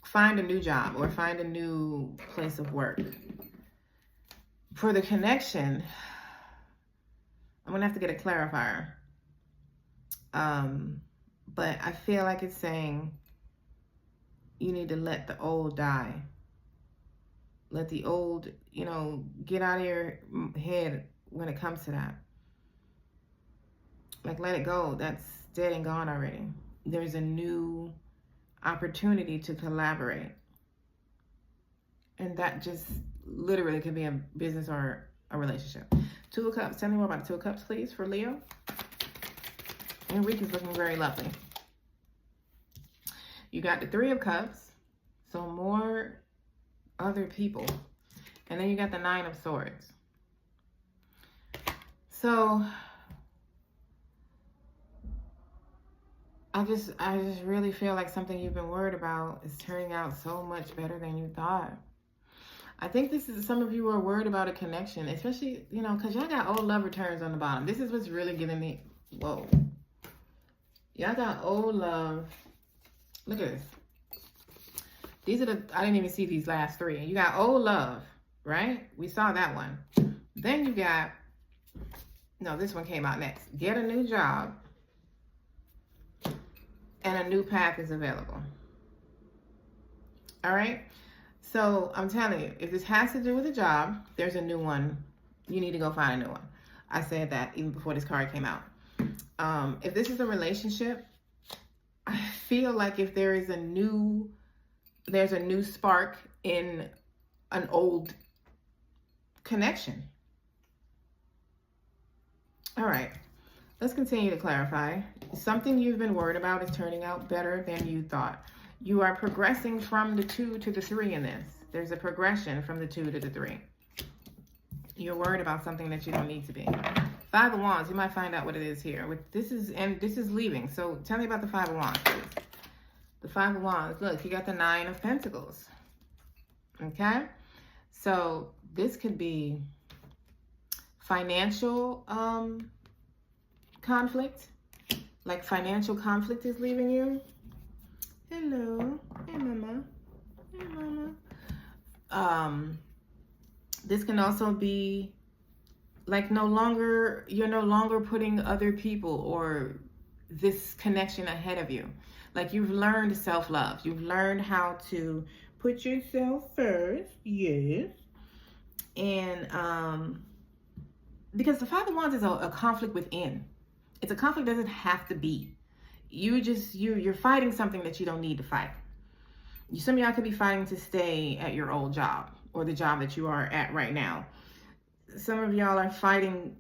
Find a new job or find a new place of work. For the connection, I'm going to have to get a clarifier. But I feel like it's saying you need to let the old die. Let the old, you know, get out of your head when it comes to that. Like, let it go. That's dead and gone already. There's a new opportunity to collaborate. And that just literally could be a business or a relationship. Two of Cups. Tell me more about the Two of Cups, please, for Leo. Your week is looking very lovely. You got the Three of Cups. So more other people. And then you got the Nine of Swords. So I just really feel like something you've been worried about is turning out so much better than you thought. I think this is, some of you are worried about a connection, especially, you know, because y'all got old love returns on the bottom. This is what's really giving me, whoa. Y'all got old love. Look at this. These are the, I didn't even see these last three. You got old love, right? We saw that one. Then you got, no, this one came out next. Get a new job. And a new path is available. All right? So I'm telling you, if this has to do with a job, there's a new one. You need to go find a new one. I said that even before this card came out. If this is a relationship, I feel like if there is there's a new spark in an old connection. All right. Let's continue to clarify. Something you've been worried about is turning out better than you thought. You are progressing from the 2 to the 3 in this. There's a progression from the 2 to the 3. You're worried about something that you don't need to be. Five of Wands, you might find out what it is here. This is leaving. So tell me about the Five of Wands, please. The Five of Wands, look, you got the Nine of Pentacles. Okay? So this could be financial conflict. Like financial conflict is leaving you. Hello. Hey, mama. Hey, mama. This can also be like you're no longer putting other people or this connection ahead of you. Like you've learned self-love. You've learned how to put yourself first. Yes. And because the Five of Wands is a conflict within. It's a conflict that doesn't have to be. You're fighting something that you don't need to fight. Some of y'all could be fighting to stay at your old job or the job that you are at right now. Some of y'all are fighting.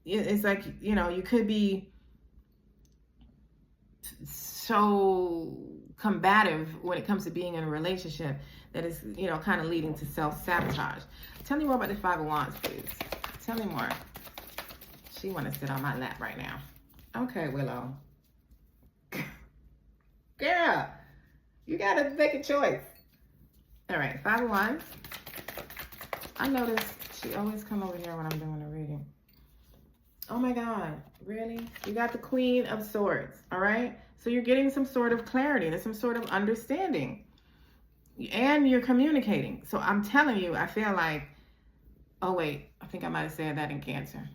It's like, you know, you could be so combative when it comes to being in a relationship that is, you know, kind of leading to self-sabotage. Tell me more about the Five of Wands, please. Tell me more. She want to sit on my lap right now. Okay, Willow. Girl, you got to make a choice. All right, Five of Wands. I notice she always come over here when I'm doing a reading. Oh my God, really? You got the Queen of Swords, all right? So you're getting some sort of clarity. There's some sort of understanding. And you're communicating. So I'm telling you, I feel like, oh wait, I think I might have said that in Cancer.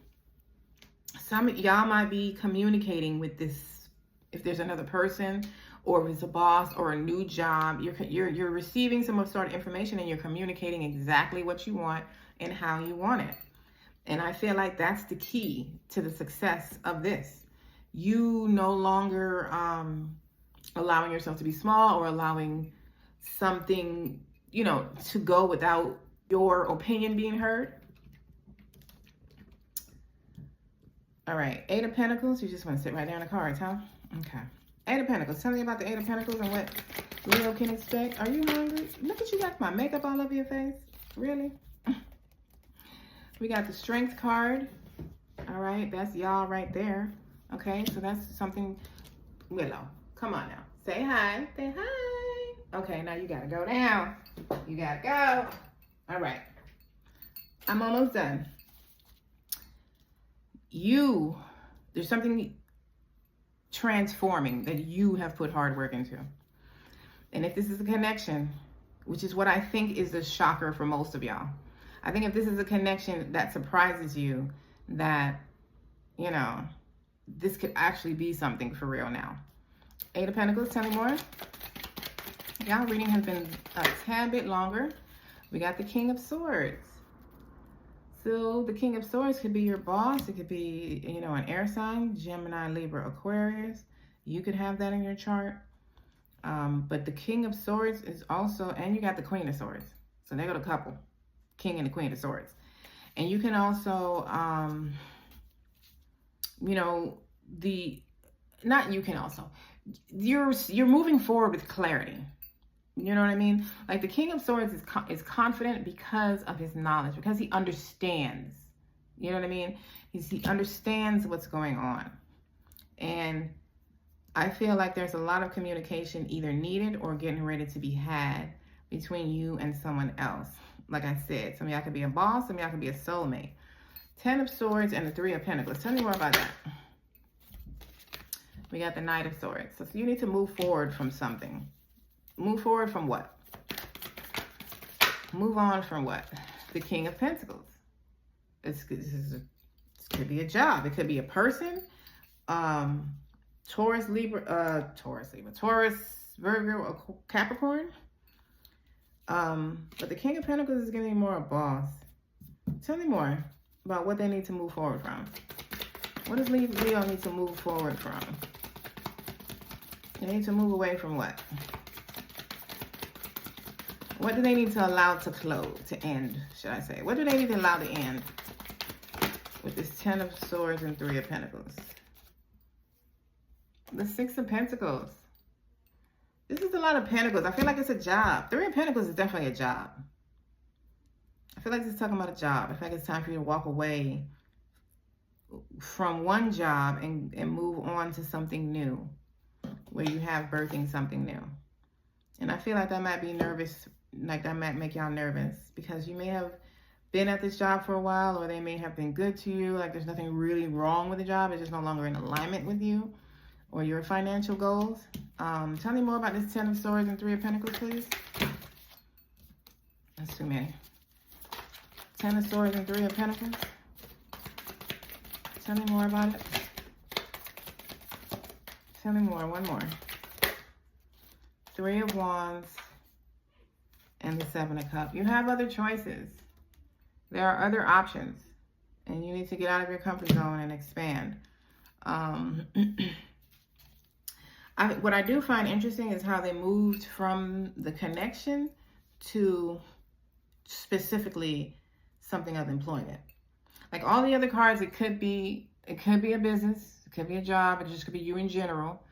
Some y'all might be communicating with this, if there's another person or if it's a boss or a new job, you're receiving some sort of information and you're communicating exactly what you want and how you want it. And I feel like that's the key to the success of this. You no longer allowing yourself to be small or allowing something, you know, to go without your opinion being heard. All right, Eight of Pentacles. You just want to sit right there on the cards, huh? Okay. Eight of Pentacles. Tell me about the Eight of Pentacles and what Leo can expect. Are you hungry? Look at you, got my makeup all over your face. Really? We got the Strength card. All right, that's y'all right there. Okay, so that's something. Willow, come on now. Say hi. Say hi. Okay, now you gotta go down. You gotta go. All right. I'm almost done. There's something transforming that you have put hard work into. And if this is a connection, which is what I think is the shocker for most of y'all, I think if this is a connection that surprises you, that, you know, this could actually be something for real now. Eight of Pentacles, tell me more. Y'all reading has been a tad bit longer. We got the King of Swords. So the King of Swords could be your boss. It could be, you know, an air sign, Gemini, Libra, Aquarius. You could have that in your chart. But the King of Swords is also, and you got the Queen of Swords. So they got a couple, King and the Queen of Swords. And you can also, you know, you're moving forward with clarity. You know what I mean? Like the King of Swords is confident because of his knowledge, because he understands. You know what I mean? He understands what's going on. And I feel like there's a lot of communication either needed or getting ready to be had between you and someone else. Like I said, some of y'all could be a boss, some of y'all could be a soulmate. 10 of Swords and the 3 of Pentacles. Tell me more about that. We got the Knight of Swords. So you need to move forward from something. Move forward from what? Move on from what? The King of Pentacles. This could be a job. It could be a person. Taurus, Virgo, Capricorn. But the King of Pentacles is giving me more a boss. Tell me more about what they need to move forward from. What does Leo need to move forward from? They need to move away from what? What do they need to allow to close, to end, should I say? What do they need to allow to end with this 10 of Swords and 3 of Pentacles? The 6 of Pentacles. This is a lot of Pentacles. I feel like it's a job. 3 of Pentacles is definitely a job. I feel like it's talking about a job. I feel like it's time for you to walk away from one job and move on to something new, where you have birthing something new. And I feel like that might be nervous, like that might make y'all nervous, because you may have been at this job for a while, or they may have been good to you. Like there's nothing really wrong with the job. It's just no longer in alignment with you or your financial goals. Tell me more about this 10 of Swords and 3 of Pentacles, please. That's too many. 10 of Swords and 3 of Pentacles. Tell me more about it. Tell me more. One more. 3 of Wands and the 7 of Cups. You have other choices. There are other options, and you need to get out of your comfort zone and expand. What I do find interesting is how they moved from the connection to specifically something of employment. Like all the other cards, it could be a business, it could be a job, it just could be you in general,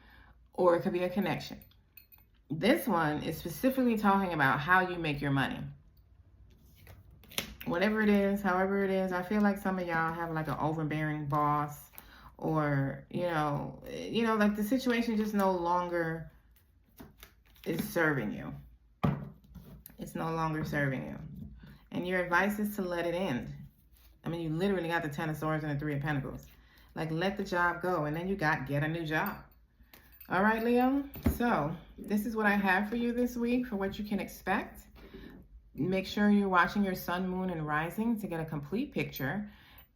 or it could be a connection. This one is specifically talking about how you make your money. Whatever it is, however it is, I feel like some of y'all have like an overbearing boss, or, you know, like the situation just no longer is serving you. It's no longer serving you. And your advice is to let it end. I mean, you literally got the 10 of Swords and the 3 of Pentacles. Like, let the job go, and then you get a new job. All right, Leo. So this is what I have for you this week for what you can expect. Make sure you're watching your sun, moon, and rising to get a complete picture.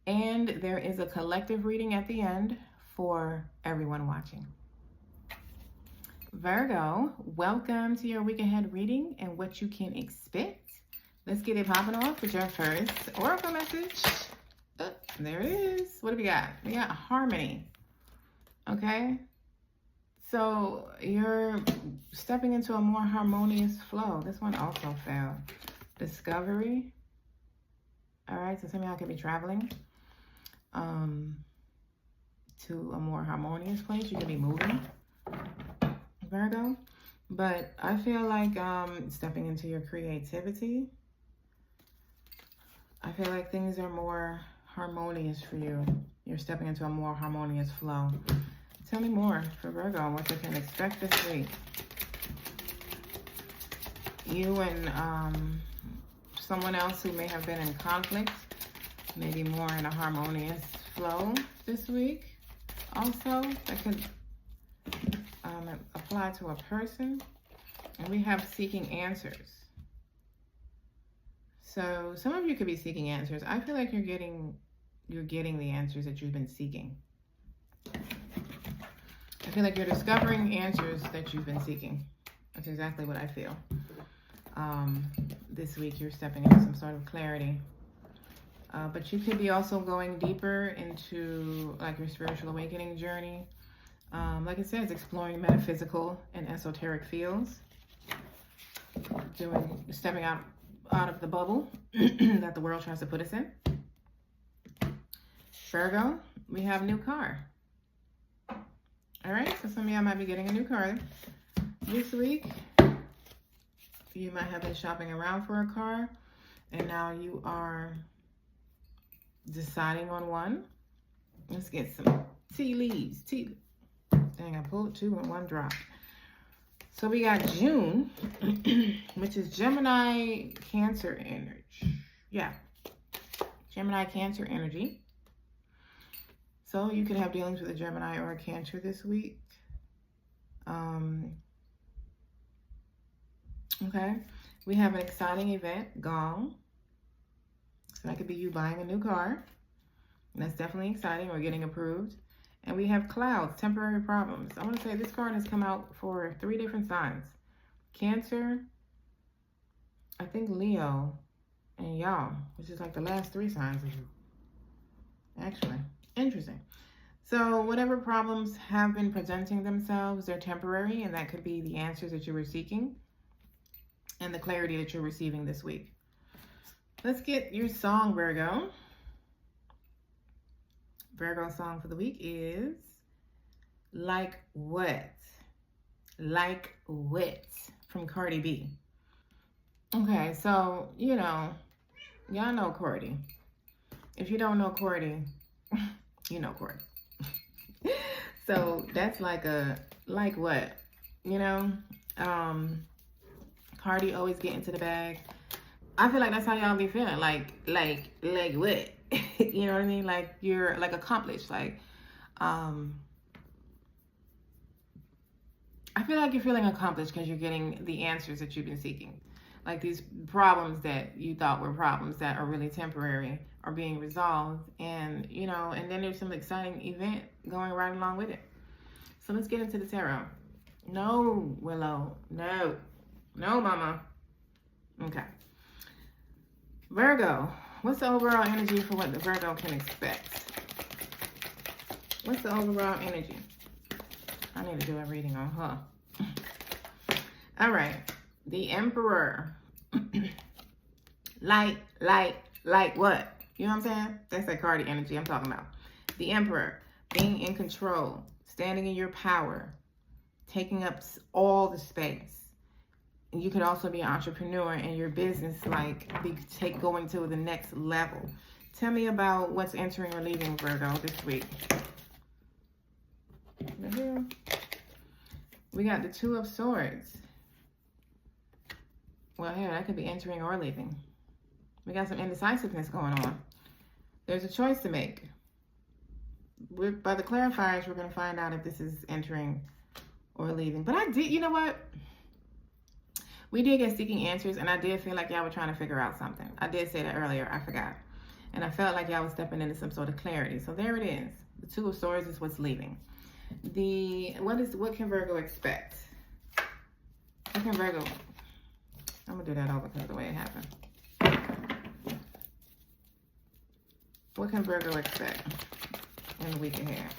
And there is a collective reading at the end for everyone watching. Virgo, welcome to your week ahead reading and what you can expect. Let's get it popping off with your first oracle message. Oh, there it is. What do we got? We got harmony. Okay. So you're stepping into a more harmonious flow. This one also fell. Discovery. All right. So some of y'all could be traveling to a more harmonious place. You could be moving, Virgo. But I feel like stepping into your creativity. I feel like things are more harmonious for you. You're stepping into a more harmonious flow. Tell me more for Virgo, what they can expect this week. You and someone else who may have been in conflict, maybe more in a harmonious flow this week. Also, that could apply to a person. And we have seeking answers. So some of you could be seeking answers. I feel like you're getting the answers that you've been seeking. I feel like you're discovering answers that you've been seeking. That's exactly what I feel. This week you're stepping into some sort of clarity. But you could be also going deeper into like your spiritual awakening journey. Like it says, exploring metaphysical and esoteric fields. Stepping out of the bubble that the world tries to put us in. Virgo, we have a new car. All right, so some of y'all might be getting a new car this week. You might have been shopping around for a car, and now you are deciding on one. Let's get some tea leaves. Dang, I pulled two in one drop. So we got June, which is Gemini Cancer energy. Yeah, Gemini Cancer energy. So you could have dealings with a Gemini or a Cancer this week. Okay, we have an exciting event, Gong. So that could be you buying a new car. And that's definitely exciting, or getting approved. And we have clouds, temporary problems. I want to say this card has come out for 3 different signs. Cancer, I think Leo, and y'all, which is like the last 3 signs of you. Actually, interesting. So whatever problems have been presenting themselves, they're temporary, and that could be the answers that you were seeking and the clarity that you're receiving this week. Let's get your song, Virgo. Virgo song for the week is Like What? Like What from Cardi B. Okay, so, you know, y'all know Cardi. If you don't know Cardi, you know Cardi. So that's like what? You know? Cardi always get into the bag. I feel like that's how y'all be feeling. Like what? You know what I mean? Like you're like accomplished. Like, I feel like you're feeling accomplished because you're getting the answers that you've been seeking. Like these problems that you thought were problems that are really temporary are being resolved. And, you know, and then there's some exciting event going right along with it. So let's get into the tarot. No, Willow. No, mama. Okay. Virgo, what's the overall energy for what the Virgo can expect? What's the overall energy? I need to do a reading on her. All right. The Emperor. like what? You know what I'm saying? That's that Cardi energy I'm talking about. The Emperor, being in control, standing in your power, taking up all the space. You could also be an entrepreneur in your business, like going to the next level. Tell me about what's entering or leaving Virgo this week. Here. We got the Two of Swords. Well, here, that could be entering or leaving. We got some indecisiveness going on. There's a choice to make. By the clarifiers, we're going to find out if this is entering or leaving. But you know what? We did get seeking answers, and I did feel like y'all were trying to figure out something. I did say that earlier. I forgot. And I felt like y'all was stepping into some sort of clarity. So there it is. The Two of Swords is what's leaving. What can Virgo expect? What can Virgo... I'm going to do that over because of the way it happened. What can Virgo expect in the week ahead?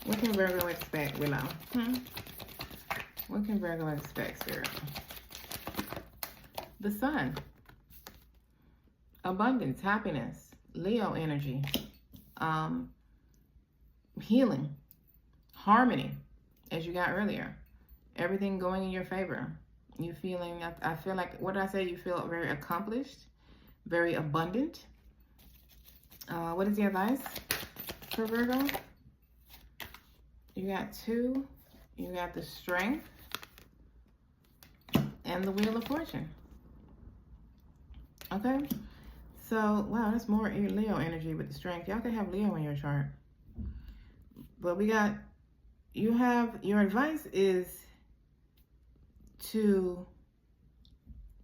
What can Virgo expect, Willow? What can Virgo expect, Spirit? The Sun. Abundance, happiness, Leo energy, healing, harmony, as you got earlier. Everything going in your favor. You feeling, I feel like, what did I say? You feel very accomplished. very abundant. What is the advice for Virgo? You got 2, you got the Strength, and the Wheel of Fortune. Okay, so wow, that's more Leo energy with the Strength. Y'all can have Leo in your chart, but we got, your advice is to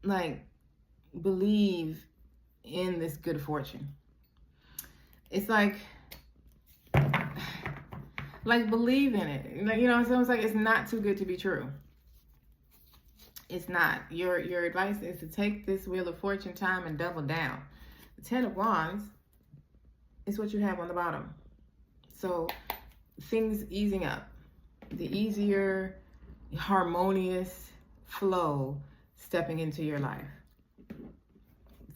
like believe in this good fortune. It's like believe in it. Like, you know, so it's like it's not too good to be true. It's not. Your advice is to take this Wheel of Fortune time and double down. The 10 of Wands is what you have on the bottom. So things easing up. The easier, harmonious flow stepping into your life.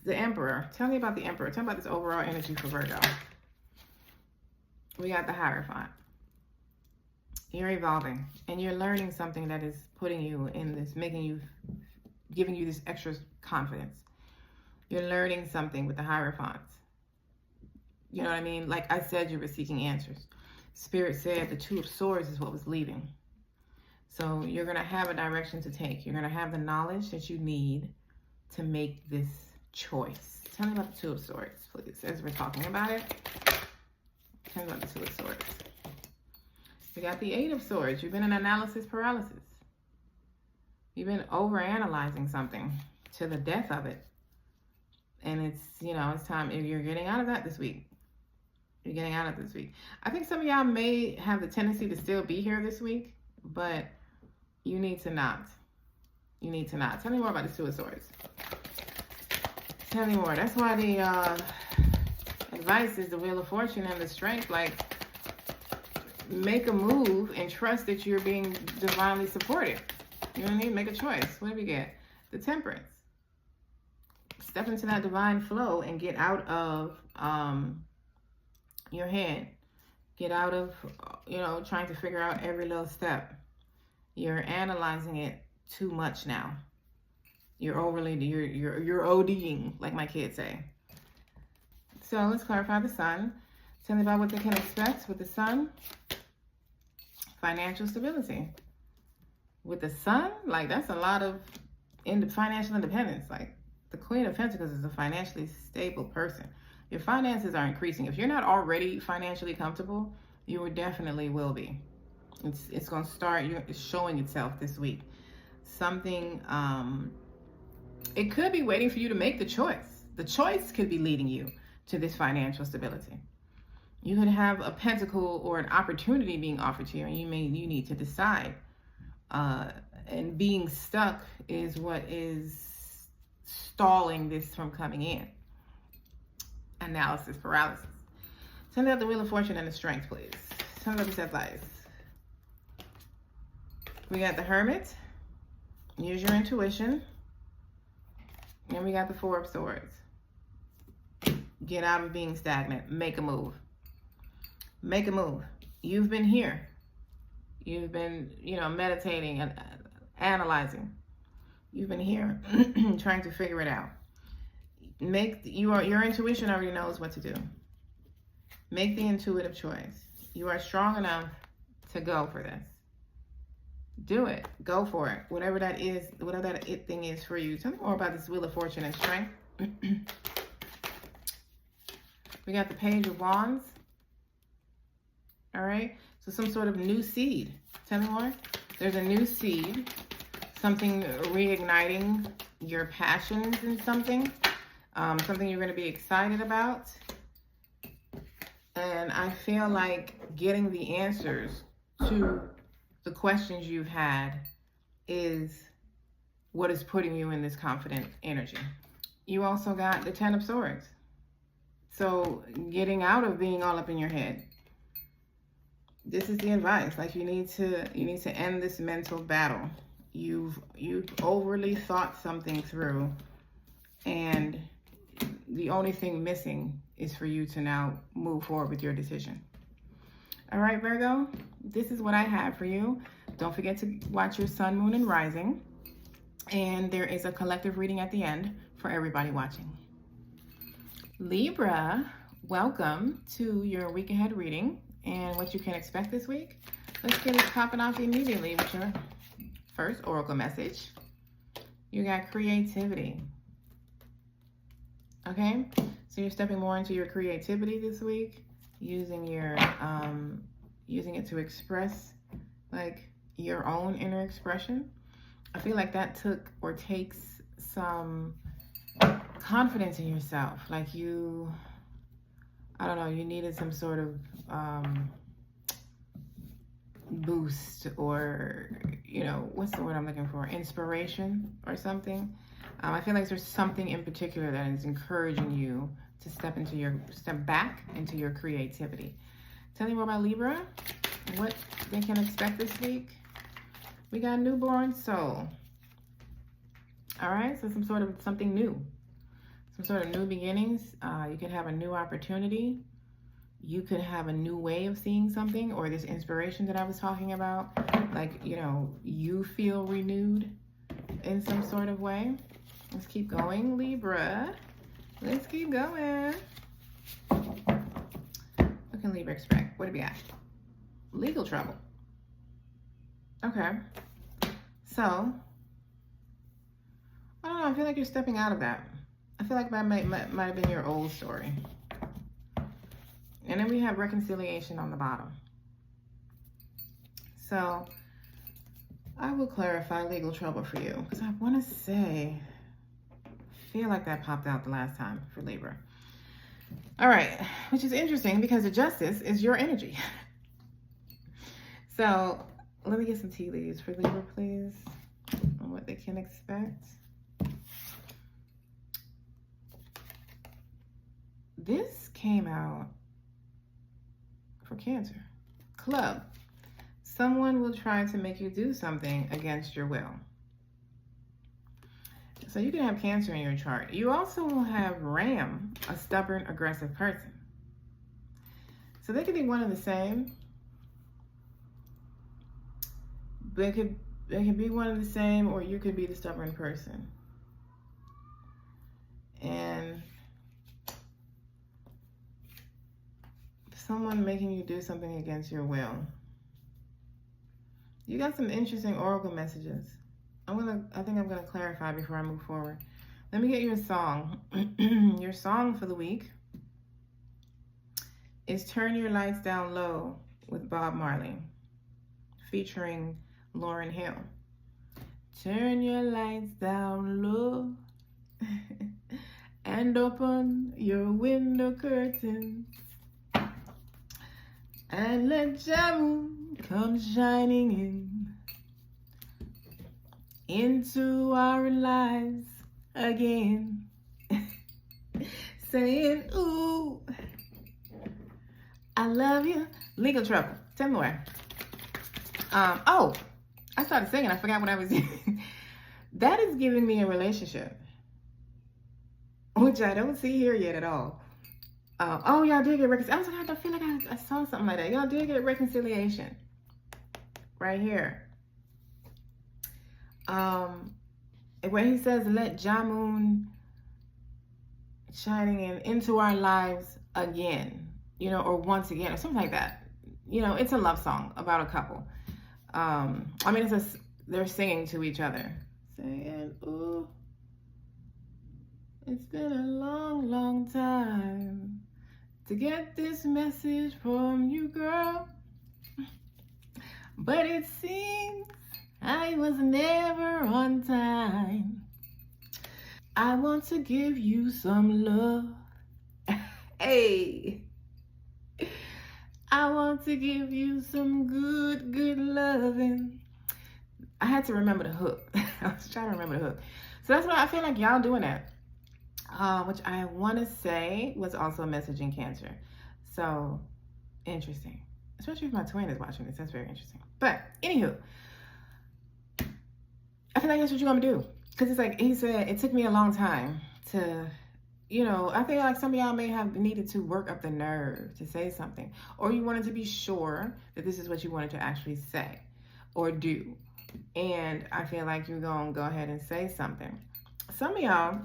The Emperor. Tell me about the Emperor. Tell me about this overall energy for Virgo. We got the Hierophant. You're evolving and you're learning something that is putting you in this, giving you this extra confidence. You're learning something with the Hierophants. You know what I mean? Like I said, you were seeking answers. Spirit said the 2 of Swords is what was leaving. So you're going to have a direction to take. You're going to have the knowledge that you need to make this choice. Tell me about the 2 of Swords, please, as we're talking about it. Tell me about the 2 of Swords. We got the 8 of Swords. You've been in analysis paralysis. You've been overanalyzing something to the death of it. And it's, you know, it's time. You're getting out of that this week. You're getting out of it this week. I think some of y'all may have the tendency to still be here this week, but you need to not. You need to not. Tell me more about the 2 of Swords. Tell me more. That's why the advice is the Wheel of Fortune and the Strength. Like, make a move and trust that you're being divinely supported. You know what I mean? Make a choice. What do we get? The Temperance. Step into that divine flow and get out of your head. Get out of, you know, trying to figure out every little step. You're analyzing it too much now. You're ODing, like my kids say. So let's clarify the Sun. Tell me about what they can expect with the Sun. Financial stability. With the Sun, like that's a lot of financial independence. Like the Queen of Pentacles is a financially stable person. Your finances are increasing. If you're not already financially comfortable, you definitely will be. It's going to start showing itself this week. Something, it could be waiting for you to make the choice. The choice could be leading you to this financial stability. You could have a pentacle or an opportunity being offered to you, and you need to decide. And being stuck is what is stalling this from coming in. Analysis paralysis. Tell me about the Wheel of Fortune and the Strength, please. Tell me about this advice. We got the Hermit. Use your intuition. And we got the 4 of Swords. Get out of being stagnant. Make a move. Make a move. You've been here. You've been, meditating and analyzing. You've been here trying to figure it out. Your intuition already knows what to do. Make the intuitive choice. You are strong enough to go for this. Do it. Go for it. Whatever that is, whatever that it thing is for you. Tell me more about this Wheel of Fortune and Strength. We got the Page of Wands. All right. So some sort of new seed. Tell me more. There's a new seed. Something reigniting your passions in something. Something you're going to be excited about. And I feel like getting the answers to the questions you've had is what is putting you in this confident energy. You also got the 10 of Swords. So getting out of being all up in your head. This is the advice. Like you need to end this mental battle. You've overly thought something through, and the only thing missing is for you to now move forward with your decision. All right, Virgo, this is what I have for you. Don't forget to watch your sun, moon, and rising. And there is a collective reading at the end for everybody watching. Libra, welcome to your week ahead reading and what you can expect this week. Let's get it popping off immediately with your first oracle message. You got creativity. Okay, so you're stepping more into your creativity this week, using your using it to express like your own inner expression. I feel like that took or takes some confidence in yourself. Like you, I don't know, you needed some sort of boost, or, you know, what's the word I'm looking for? Inspiration or something. I feel like there's something in particular that is encouraging you to step back into your creativity. Tell me more about Libra, what they can expect this week. We got newborn soul. All right, so something new, some sort of new beginnings. You could have a new opportunity. You could have a new way of seeing something, or this inspiration that I was talking about. Like, you know, you feel renewed in some sort of way. Let's keep going, Libra. Let's keep going. What can Libra expect? What do we got? Legal trouble. Okay. So, I don't know. I feel like you're stepping out of that. I feel like that might have been your old story. And then we have reconciliation on the bottom. So, I will clarify legal trouble for you, because I want to say, I feel like that popped out the last time for Libra. All right, which is interesting because the justice is your energy. So let me get some tea leaves for Libra, please, on what they can expect. This came out for Cancer. Club. Someone will try to make you do something against your will. So you can have Cancer in your chart. You also will have Ram, a stubborn, aggressive person. So they could be one and the same. They could be one and the same, or you could be the stubborn person. And someone making you do something against your will. You got some interesting oracle messages. I think I'm gonna clarify before I move forward. Let me get you a song. Your song for the week is Turn Your Lights Down Low with Bob Marley, featuring Lauryn Hill. Turn your lights down low and open your window curtains and let your moon come shining into our lives again. Saying, ooh, I love you. Legal trouble. 10 more. Oh, I started singing. I forgot what I was doing. That is giving me a relationship, which I don't see here yet at all. Oh, y'all did get reconciliation. I was like, I feel like I saw something like that. Y'all did get reconciliation right here. Where he says, let Jamun shining into our lives again, you know, or once again, or something like that. You know, it's a love song about a couple. I mean, they're singing to each other, saying, ooh, it's been a long, long time to get this message from you, girl. But it seems I was never on time. I want to give you some love. Hey. I want to give you some good, good loving. I had to remember the hook. I was trying to remember the hook. So that's why I feel like y'all doing that. Which I want to say was also a message in Cancer. So, interesting. Especially if my twin is watching this. That's very interesting. But, anywho, I feel like that's what you're going to do. Because it's like he said, it took me a long time to, you know, I feel like some of y'all may have needed to work up the nerve to say something. Or you wanted to be sure that this is what you wanted to actually say or do. And I feel like you're going to go ahead and say something. Some of y'all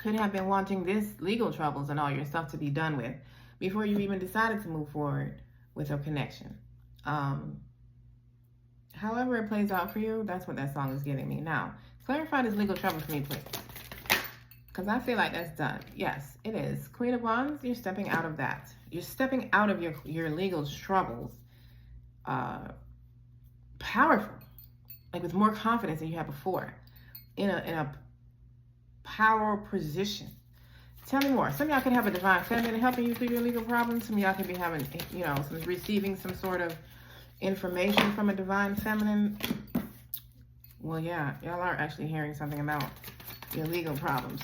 Could have been wanting this legal troubles and all your stuff to be done with before you even decided to move forward with a connection. However it plays out for you, that's what that song is giving me. Now, clarify this legal trouble for me, please. Because I feel like that's done. Yes, it is. Queen of Wands, you're stepping out of that. You're stepping out of your legal troubles. Powerful. Like with more confidence than you had before. In a power position. Tell me more. Some of y'all could have a divine feminine helping you through your legal problems. Some of y'all could be having, receiving some sort of information from a divine feminine. Well, yeah, y'all are actually hearing something about your legal problems.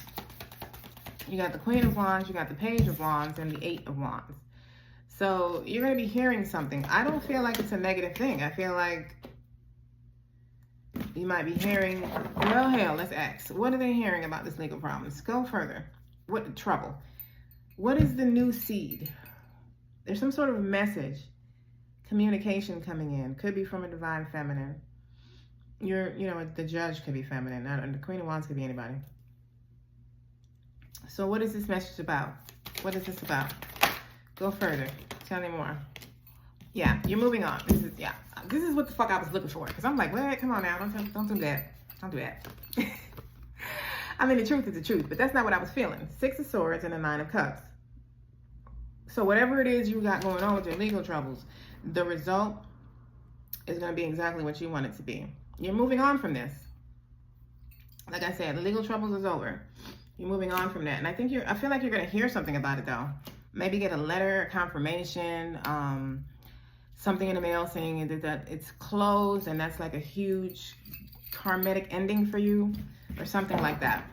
You got the Queen of Wands, you got the Page of Wands, and the Eight of Wands. So you're going to be hearing something. I don't feel like it's a negative thing. I feel like you might be hearing, well, hell, let's ask. What are they hearing about this legal problem? Let's go further. What trouble? What is the new seed? There's some sort of message, communication coming in. Could be from a divine feminine. The judge could be feminine. The Queen of Wands could be anybody. So what is this message about? What is this about? Go further. Tell me more. Yeah, you're moving on. This is what the fuck I was looking for. Because I'm like, wait, come on now. Don't do that. Don't do that. I mean, the truth is the truth. But that's not what I was feeling. Six of Swords and the Nine of Cups. So whatever it is you got going on with your legal troubles, the result is going to be exactly what you want it to be. You're moving on from this. Like I said, the legal troubles is over. You're moving on from that. And I feel like you're going to hear something about it, though. Maybe get a letter, a confirmation, something in the mail saying that it's closed and that's like a huge karmic ending for you or something like that.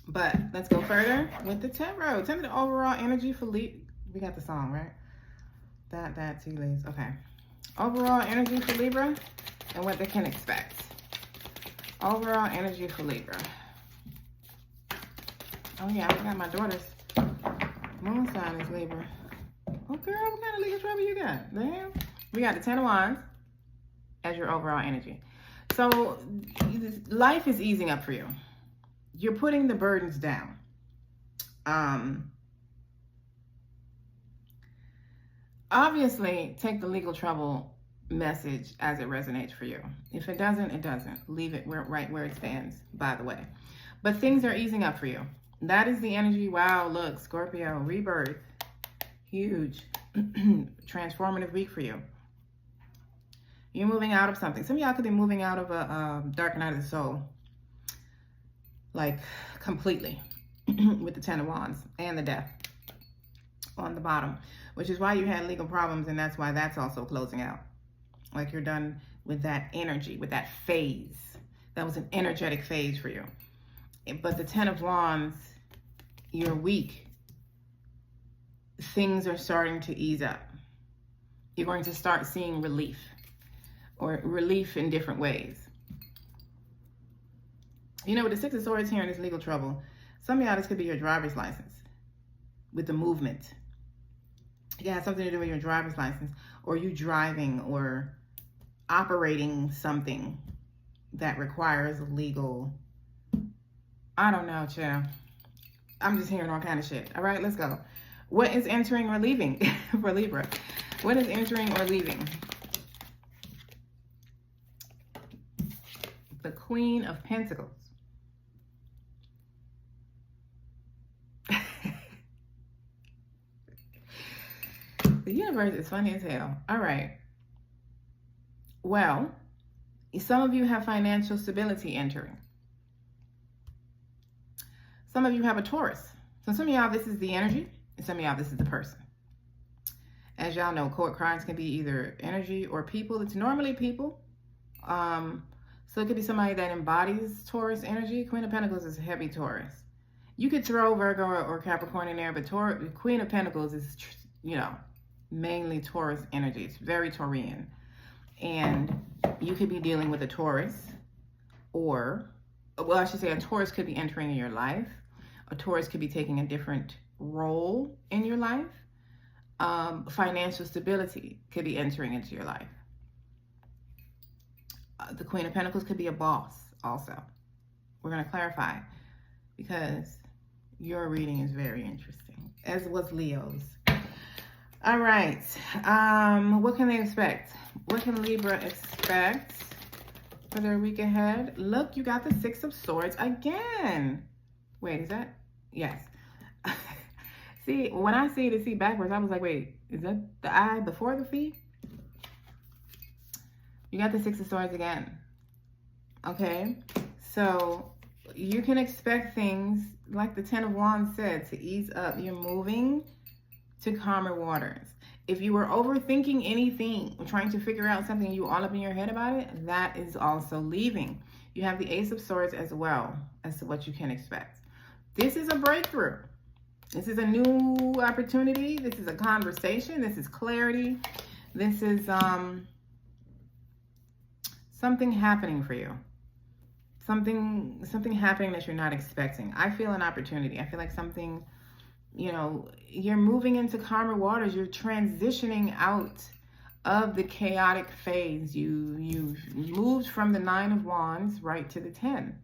But let's go further with the tarot. Tell me the overall energy for Libra. We got the song, right? That, tea leaves. Okay. Overall energy for Libra and what they can expect. Overall energy for Libra. Oh yeah, I got my daughter's moon sign is Libra. Oh girl, what kind of legal trouble you got? Damn. We got the Ten of Wands as your overall energy. So life is easing up for you. You're putting the burdens down. Obviously, take the legal trouble message as it resonates for you. If it doesn't, it doesn't. Leave it right where it stands, by the way. But things are easing up for you. That is the energy. Wow, look, Scorpio, rebirth. Huge. Transformative week for you. You're moving out of something. Some of y'all could be moving out of a dark night of the soul. Like, completely. With the Ten of Wands and the Death on the bottom. Which is why you had legal problems, and that's why that's also closing out. Like, you're done with that energy, with that phase. That was an energetic phase for you. But the Ten of Wands, you're weak. Things are starting to ease up. You're going to start seeing relief. Or relief in different ways. You know, with the Six of Swords here in this legal trouble, some of y'all, this could be your driver's license. With the movement. It has something to do with your driver's license. Or you driving or operating something that requires legal... I don't know, chill. I'm just hearing all kind of shit. All right, let's go. What is entering or leaving for Libra? What is entering or leaving? The Queen of Pentacles. The universe is funny as hell. All right. Well, some of you have financial stability entering. Some of you have a Taurus. So some of y'all, this is the energy, and some of y'all, this is the person. As y'all know, court crimes can be either energy or people. It's normally people. So it could be somebody that embodies Taurus energy. Queen of Pentacles is heavy Taurus. You could throw Virgo or Capricorn in there, but Queen of Pentacles is, mainly Taurus energy. It's very Taurian. And you could be dealing with a Taurus or, well, I should say a Taurus could be entering in your life. A Taurus could be taking a different role in your life. Financial stability could be entering into your life. The Queen of Pentacles could be a boss also. We're going to clarify. because your reading is very interesting, as was Leo's. All right. What can they expect? What can Libra expect for their week ahead? Look, you got the Six of Swords again. Wait, is that? Yes. See, when I see the C backwards, I was like, wait, is that the I before the C? You got the Six of Swords again. Okay. So you can expect things like the Ten of Wands said to ease up. You're moving to calmer waters. If you were overthinking anything, trying to figure out something, you all up in your head about it, that is also leaving. You have the Ace of Swords as well as to what you can expect. This is a breakthrough. This is a new opportunity. This is a conversation. This is clarity. This is something happening for you. Something happening that you're not expecting. I feel an opportunity. I feel like something, you know, you're moving into calmer waters. You're transitioning out of the chaotic phase. You've moved from the Nine of Wands right to the 10.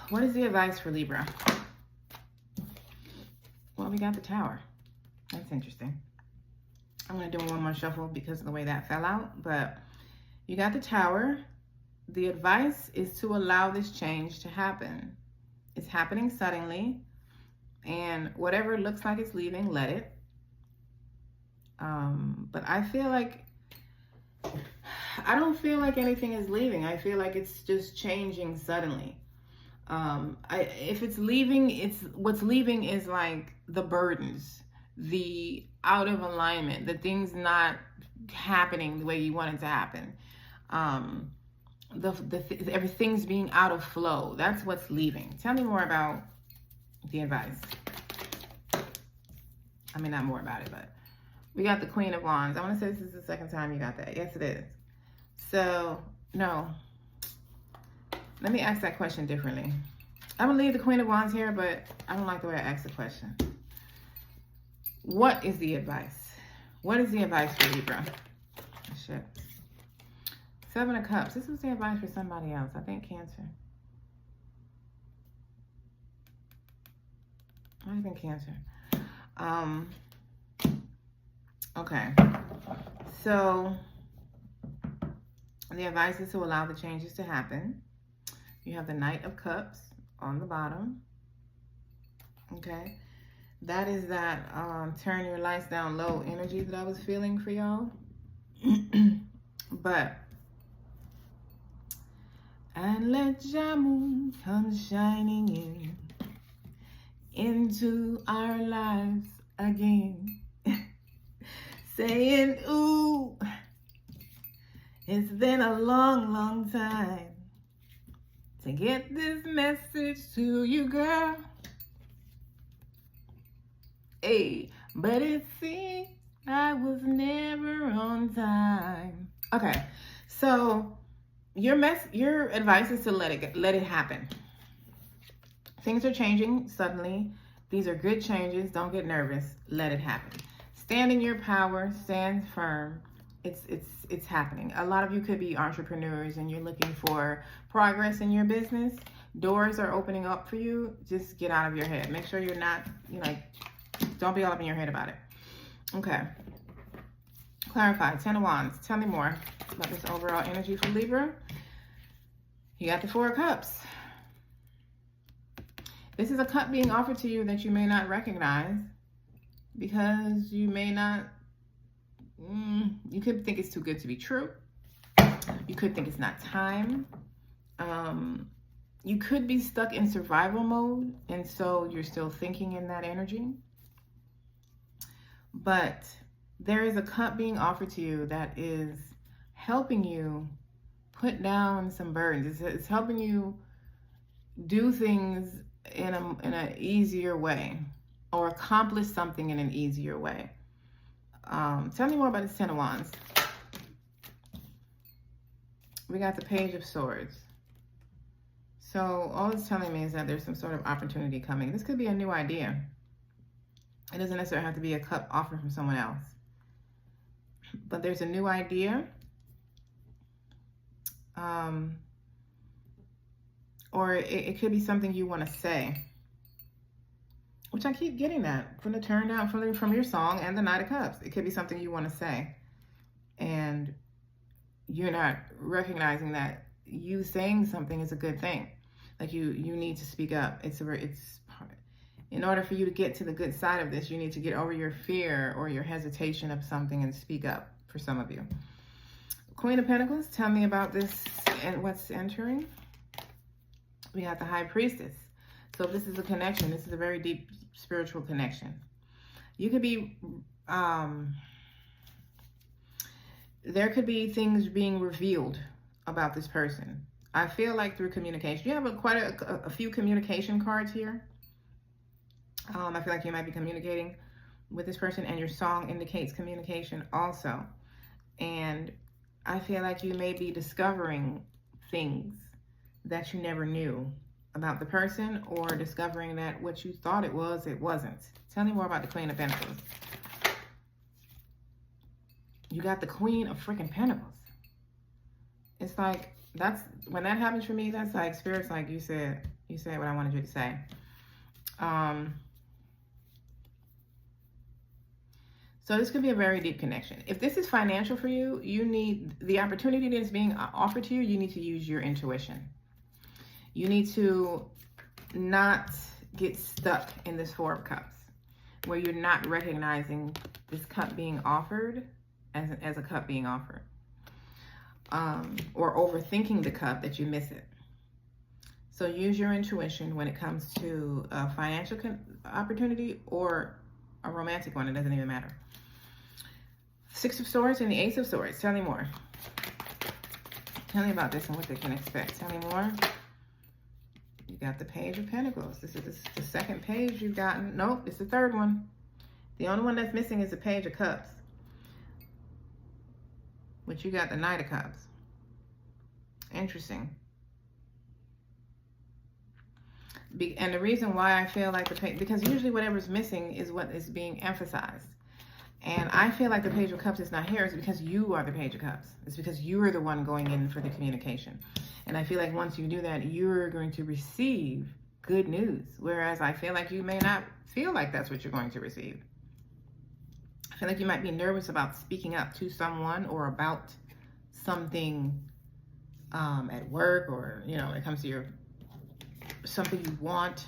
What is the advice for Libra? Well, we got the Tower. That's interesting. I'm going to do one more shuffle because of the way that fell out. But you got the Tower. The advice is to allow this change to happen. It's happening suddenly. And whatever looks like it's leaving, let it. But I feel like, I don't feel like anything is leaving. I feel like it's just changing suddenly. If it's leaving, what's leaving is like the burdens, the out of alignment, the things not happening the way you want it to happen. Everything's being out of flow. That's what's leaving. Tell me more about the advice. I mean, not more about it, but we got the Queen of Wands. I want to say this is the second time you got that. Yes, it is. So, no. Let me ask that question differently. I'm going to leave the Queen of Wands here, but I don't like the way I asked the question. What is the advice? What is the advice for Libra? Oh, shit. Seven of Cups. This was the advice for somebody else. I think Cancer. Might have been Cancer. Okay. So, the advice is to allow the changes to happen. You have the Knight of Cups on the bottom. Okay. That is that turn your lights down low energy that I was feeling for y'all. But, and let your moon come shining into our lives again. Saying, ooh, it's been a long, long time to get this message to you, girl. Hey, but it seems I was never on time. Okay, so your advice is to let it happen. Things are changing suddenly. These are good changes. Don't get nervous. Let it happen. Stand in your power. Stand firm. It's happening. A lot of you could be entrepreneurs and you're looking for progress in your business. Doors are opening up for you. Just get out of your head. Make sure you're not, don't be all up in your head about it. Okay. Clarify. 10 of Wands. Tell me more about this overall energy for Libra. You got the Four of Cups. This is a cup being offered to you that you may not recognize because you may not, you could think it's too good to be true. You could think it's not time. You could be stuck in survival mode, and so you're still thinking in that energy. But there is a cup being offered to you that is helping you put down some burdens. It's helping you do things in an easier way, or accomplish something in an easier way. Tell me more about this 10 of Wands. We got the Page of Swords. So all it's telling me is that there's some sort of opportunity coming. This could be a new idea. It doesn't necessarily have to be a cup offered from someone else. But there's a new idea. Or it could be something you want to say. Which I keep getting that from the turn down from your song and the Knight of Cups. It could be something you want to say. And you're not recognizing that you saying something is a good thing. Like you need to speak up. It's in order for you to get to the good side of this, you need to get over your fear or your hesitation of something and speak up for some of you. Queen of Pentacles, tell me about this and what's entering. We got the High Priestess. So this is a connection. This is a very deep spiritual connection. You could be, there could be things being revealed about this person. I feel like through communication. You have quite a few communication cards here. I feel like you might be communicating with this person, and your song indicates communication also. And I feel like you may be discovering things that you never knew about the person, or discovering that what you thought it was, it wasn't. Tell me more about the Queen of Pentacles. You got the Queen of freaking Pentacles. It's like, when that happens for me, that's like Spirit's like, you said what I wanted you to say. So this could be a very deep connection. If this is financial for you, you need the opportunity that is being offered to you. You need to use your intuition. You need to not get stuck in this Four of Cups, where you're not recognizing this cup being offered as a cup being offered, or overthinking the cup that you miss it. So use your intuition when it comes to a financial opportunity or a romantic one. It doesn't even matter. Six of Swords and the Ace of Swords. Tell me more. Tell me about this and what they can expect. Tell me more. You got the Page of Pentacles. This is the second page you've gotten. Nope, it's the third one. The only one that's missing is the Page of Cups. But you got the Knight of Cups. Interesting. And the reason why I feel like because usually whatever's missing is what is being emphasized. And I feel like the Page of Cups is not here is because you are the Page of Cups. It's because you are the one going in for the communication. And I feel like once you do that, you're going to receive good news. Whereas I feel like you may not feel like that's what you're going to receive. I feel like you might be nervous about speaking up to someone or about something at work, or, you know, when it comes to something you want.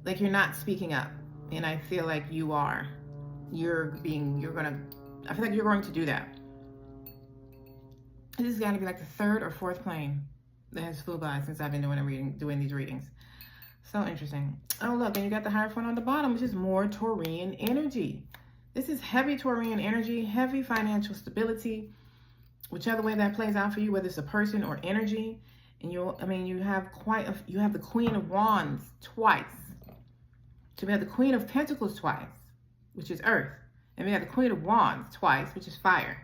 Like you're not speaking up. And I feel like you are. I feel like you're going to do that. This has got to be like the third or fourth plane that has flew by since I've been doing these readings. So interesting. Oh, look, and you got the Hierophant on the bottom, which is more Taurian energy. This is heavy Taurian energy, heavy financial stability, whichever way that plays out for you, whether it's a person or energy. And you have the Queen of Wands twice. So we have the Queen of Pentacles twice, which is earth. And we have the Queen of Wands twice, which is fire.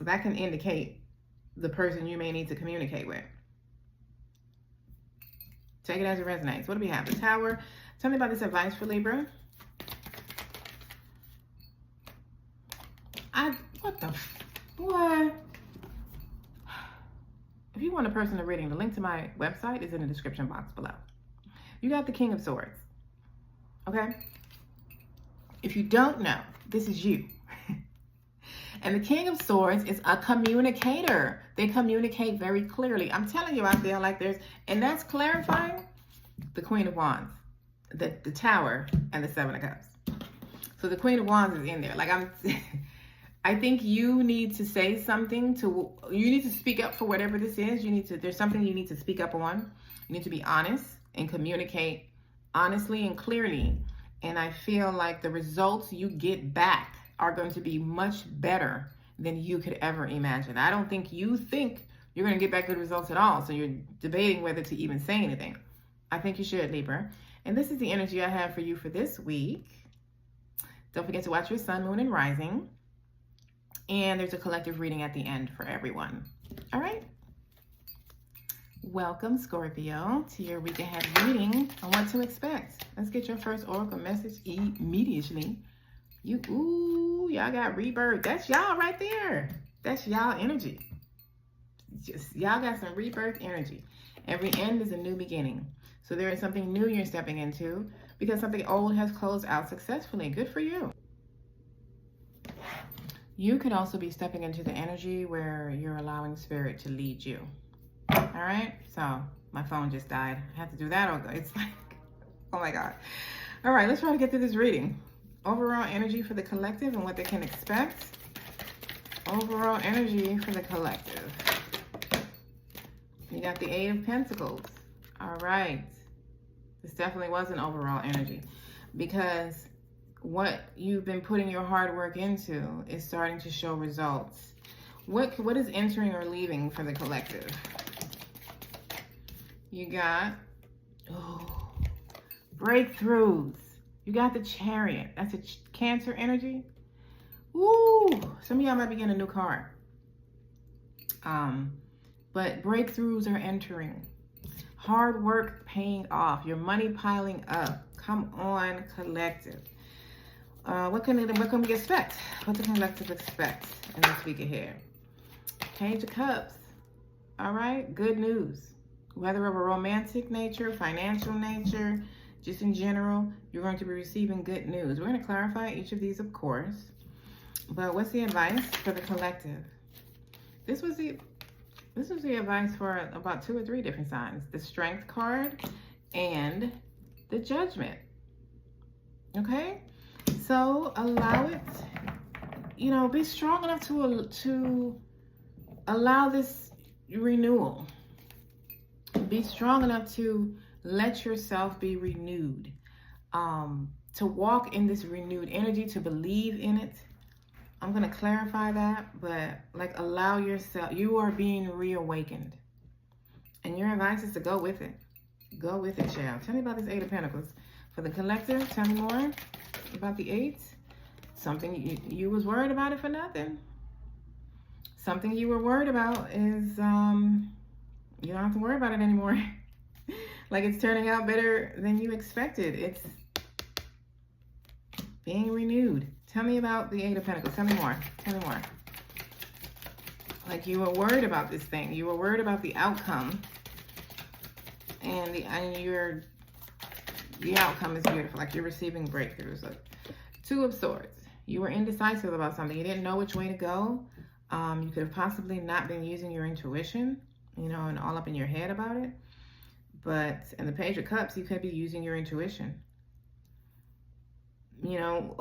That can indicate the person you may need to communicate with. Take it as it resonates. What do we have? The Tower. Tell me about this advice for Libra. What? If you want a personal reading, the link to my website is in the description box below. You got the King of Swords. Okay? If you don't know, this is you. And the King of Swords is a communicator. They communicate very clearly. I'm telling you out there, like and that's clarifying the Queen of Wands, the Tower, and the Seven of Cups. So the Queen of Wands is in there. Like I think you need to say something you need to speak up for whatever this is. There's something you need to speak up on. You need to be honest and communicate honestly and clearly. And I feel like the results you get back are going to be much better than you could ever imagine. I don't think you think you're going to get back good results at all. So you're debating whether to even say anything. I think you should, Libra. And this is the energy I have for you for this week. Don't forget to watch your sun, moon, and rising. And there's a collective reading at the end for everyone. All right. Welcome, Scorpio, to your week ahead reading on what to expect. Let's get your first oracle message immediately. Y'all got rebirth. That's y'all right there. That's y'all energy. Just y'all got some rebirth energy. Every end is a new beginning. So there is something new you're stepping into because something old has closed out successfully. Good for you. You could also be stepping into the energy where you're allowing spirit to lead you. All right. So my phone just died. I have to do that. It's like, oh my God. All right. Let's try to get through this reading. Overall energy for the collective and what they can expect. Overall energy for the collective. You got the Eight of Pentacles. All right. This definitely was an overall energy because what you've been putting your hard work into is starting to show results. What is entering or leaving for the collective? You got breakthroughs. You got the Chariot. That's a Cancer energy. Ooh, some of y'all might be getting a new car. But breakthroughs are entering. Hard work paying off. Your money piling up. Come on, collective. What can we expect? What does the collective expect in this week ahead? Page of Cups. All right, good news. Whether of a romantic nature, financial nature, just in general, you're going to be receiving good news. We're going to clarify each of these, of course. But what's the advice for the collective? This was the advice for about 2 or 3 different signs. The Strength card and the Judgment. Okay? So allow it, be strong enough to allow this renewal. Be strong enough to let yourself be renewed. To walk in this renewed energy, to believe in it. I'm going to clarify that, but like allow yourself, you are being reawakened. And your advice is to go with it. Go with it, child. Tell me about this Eight of Pentacles. For the collective, tell me more about the 8. Something you was worried about it for nothing. Something you were worried about is, you don't have to worry about it anymore. Like it's turning out better than you expected. It's being renewed. Tell me about the Eight of Pentacles. Tell me more. Tell me more. Like you were worried about this thing. You were worried about the outcome. And the outcome is beautiful. Like you're receiving breakthroughs. Like 2 of Swords. You were indecisive about something. You didn't know which way to go. You could have possibly not been using your intuition, and all up in your head about it. But in the Page of Cups, you could be using your intuition.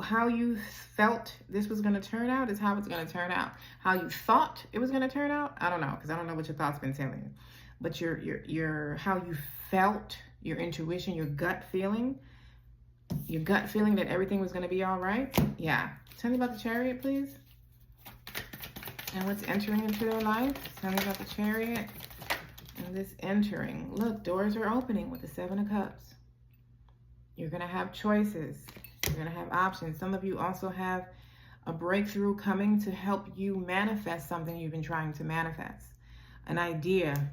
How you felt this was going to turn out is how it's going to turn out. How you thought it was going to turn out, I don't know, because I don't know what your thoughts been telling you. But your how you felt, your intuition, your gut feeling that everything was going to be all right. Yeah. Tell me about the Chariot, please. And what's entering into their life. Tell me about the Chariot and this entering. Look, doors are opening with the 7 of Cups. You're going to have choices. You're going to have options. Some of you also have a breakthrough coming to help you manifest something you've been trying to manifest. An idea.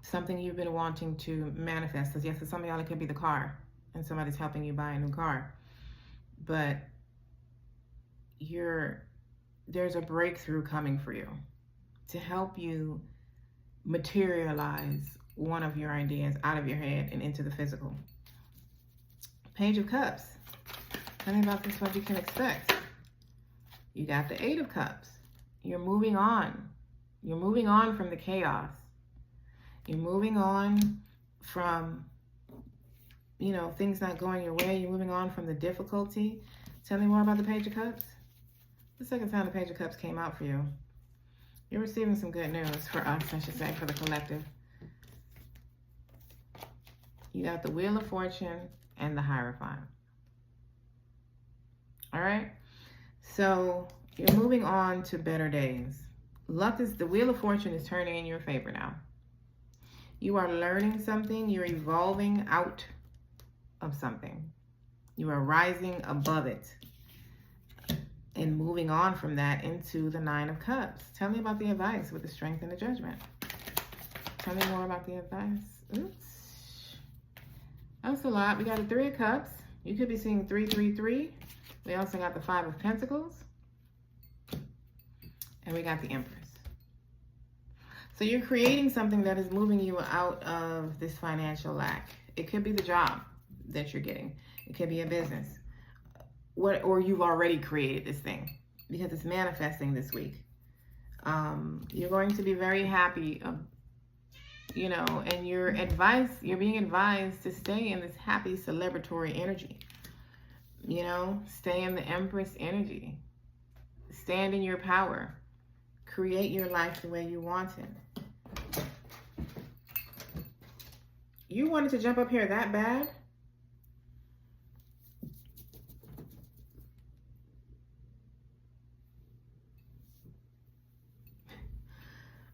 Something you've been wanting to manifest. Because yes, for some of y'all, it could be the car. And somebody's helping you buy a new car. But there's a breakthrough coming for you to help you materialize one of your ideas out of your head and into the physical. Page of Cups. Tell me about this, what you can expect. You got the 8 of Cups. You're moving on. You're moving on from the chaos. You're moving on from, things not going your way. You're moving on from the difficulty. Tell me more about the Page of Cups. The second time the Page of Cups came out for you. You're receiving some good news for us, I should say, for the collective. You got the Wheel of Fortune and the Hierophant. All right. So you're moving on to better days. The Wheel of Fortune is turning in your favor now. You are learning something. You're evolving out of something. You are rising above it and moving on from that into the 9 of Cups. Tell me about the advice with the Strength and the Judgment. Tell me more about the advice. Oops. That's a lot. We got a 3 of Cups. You could be seeing 333. We also got the 5 of Pentacles. And we got the Empress. So you're creating something that is moving you out of this financial lack. It could be the job that you're getting. It could be a business. Or you've already created this thing because it's manifesting this week. You're going to be very happy, you know, and you're being advised to stay in this happy celebratory energy. You know, stay in the Empress energy. Stand in your power. Create your life the way you want it. You wanted to jump up here that bad?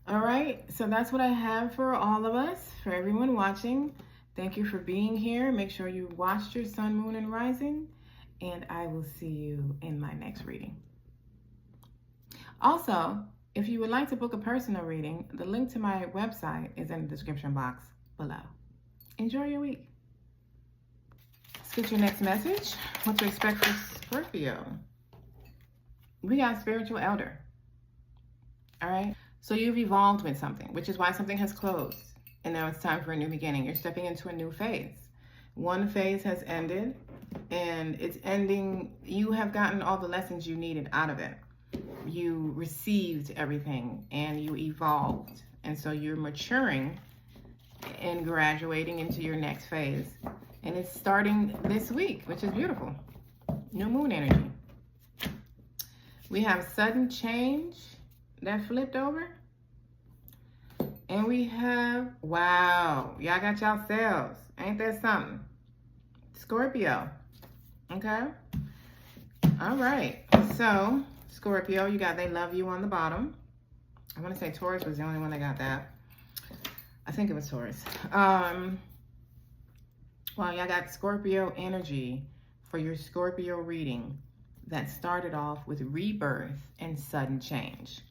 All right, so that's what I have for all of us, for everyone watching. Thank you for being here. Make sure you watched your sun, moon, and rising, and I will see you in my next reading. Also, if you would like to book a personal reading, the link to my website is in the description box below. Enjoy your week. Let's get your next message. What to expect for Scorpio. We got spiritual elder. All right. So you've evolved with something, which is why something has closed. And now it's time for a new beginning. You're stepping into a new phase. One phase has ended and it's ending. You have gotten all the lessons you needed out of it. You received everything and you evolved. And so you're maturing and graduating into your next phase. And it's starting this week, which is beautiful. New moon energy. We have sudden change that flipped over. And we have, wow, y'all got yourselves. Ain't that something? Scorpio. Okay. All right. So, Scorpio, you got they love you on the bottom. I want to say Taurus was the only one that got that. I think it was Taurus. Well, y'all got Scorpio energy for your Scorpio reading that started off with rebirth and sudden change.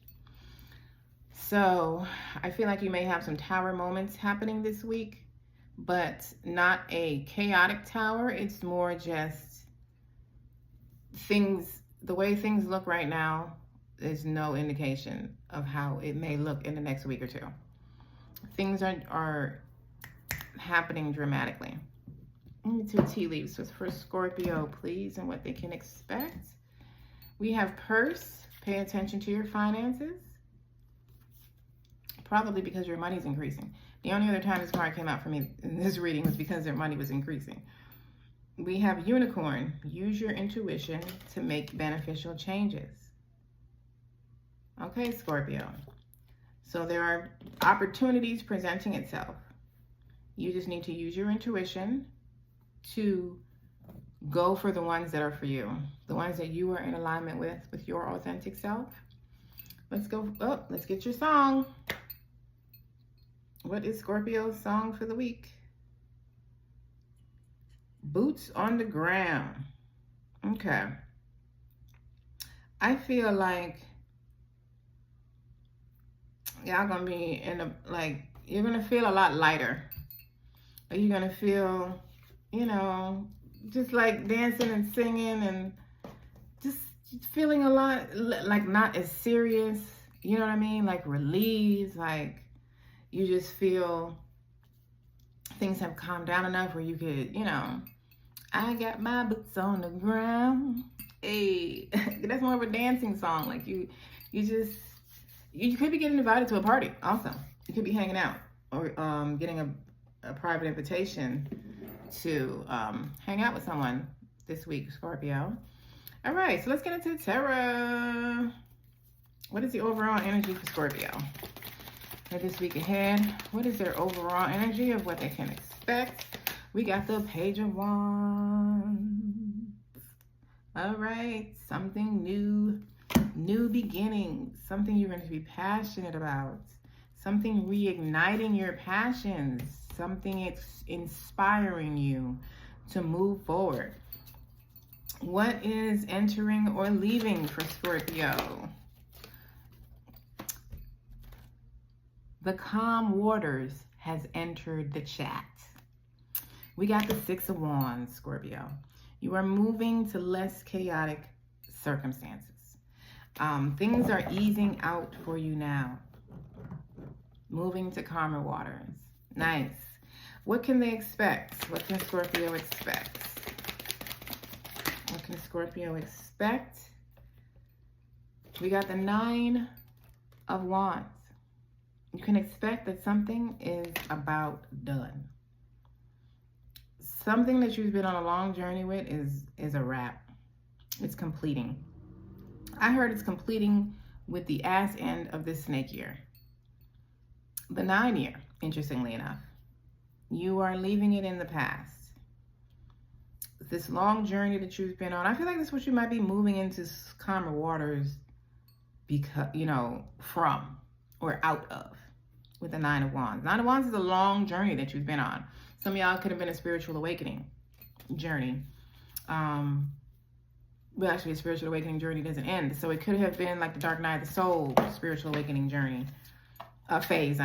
So I feel like you may have some tower moments happening this week, but not a chaotic tower. It's more just things, the way things look right now is no indication of how it may look in the next week or two. Things are happening dramatically. Two tea leaves for Scorpio, please, and what they can expect. We have purse. Pay attention to your finances. Probably because your money's increasing. The only other time this card came out for me in this reading was because their money was increasing. We have unicorn. Use your intuition to make beneficial changes. Okay, Scorpio. So there are opportunities presenting itself. You just need to use your intuition to go for the ones that are for you. The ones that you are in alignment with your authentic self. Let's go. Oh, let's get your song. What is Scorpio's song for the week? Boots on the ground. Okay. I feel like y'all gonna be in a, like, you're gonna feel a lot lighter. You're gonna feel, you know, just like dancing and singing and just feeling a lot, like not as serious, you know what I mean? Like relieved, like you just feel things have calmed down enough where you could, you know, I got my boots on the ground. Hey, that's more of a dancing song. Like you could be getting invited to a party also. You could be hanging out or getting a private invitation to hang out with someone this week, Scorpio. All right, so let's get into the tarot. What is the overall energy for Scorpio for this week ahead? What is their overall energy of what they can expect? We got the Page of Wands. All right, something new, new beginnings, something you're going to be passionate about, something reigniting your passions, something inspiring you to move forward. What is entering or leaving for Scorpio? The calm waters has entered the chat. We got the Six of Wands, Scorpio. You are moving to less chaotic circumstances. Things are easing out for you now. moving to calmer waters. Nice. What can they expect? What can Scorpio expect? What can Scorpio expect? We got the 9 of Wands. You can expect that something is about done. Something that you've been on a long journey with is a wrap. It's completing. I heard it's completing with the ass end of this snake year. The 9 year, interestingly enough. You are leaving it in the past. This long journey that you've been on, I feel like this is what you might be moving into calmer waters because, from or out of with the 9 of Wands. 9 of Wands is a long journey that you've been on. Some of y'all could have been a spiritual awakening journey. But actually, a spiritual awakening journey doesn't end. So it could have been like the dark night of the soul spiritual awakening journey, phase,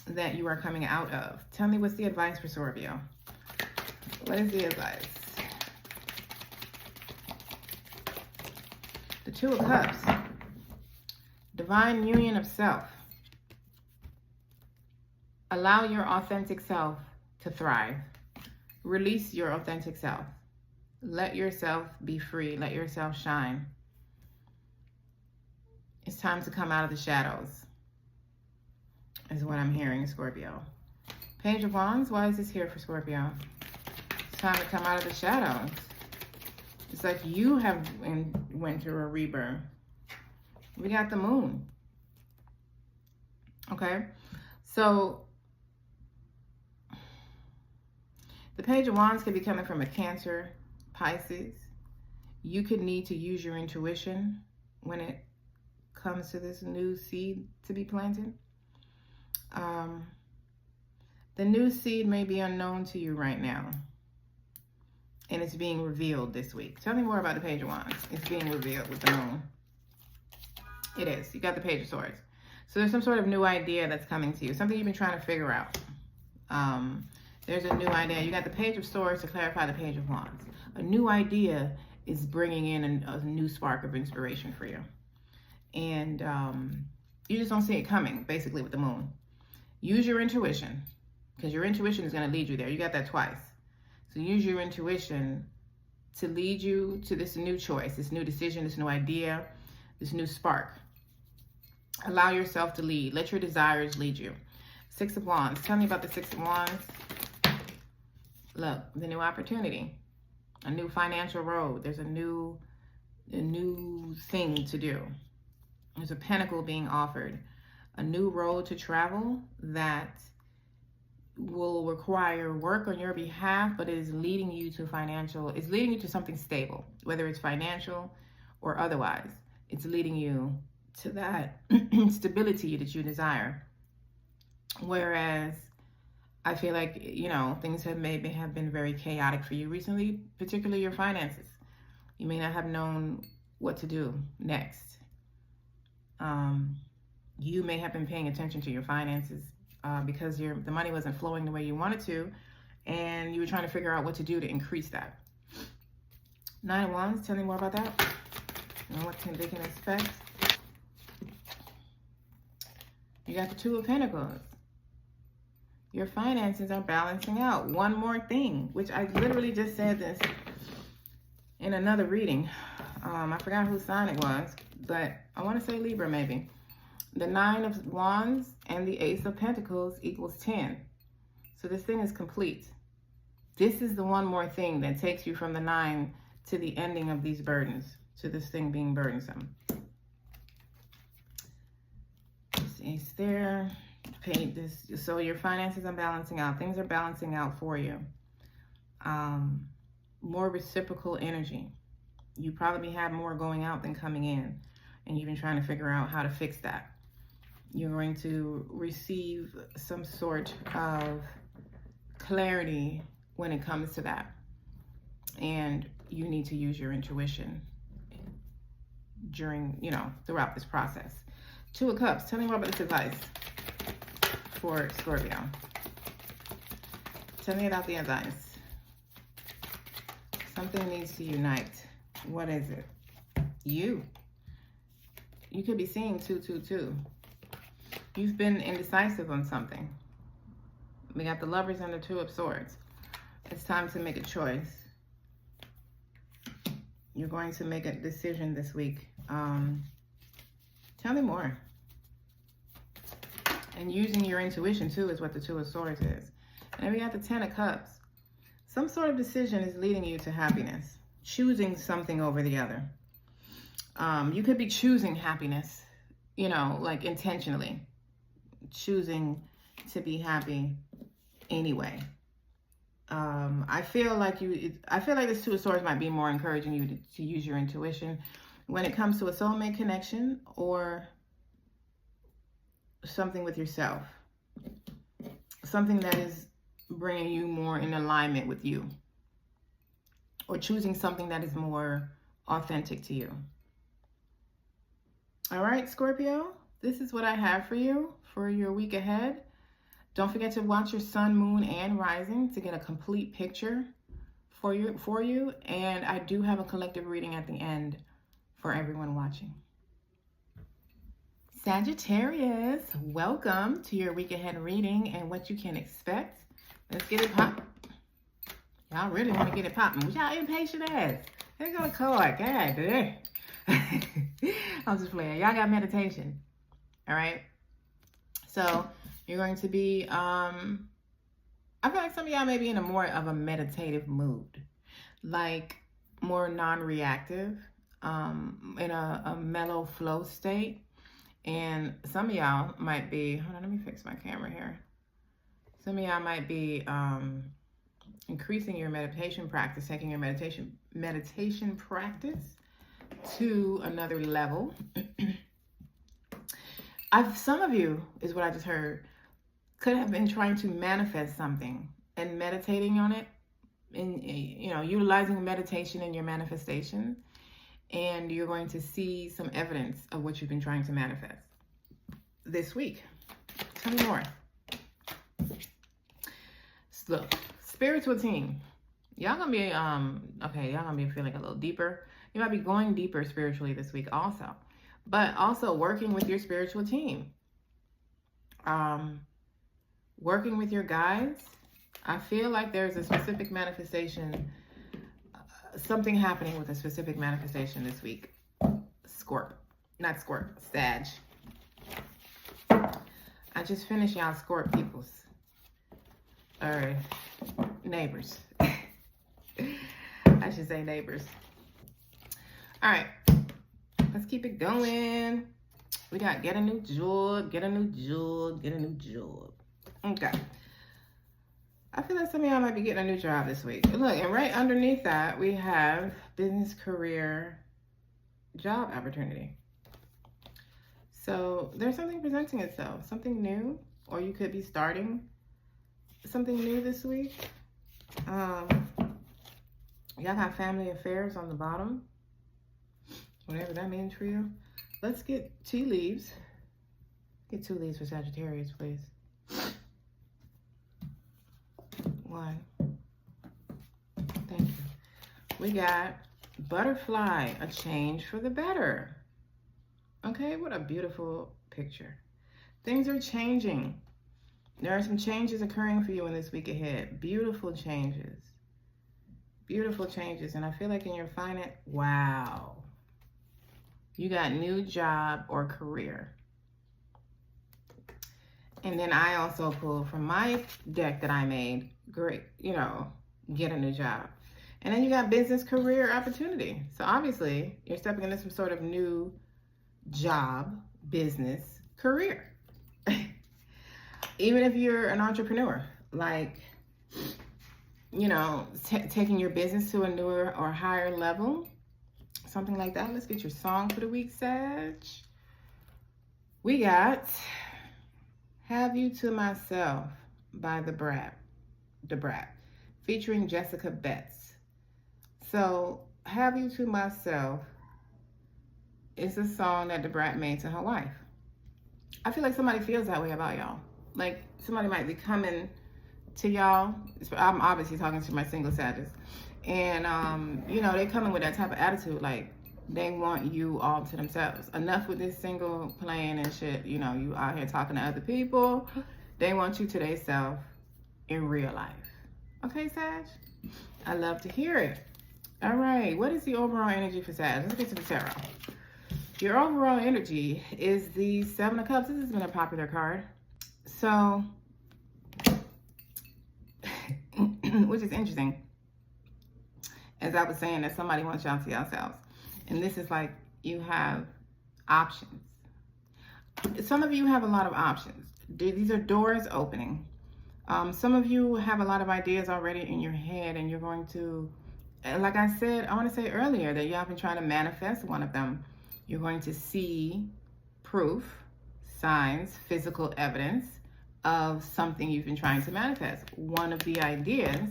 that you are coming out of. Tell me, what's the advice for Scorpio? What is the advice? The 2 of Cups. Divine union of self. Allow your authentic self to thrive. Release your authentic self. Let yourself be free. Let yourself shine. It's time to come out of the shadows, is what I'm hearing, Scorpio. Page of Wands, why is this here for Scorpio? It's time to come out of the shadows. It's like you have went through a rebirth. We got the Moon. Okay? So, the Page of Wands could be coming from a Cancer, Pisces. You could need to use your intuition when it comes to this new seed to be planted. The new seed may be unknown to you right now, and it's being revealed this week. Tell me more about the Page of Wands. It's being revealed with the Moon. It is. You got the Page of Swords. So there's some sort of new idea that's coming to you, something you've been trying to figure out. There's a new idea. You got the Page of Swords to clarify the Page of Wands. A new idea is bringing in a new spark of inspiration for you. And you just don't see it coming, basically, with the Moon. Use your intuition, because your intuition is going to lead you there. You got that twice. So use your intuition to lead you to this new choice, this new decision, this new idea, this new spark. Allow yourself to lead. Let your desires lead you. 6 of Wands. Tell me about the 6 of Wands. Look, the new opportunity. A new financial road. There's a new thing to do. There's a pentacle being offered. A new road to travel that will require work on your behalf, but it is leading you to it's leading you to something stable, whether it's financial or otherwise. It's leading you to that stability that you desire. Whereas I feel like, things have maybe have been very chaotic for you recently, particularly your finances. You may not have known what to do next. You may have been paying attention to your finances because the money wasn't flowing the way you wanted to, and you were trying to figure out what to do to increase that. 9 of Wands, tell me more about that. And what they can expect. You got the 2 of Pentacles. Your finances are balancing out. One more thing, which I literally just said this in another reading. I forgot whose sign it was, but I want to say Libra maybe. The 9 of Wands and the Ace of Pentacles equals 10. So this thing is complete. This is the one more thing that takes you from the 9 to the ending of these burdens, to this thing being burdensome. This Ace there. Paint this. So your finances are balancing out. Things are balancing out for you. More reciprocal energy. You probably have more going out than coming in, and you've been trying to figure out how to fix that. You're going to receive some sort of clarity when it comes to that, and you need to use your intuition during, throughout this process. 2 of Cups. Tell me more about this advice for Scorpio. Tell me about the advice. Something needs to unite. What is it? You could be seeing 222. You've been indecisive on something. We got the Lovers and the Two of Swords. It's time to make a choice. You're going to make a decision this week. Tell me more. And using your intuition too is what the Two of Swords is. And then we got the Ten of Cups. Some sort of decision is leading you to happiness. Choosing something over the other. You could be choosing happiness, you know, like intentionally. Choosing to be happy anyway. I feel like this Two of Swords might be more encouraging you to use your intuition when it comes to a soulmate connection or something with yourself. Something that is bringing you more in alignment with you. Or choosing something that is more authentic to you. All right, Scorpio, this is what I have for you for your week ahead. Don't forget to watch your sun, moon, and rising to get a complete picture for you. And I do have a collective reading at the end for everyone watching. Sagittarius, welcome to your week ahead reading and what you can expect. Let's get it popping. Y'all really want to get it popping. Y'all impatient ass. There go the card. God damn. I'm just playing. Y'all got meditation. All right. So you're going to be, I feel like some of y'all may be in a more of a meditative mood. Like more non-reactive, in a mellow flow state. And some of y'all might be, hold on, let me fix my camera here. Some of y'all might be increasing your meditation practice, taking your meditation practice to another level. Some of you, is what I just heard, could have been trying to manifest something and meditating on it, and you know, utilizing meditation in your manifestation, and you're going to see some evidence of what you've been trying to manifest this week. Tell me more. Look, spiritual team. Y'all gonna be, okay, y'all gonna be feeling a little deeper. You might be going deeper spiritually this week also. But also working with your spiritual team. Working with your guides. I feel like there's a specific manifestation, something happening with a specific manifestation this week. Sag. I just finished y'all Scorp peoples. Or neighbors. I should say neighbors. All right, let's keep it going. We got get a new job, get a new job, get a new job. Okay. I feel like some of y'all might be getting a new job this week. Look, and right underneath that, we have business, career, job opportunity. So there's something presenting itself, something new, or you could be starting something new this week. Y'all got family affairs on the bottom, whatever that means for you. Let's get tea leaves. Get 2 leaves for Sagittarius, please. 1. Thank you. We got butterfly, a change for the better. Okay, what a beautiful picture. Things are changing. There are some changes occurring for you in this week ahead. Beautiful changes. Beautiful changes. And I feel like in your finance, wow. You got new job or career. And then I also pulled from my deck that I made, great, you know, get a new job. And then you got business, career, opportunity. So obviously you're stepping into some sort of new job, business, career. Even if you're an entrepreneur, like, you know, taking your business to a newer or higher level, something like that. Let's get your song for the week, Sag. We got Have You to Myself by The Brat, featuring Jessica Betts. So Have You to Myself is a song that The Brat made to her wife. I feel like somebody feels that way about y'all. Like somebody might be coming to y'all. I'm obviously talking to my single Sagittarius. And, you know, they coming with that type of attitude. Like, They want you all to themselves. Enough with this single playing and shit. You know, you out here talking to other people. They want you to themselves in real life. Okay, Sag? I love to hear it. All right, what is the overall energy for Sag? Let's get to the tarot. Your overall energy is the Seven of Cups. This has been a popular card. So, which is interesting. As I was saying, that somebody wants y'all to yourselves. And this is like you have options. Some of you have a lot of options. These are doors opening. Some of you have a lot of ideas already in your head, and you're going to, like I said, I want to say earlier that y'all been trying to manifest one of them. You're going to see proof, signs, physical evidence of something you've been trying to manifest. One of the ideas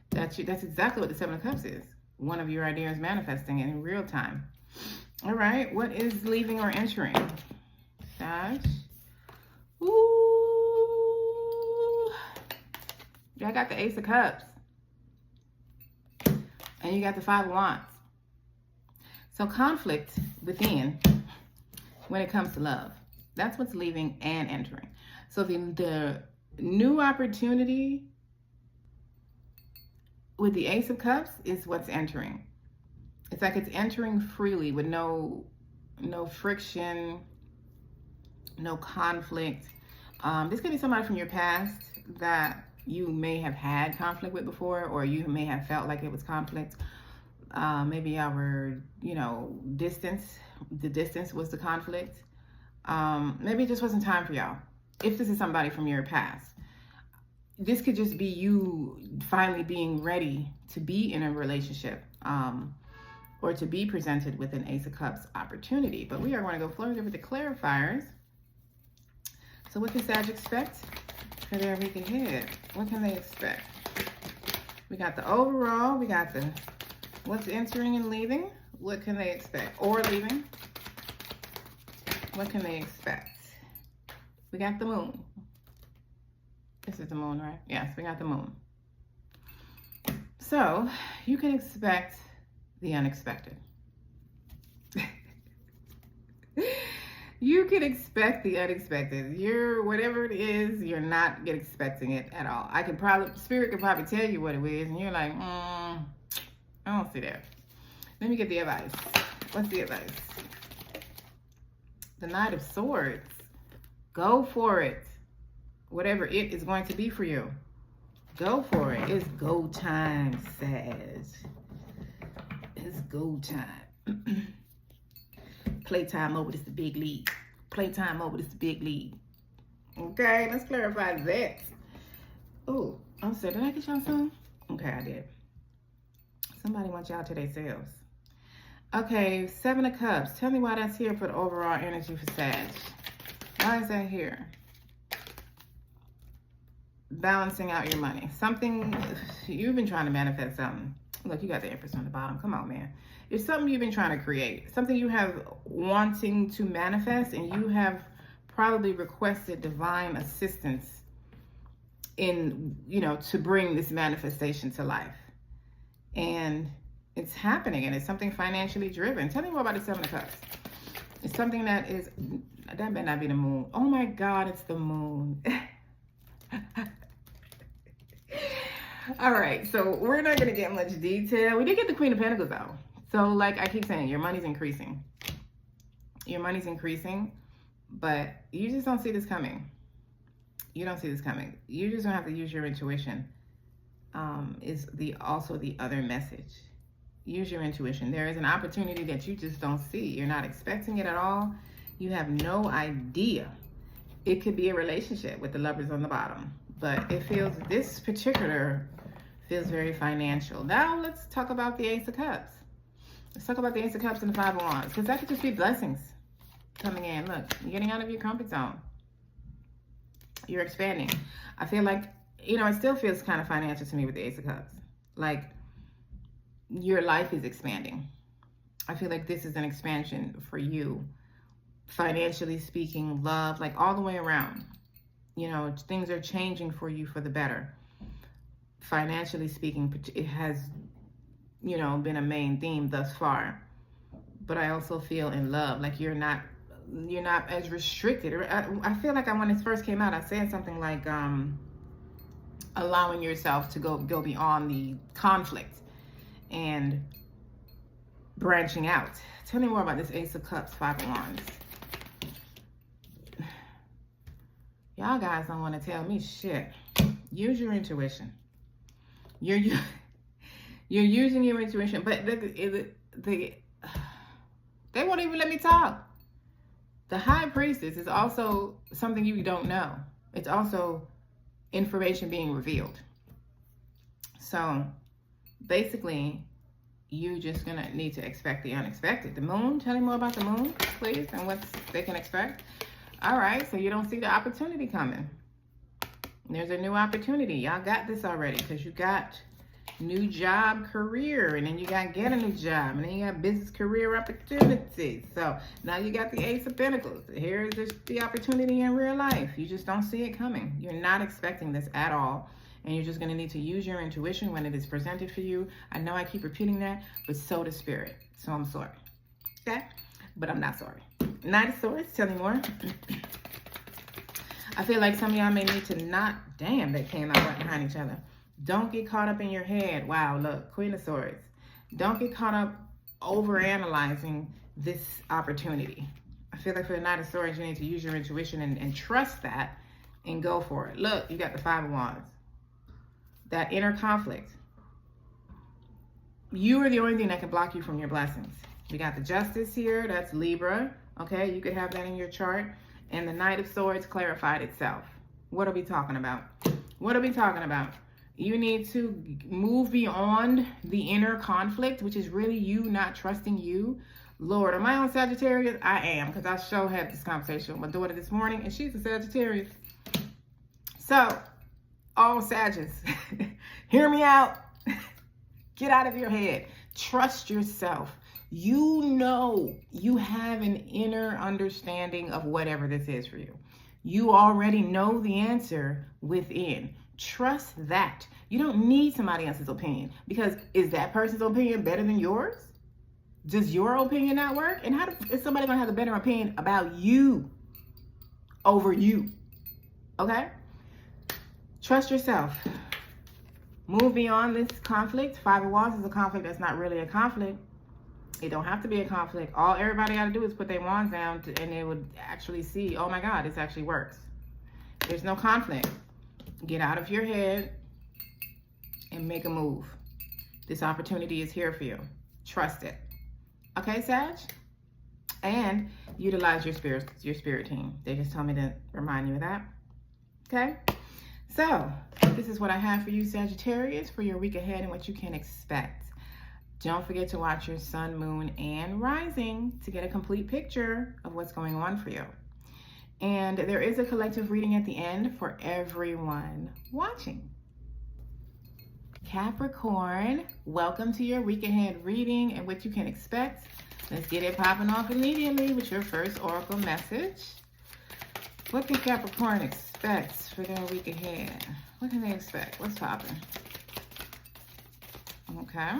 that's exactly what the Seven of Cups is. One of your ideas manifesting it in real time. All right, what is leaving or entering? Sag. Ooh. I got the Ace of Cups. And you got the Five of Wands. So conflict within when it comes to love. That's what's leaving and entering. So the new opportunity with the Ace of Cups is what's entering. It's like it's entering freely with no friction, no conflict. This could be somebody from your past that you may have had conflict with before, or you may have felt like it was conflict. Maybe our, distance. The distance was the conflict. Maybe it just wasn't time for y'all. If this is somebody from your past, this could just be you finally being ready to be in a relationship, or to be presented with an Ace of Cups opportunity. But we are going to go forward over the clarifiers. So what can Sag expect for their week ahead? What can they expect? We got the overall. We got the what's entering and leaving. What can they expect? Or leaving. What can they expect? We got the moon. This is the moon, right? Yes, we got the moon. So you can expect the unexpected. You can expect the unexpected. Whatever it is, you're not expecting it at all. Spirit could probably tell you what it is, and you're like, I don't see that. Let me get the advice. What's the advice? The Knight of Swords. Go for it. Whatever it is going to be for you. Go for it. It's go time, Sag. It's go time. Playtime over, this the big league. Playtime over, this the big league. Okay, let's clarify that. Oh, I'm sorry, did I get y'all some? Okay, I did. Somebody wants y'all to themselves. Okay, Seven of Cups. Tell me why that's here for the overall energy for Sag. Why is that here? Balancing out your money. Something, you've been trying to manifest something. Look, you got the Empress on the bottom. Come on, man. It's something you've been trying to create. Something you have wanting to manifest, and you have probably requested divine assistance in, to bring this manifestation to life. And it's happening, and it's something financially driven. Tell me more about the Seven of Cups. It's something that may not be the moon. Oh my God, it's the moon. All right, so we're not going to get much detail. We did get the Queen of Pentacles, though. So, like I keep saying, your money's increasing. Your money's increasing, but you just don't see this coming. You don't see this coming. You just don't have to use your intuition. Is also the other message. Use your intuition. There is an opportunity that you just don't see. You're not expecting it at all. You have no idea. It could be a relationship with the Lovers on the bottom, but this particular feels very financial. Now let's talk about the Ace of Cups. Let's talk about the Ace of Cups and the Five of Wands, because that could just be blessings coming in. Look, you're getting out of your comfort zone. You're expanding. I feel like, it still feels kind of financial to me with the Ace of Cups. Like, your life is expanding. I feel like this is an expansion for you. Financially speaking, love, like all the way around. Things are changing for you for the better. Financially speaking, it has, been a main theme thus far. but I also feel in love. Like you're not as restricted. I feel like when it first came out, I said something like allowing yourself to go beyond the conflict and branching out. Tell me more about this Ace of Cups, Five of Wands. Y'all guys don't want to tell me shit. Use your intuition. You're using your intuition, but they won't even let me talk. The High Priestess is also something you don't know. It's also information being revealed. So basically, you're just gonna need to expect the unexpected. The Moon, tell me more about the Moon, please, and what they can expect. All right, so you don't see the opportunity coming. There's a new opportunity. Y'all got this already because you got new job, career, and then you got get a new job, and then you got business career opportunities. So now you got the Ace of Pentacles. Here is the opportunity in real life. You just don't see it coming. You're not expecting this at all. And you're just going to need to use your intuition when it is presented for you. I know I keep repeating that, but so does Spirit. So I'm sorry. Okay? But I'm not sorry. Knight of Swords, tell me more. I feel like some of y'all may need to not... Damn, they came out right behind each other. Don't get caught up in your head. Wow, look, Queen of Swords. Don't get caught up overanalyzing this opportunity. I feel like for the Knight of Swords, you need to use your intuition and trust that and go for it. Look, you got the Five of Wands. That inner conflict. You are the only thing that can block you from your blessings. We got the Justice here. That's Libra. Okay, you could have that in your chart. And the Knight of Swords clarified itself. What are we talking about? What are we talking about? You need to move beyond the inner conflict, which is really you not trusting you. Lord, am I on Sagittarius? I am, because I sure had this conversation with my daughter this morning, and she's a Sagittarius. So, all Sagittarius, hear me out. Get out of your head. Trust yourself. You know you have an inner understanding of whatever this is for you. You already know the answer within. Trust that. You don't need somebody else's opinion, because is that person's opinion better than yours? Does your opinion not work? And how is somebody going to have a better opinion about you over you? Okay? Trust yourself. Move beyond this conflict. Five of Wands is a conflict that's not really a conflict. It don't have to be a conflict. All everybody got to do is put their wands down and they would actually see, oh my God, this actually works. There's no conflict. Get out of your head and make a move. This opportunity is here for you. Trust it. Okay, Sag? And utilize your spirit team. They just told me to remind you of that. Okay? So, this is what I have for you, Sagittarius, for your week ahead and what you can expect. Don't forget to watch your sun, moon, and rising to get a complete picture of what's going on for you. And there is a collective reading at the end for everyone watching. Capricorn, welcome to your week ahead reading and what you can expect. Let's get it popping off immediately with your first oracle message. What can Capricorn expect for their week ahead? What can they expect? What's popping? Okay.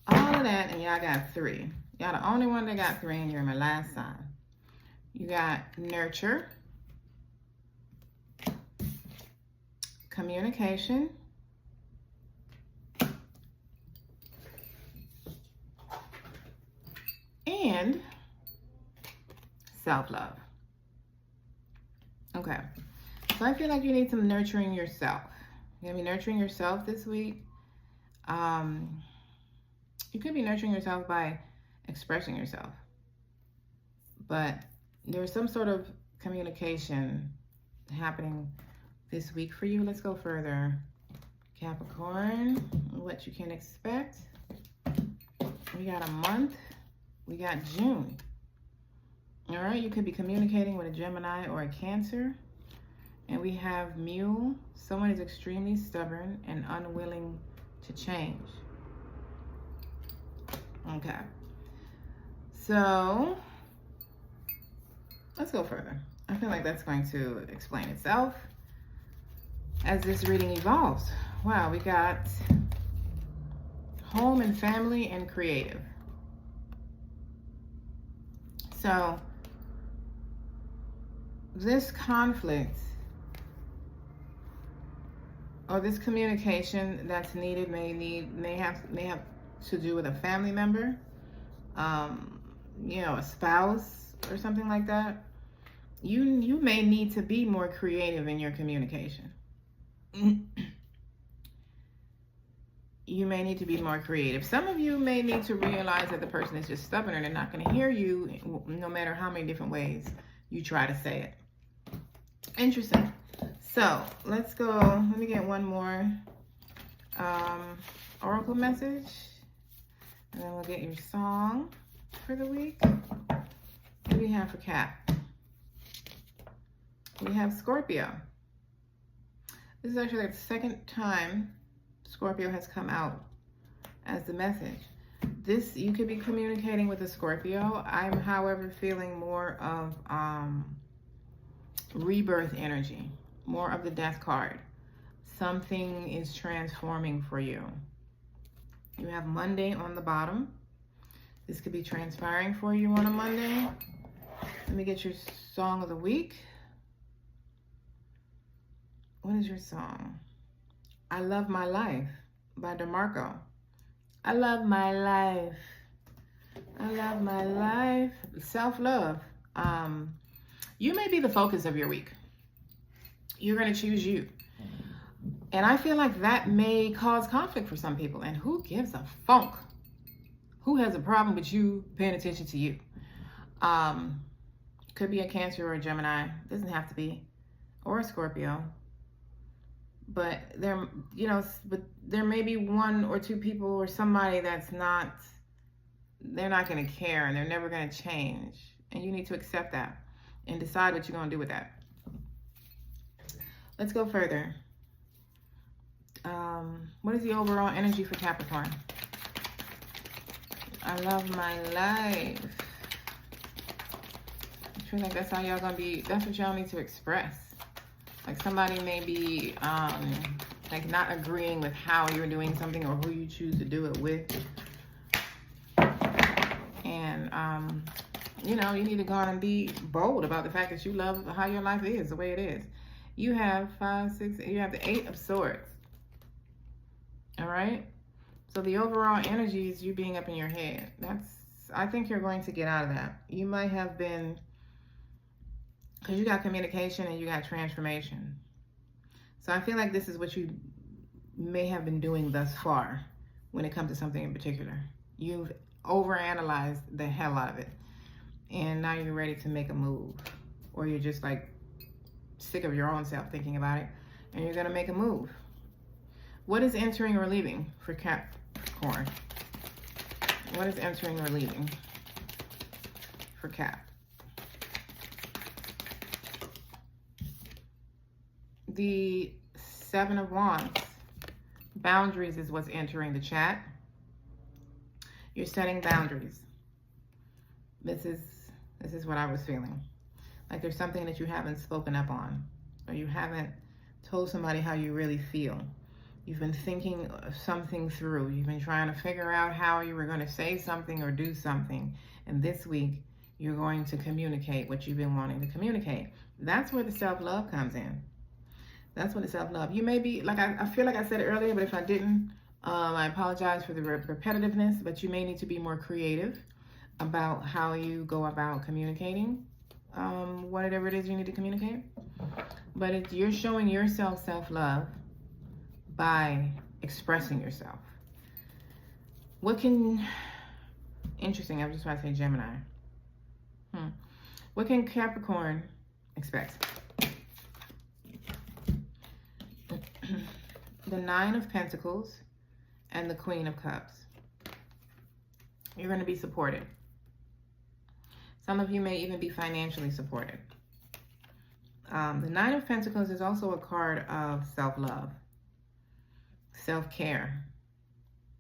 All of that, and y'all got 3. Y'all the only one that got 3, and you're my last sign. You got nurture, communication, and self-love. Okay, so I feel like you need some nurturing yourself. You're gonna be nurturing yourself this week. You could be nurturing yourself by expressing yourself, but there's some sort of communication happening this week for you. Let's go further. Capricorn, what you can expect. We got a month. We got June. All right, you could be communicating with a Gemini or a Cancer. And we have Mule. Someone is extremely stubborn and unwilling to change. Okay. So, let's go further. I feel like that's going to explain itself as this reading evolves. Wow, we got home and family and creative. So this conflict or this communication that's needed may have to do with a family member, you know, a spouse or something like that. You may need to be more creative in your communication. You may need to be more creative. Some of you may need to realize that the person is just stubborn and they're not going to hear you no matter how many different ways you try to say it. Interesting. So let's go. Let me get one more oracle message, and then we'll get your song for the week. What do we have for Cap? We have Scorpio. This is actually the second time Scorpio has come out as the message. This, you could be communicating with a Scorpio. I'm, however, feeling more of rebirth energy, more of the Death card. Something is transforming for you. You have Monday on the bottom. This could be transpiring for you on a Monday. Let me get your song of the week. What is your song? I Love My Life by DeMarco. I love my life. I love my life. Self-love. You may be the focus of your week. You're going to choose you. And I feel like that may cause conflict for some people. And who gives a funk? Who has a problem with you paying attention to you? Could be a Cancer or a Gemini. Doesn't have to be. Or a Scorpio. But there, you know, but there may be one or two people or somebody that's not, they're not going to care and they're never going to change. And you need to accept that and decide what you're going to do with that. Let's go further. What is the overall energy for Capricorn? I love my life. I feel like that's how y'all going to be, that's what y'all need to express. Like somebody may be like not agreeing with how you're doing something or who you choose to do it with. And, you know, you need to go on and be bold about the fact that you love how your life is, the way it is. You have 5, 6, you have the 8 of Swords. All right? So the overall energy is you being up in your head. I think you're going to get out of that. You might have been, because you got communication and you got transformation. So I feel like this is what you may have been doing thus far when it comes to something in particular. You've overanalyzed the hell out of it. And now you're ready to make a move. Or you're just like sick of your own self thinking about it. And you're going to make a move. What is entering or leaving for Capricorn? What is entering or leaving for Cap? The 7 of Wands. Boundaries is what's entering the chat. You're setting boundaries. This is what I was feeling. Like there's something that you haven't spoken up on, or you haven't told somebody how you really feel. You've been thinking something through. You've been trying to figure out how you were going to say something or do something. And this week, you're going to communicate what you've been wanting to communicate. That's where the self-love comes in. That's what it's self-love. You may be, like I feel like I said it earlier, but if I didn't, I apologize for the repetitiveness, but you may need to be more creative about how you go about communicating whatever it is you need to communicate. But you're showing yourself self-love by expressing yourself. Interesting, I was just about to say Gemini. What can Capricorn expect? The 9 of Pentacles and the Queen of Cups. You're going to be supported. Some of you may even be financially supported. The 9 of Pentacles is also a card of self-love, self-care,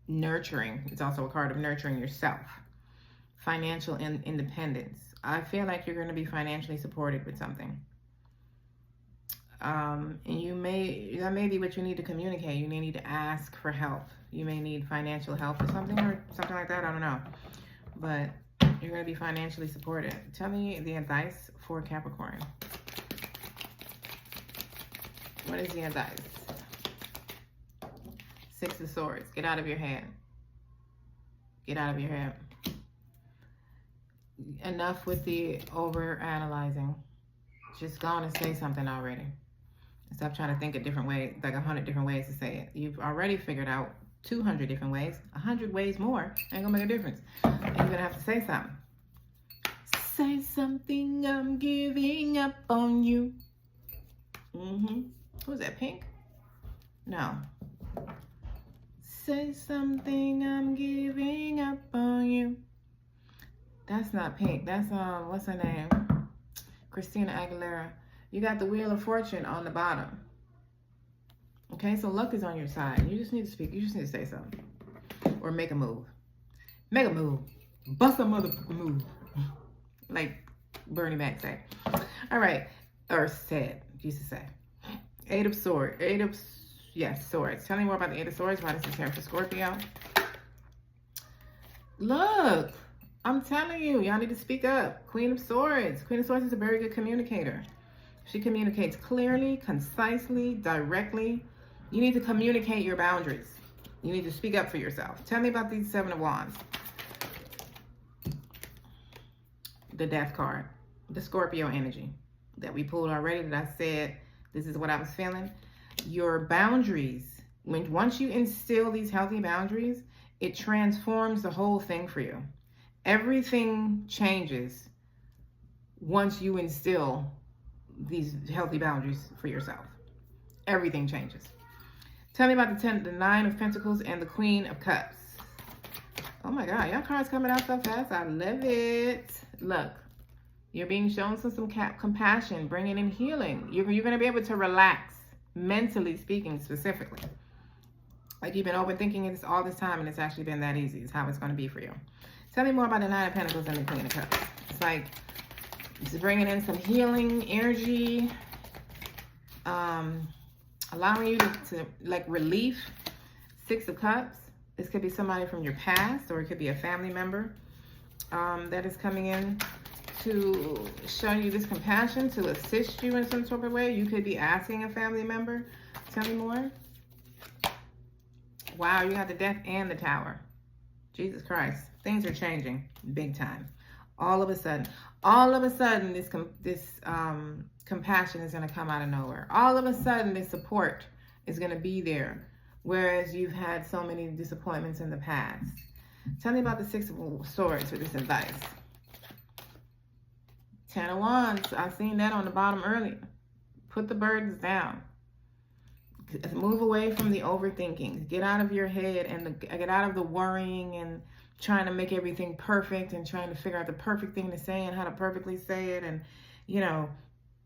nurturing. It's also a card of nurturing yourself, financial independence. I feel like you're going to be financially supported with something. And that may be what you need to communicate. You may need to ask for help. You may need financial help or something like that. I don't know. But you're going to be financially supported. Tell me the advice for Capricorn. What is the advice? Six of Swords. Get out of your head. Get out of your head. Enough with the over-analyzing. Just go on and say something already. Stop trying to think of different ways, like 100 different ways to say it. You've already figured out 200 different ways. 100 ways more ain't gonna make a difference. You're gonna have to say something. Say something, I'm giving up on you. Who's that, Pink? No. Say something, I'm giving up on you. That's not Pink. That's, what's her name? Christina Aguilera. You got the Wheel of Fortune on the bottom. Okay, so luck is on your side. You just need to speak. You just need to say something. Or make a move. Make a move. Bust a motherfucking move. Like Bernie Mac say. All right. Or said. Used to say. Eight of Swords. Swords. Tell me more about the Eight of Swords. Why this is here for Scorpio. Look. I'm telling you. Y'all need to speak up. Queen of Swords. Queen of Swords is a very good communicator. She communicates clearly, concisely, directly. You need to communicate your boundaries. You need to speak up for yourself. Tell me about these Seven of Wands. The Death card. The Scorpio energy that we pulled already, that I said, this is what I was feeling. Your boundaries, once you instill these healthy boundaries, it transforms the whole thing for you. Everything changes once you instill these healthy boundaries for yourself. Everything changes. Tell me about the Nine of Pentacles and the Queen of Cups. Oh my God, y'all cards coming out so fast. I love it. Look, you're being shown some compassion, bringing in healing. You're going to be able to relax, mentally speaking specifically. Like you've been overthinking this all this time and it's actually been that easy. It's how it's going to be for you. Tell me more about the Nine of Pentacles and the Queen of Cups. It's like it's bringing in some healing energy, allowing you to like relief. Six of Cups. This could be somebody from your past, or it could be a family member that is coming in to show you this compassion, to assist you in some sort of way. You could be asking a family member. Tell me more. Wow, you got the Death and the Tower. Jesus Christ. Things are changing big time. All of a sudden, this compassion is going to come out of nowhere. All of a sudden, this support is going to be there, whereas you've had so many disappointments in the past. Tell me about the Six of Swords with this advice. Ten of Wands. I seen that on the bottom earlier. Put the burdens down. Move away from the overthinking. Get out of your head and get out of the worrying and trying to make everything perfect and trying to figure out the perfect thing to say and how to perfectly say it, and you know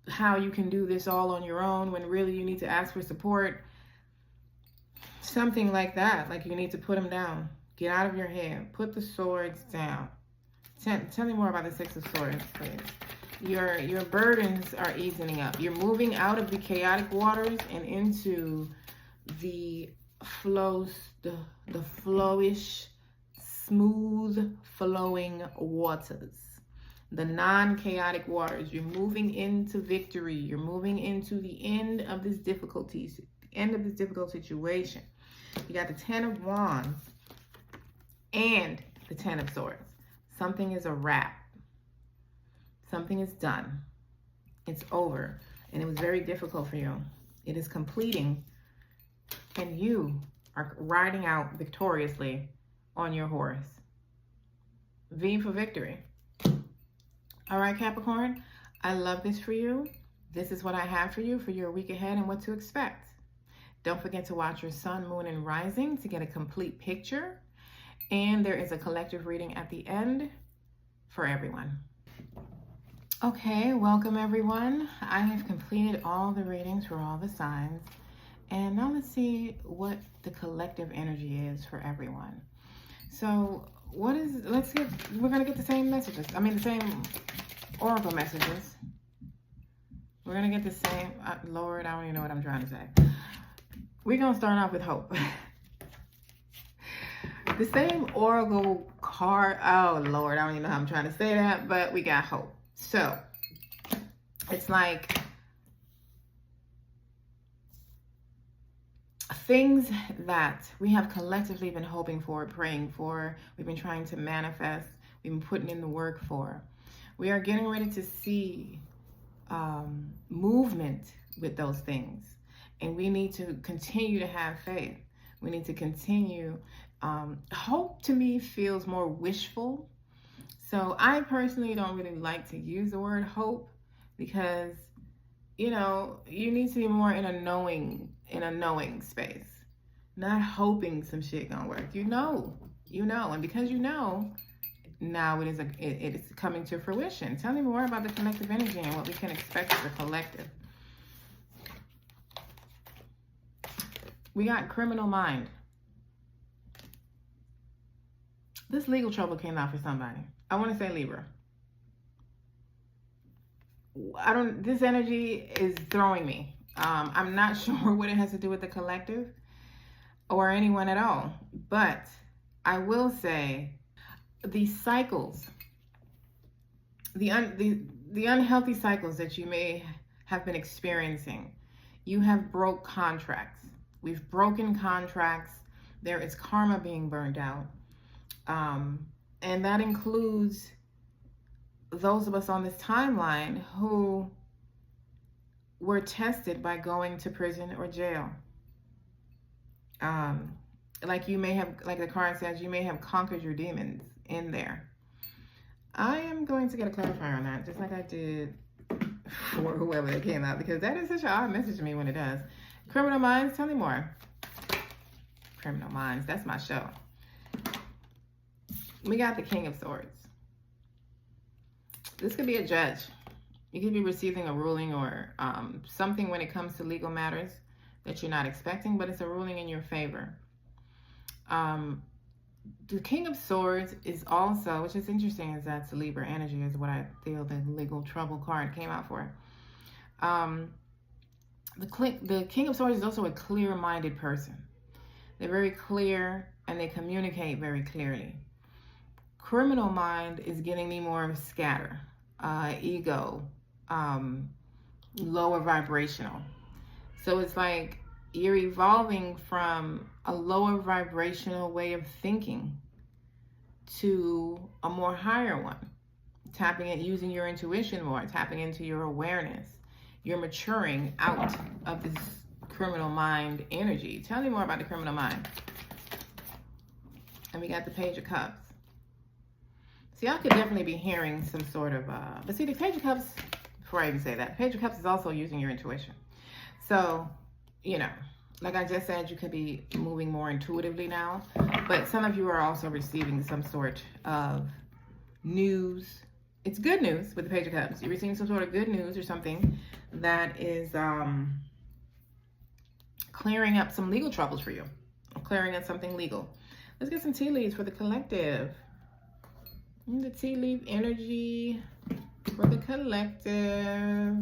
how you can do this all on your own when really you need to ask for support. Something like that. Like you need to put them down. Get out of your head. Put the swords down. Tell me more about the Six of Swords, please. Your burdens are easing up. You're moving out of the chaotic waters and into the flowish, smooth flowing waters. The non-chaotic waters. You're moving into victory. You're moving into the end of this difficult situation. You got the Ten of Wands and the Ten of Swords. Something is a wrap. Something is done. It's over. And it was very difficult for you. It is completing. And you are riding out victoriously on your horse. V for victory. All right, Capricorn. I love this for you. This is what I have for you for your week ahead and what to expect. Don't forget to watch your sun, moon, and rising to get a complete picture. And there is a collective reading at the end for everyone. Okay, welcome everyone. I have completed all the readings for all the signs. And now let's see what the collective energy is for everyone. So we're gonna get the same messages. I mean, the same oracle messages. We're going to get the same. Lord, I don't even know what I'm trying to say. We're going to start off with hope. The same oracle card. Oh, Lord, I don't even know how I'm trying to say that, but we got hope. So, it's like things that we have collectively been hoping for, praying for, we've been trying to manifest, we've been putting in the work for. We are getting ready to see movement with those things. And we need to continue to have faith. We need to continue. Hope to me feels more wishful. So I personally don't really like to use the word hope because, you know, you need to be more in a knowing space, not hoping some shit gonna work. You know, and because you know, now it is coming to fruition. Tell me more about the collective energy and what we can expect as a collective. We got criminal mind. This legal trouble came out for somebody. I want to say Libra. This energy is throwing me. I'm not sure what it has to do with the collective or anyone at all. But I will say these cycles, the unhealthy cycles that you may have been experiencing, you have broke contracts. We've broken contracts. There is karma being burned out. And that includes those of us on this timeline who were tested by going to prison or jail. Like you may have, like the card says, you may have conquered your demons in there. I am going to get a clarifier on that, just like I did for whoever that came out, because that is such an odd message to me when it does. Criminal Minds, tell me more. Criminal Minds, that's my show. We got the King of Swords. This could be a judge. You could be receiving a ruling or something when it comes to legal matters that you're not expecting, but it's a ruling in your favor. The King of Swords is also, which is interesting, is that's Libra energy, is what I feel the legal trouble card came out for. The King of Swords is also a clear-minded person. They're very clear and they communicate very clearly. Criminal mind is getting me more of scatter, ego, lower vibrational. So it's like you're evolving from a lower vibrational way of thinking to a more higher one. Tapping it, using your intuition more, tapping into your awareness. You're maturing out of this criminal mind energy. Tell me more about the criminal mind. And we got the Page of Cups. See, I could definitely be hearing some sort of, but see, the Page of Cups, before I even say that, the Page of Cups is also using your intuition. So, you know, like I just said, you could be moving more intuitively now, but some of you are also receiving some sort of news. It's good news with the Page of Cups. You're receiving some sort of good news or something that is clearing up some legal troubles for you. Clearing up something legal. Let's get some tea leaves for the collective. The tea leaf energy for the collective.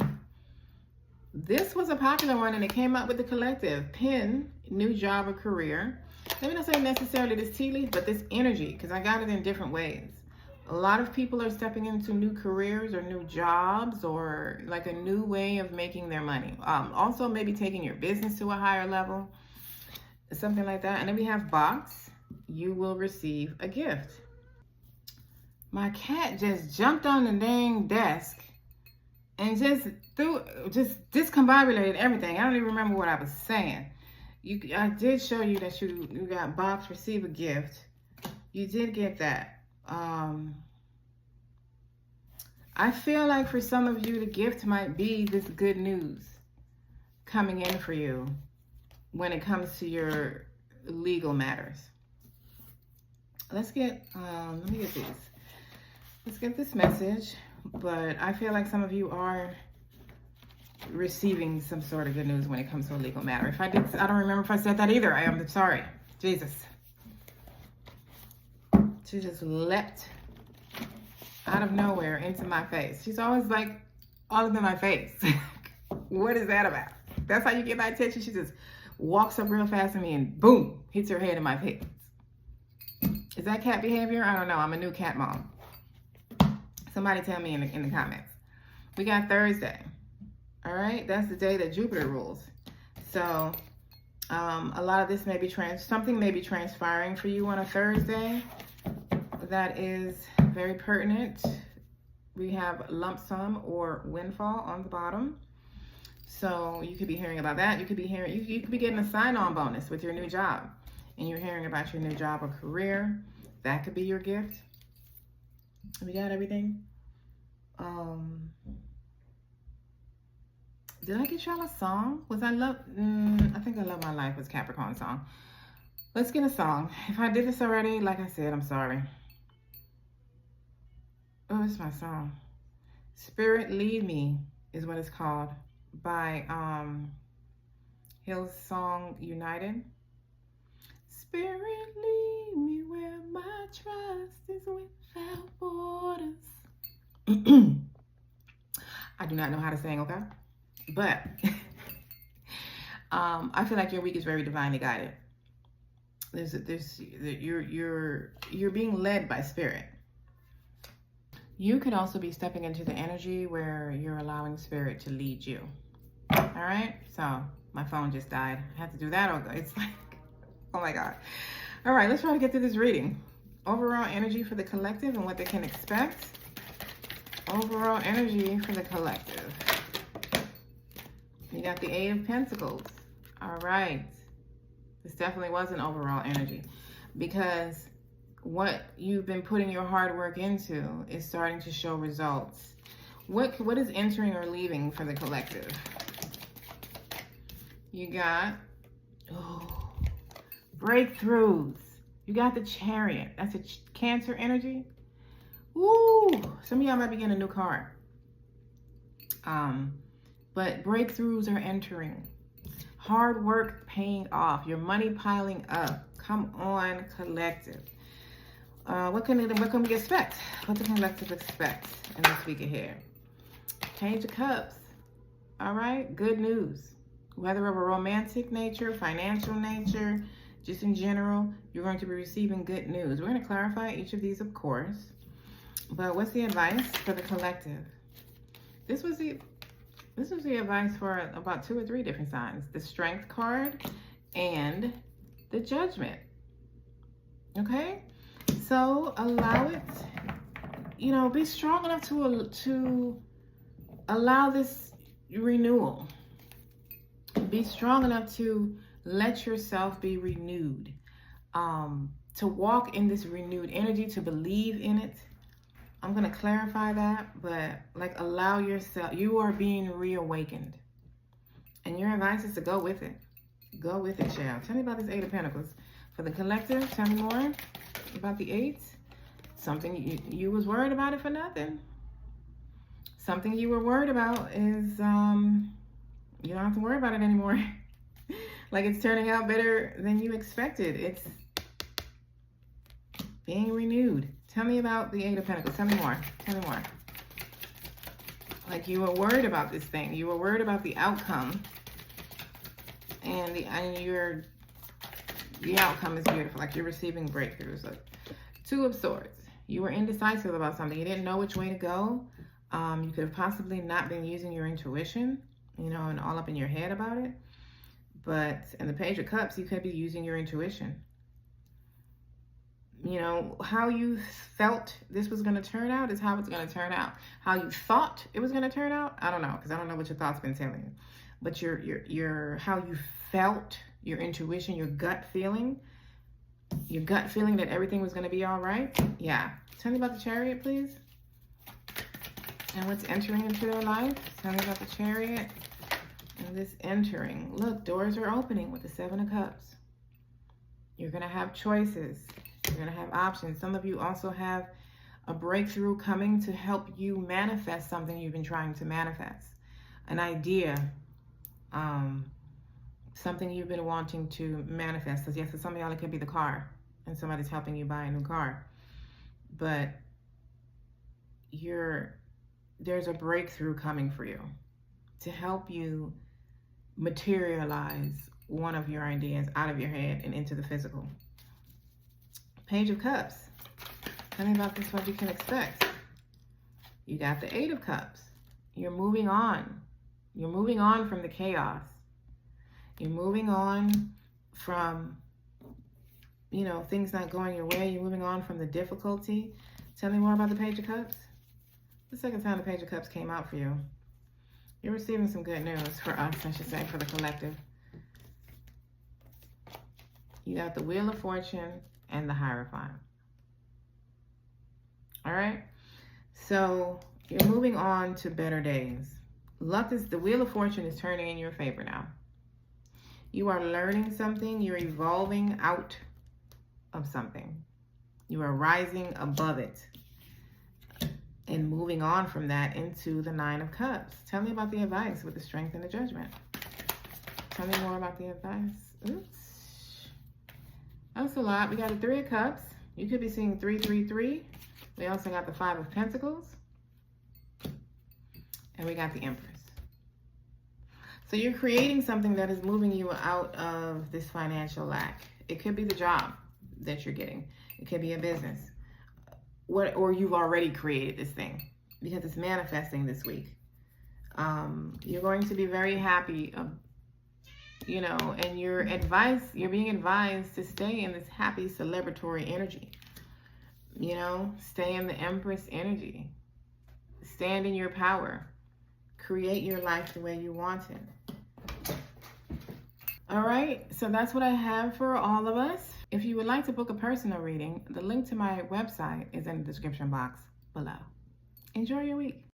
This was a popular one and it came up with the collective. Pin, new job or career. Let me not say necessarily this tea leaf, but this energy, because I got it in different ways. A lot of people are stepping into new careers or new jobs or like a new way of making their money. Also maybe taking your business to a higher level, something like that. And then we have box. You will receive a gift. My cat just jumped on the dang desk and just discombobulated everything. I don't even remember what I was saying. I did show you that you got box, receive a gift. You did get that. I feel like for some of you, the gift might be this good news coming in for you when it comes to your legal matters. Let's get, let me get these. Let's get this message, but I feel like some of you are receiving some sort of good news when it comes to a legal matter. If I did, I don't remember if I said that either. I am sorry. Jesus. She just leapt out of nowhere into my face. She's always like all up in my face. What is that about? That's how you get my attention? She just walks up real fast at me and boom, hits her head in my face. Is that cat behavior? I don't know. I'm a new cat mom. Somebody tell me in the comments. We got Thursday. All right, that's the day that Jupiter rules. So a lot of this may be something may be transpiring for you on a Thursday that is very pertinent. We have lump sum or windfall on the bottom. So you could be hearing about that. You could be hearing, you could be getting a sign-on bonus with your new job, and you're hearing about your new job or career. That could be your gift. We got everything. Did I get y'all a song? I think I Love My Life was Capricorn song. Let's get a song. If I did this already, like I said, I'm sorry. Oh, it's my song. Spirit Lead Me is what it's called, by Hillsong United. Spirit lead me where my trust is without borders. I do not know how to sing, okay? But I feel like your week is very divinely guided. You're being led by spirit. You could also be stepping into the energy where you're allowing spirit to lead you. All right, so my phone just died. I have to do that. It's like, oh my God. All right, let's try to get through this reading. Overall energy for the collective and what they can expect. Overall energy for the collective. You got the Eight of Pentacles. All right. This definitely was an overall energy, because what you've been putting your hard work into is starting to show results. What is entering or leaving for the collective? You got breakthroughs. You got the Chariot. That's a Cancer energy. Ooh, some of y'all might be getting a new car. But breakthroughs are entering. Hard work paying off. Your money piling up. Come on, collective. What can we expect? What the collective expect in this week ahead? Page of Cups. All right, good news. Whether of a romantic nature, financial nature, just in general, you're going to be receiving good news. We're going to clarify each of these, of course. But what's the advice for the collective? This was the advice for about 2 or 3 different signs. The Strength card and the Judgment. Okay? So allow it, be strong enough to allow this renewal. Be strong enough to let yourself be renewed. To walk in this renewed energy, to believe in it. I'm going to clarify that, but allow yourself, you are being reawakened. And your advice is to go with it. Go with it, child. Tell me about this Eight of Pentacles. For the collective, tell me more about the 8. Something you was worried about it for nothing. Something you were worried about is, you don't have to worry about it anymore. It's turning out better than you expected. It's being renewed. Tell me about the Eight of Pentacles. Tell me more. Tell me more. You were worried about this thing. You were worried about the outcome. And the outcome is beautiful. You're receiving breakthroughs. Look. 2 of Swords. You were indecisive about something. You didn't know which way to go. You could have possibly not been using your intuition, and all up in your head about it. But in the Page of Cups, you could be using your intuition. How you felt this was going to turn out is how it's going to turn out. How you thought it was going to turn out, I don't know, because I don't know what your thoughts been telling you. But your how you felt, your intuition, your gut feeling that everything was going to be all right. Yeah. Tell me about the Chariot, please. And what's entering into their life. Tell me about the Chariot and this entering. Look, doors are opening with the 7 of Cups. You're going to have choices. You're going to have options. Some of you also have a breakthrough coming to help you manifest something you've been trying to manifest. An idea. Something you've been wanting to manifest. Because yes, for some of y'all, it could be the car. And somebody's helping you buy a new car. But there's a breakthrough coming for you. to help you materialize one of your ideas out of your head and into the physical. Page of Cups. Tell me about this, what you can expect. You got the Eight of Cups. You're moving on. You're moving on from the chaos. You're moving on from, you know, things not going your way. You're moving on from the difficulty. Tell me more about the Page of Cups. The second time the Page of Cups came out for you. You're receiving some good news for us, I should say, for the collective. You got the Wheel of Fortune and the Hierophant. All right? So you're moving on to better days. Luck is, the Wheel of Fortune is turning in your favor now. You are learning something. You're evolving out of something. You are rising above it and moving on from that into the Nine of Cups. Tell me about the advice with the Strength and the Judgment. Tell me more about the advice. Oops. That's a lot. We got a Three of Cups. You could be seeing 333. We also got the Five of Pentacles. And we got the Empress. So you're creating something that is moving you out of this financial lack. It could be the job that you're getting. It could be a business. Or you've already created this thing because it's manifesting this week. You're going to be very happy, you know, and you're being advised to stay in this happy celebratory energy. You know, stay in the Empress energy. Stand in your power. Create your life the way you want it. All right, so that's what I have for all of us. If you would like to book a personal reading, the link to my website is in the description box below. Enjoy your week.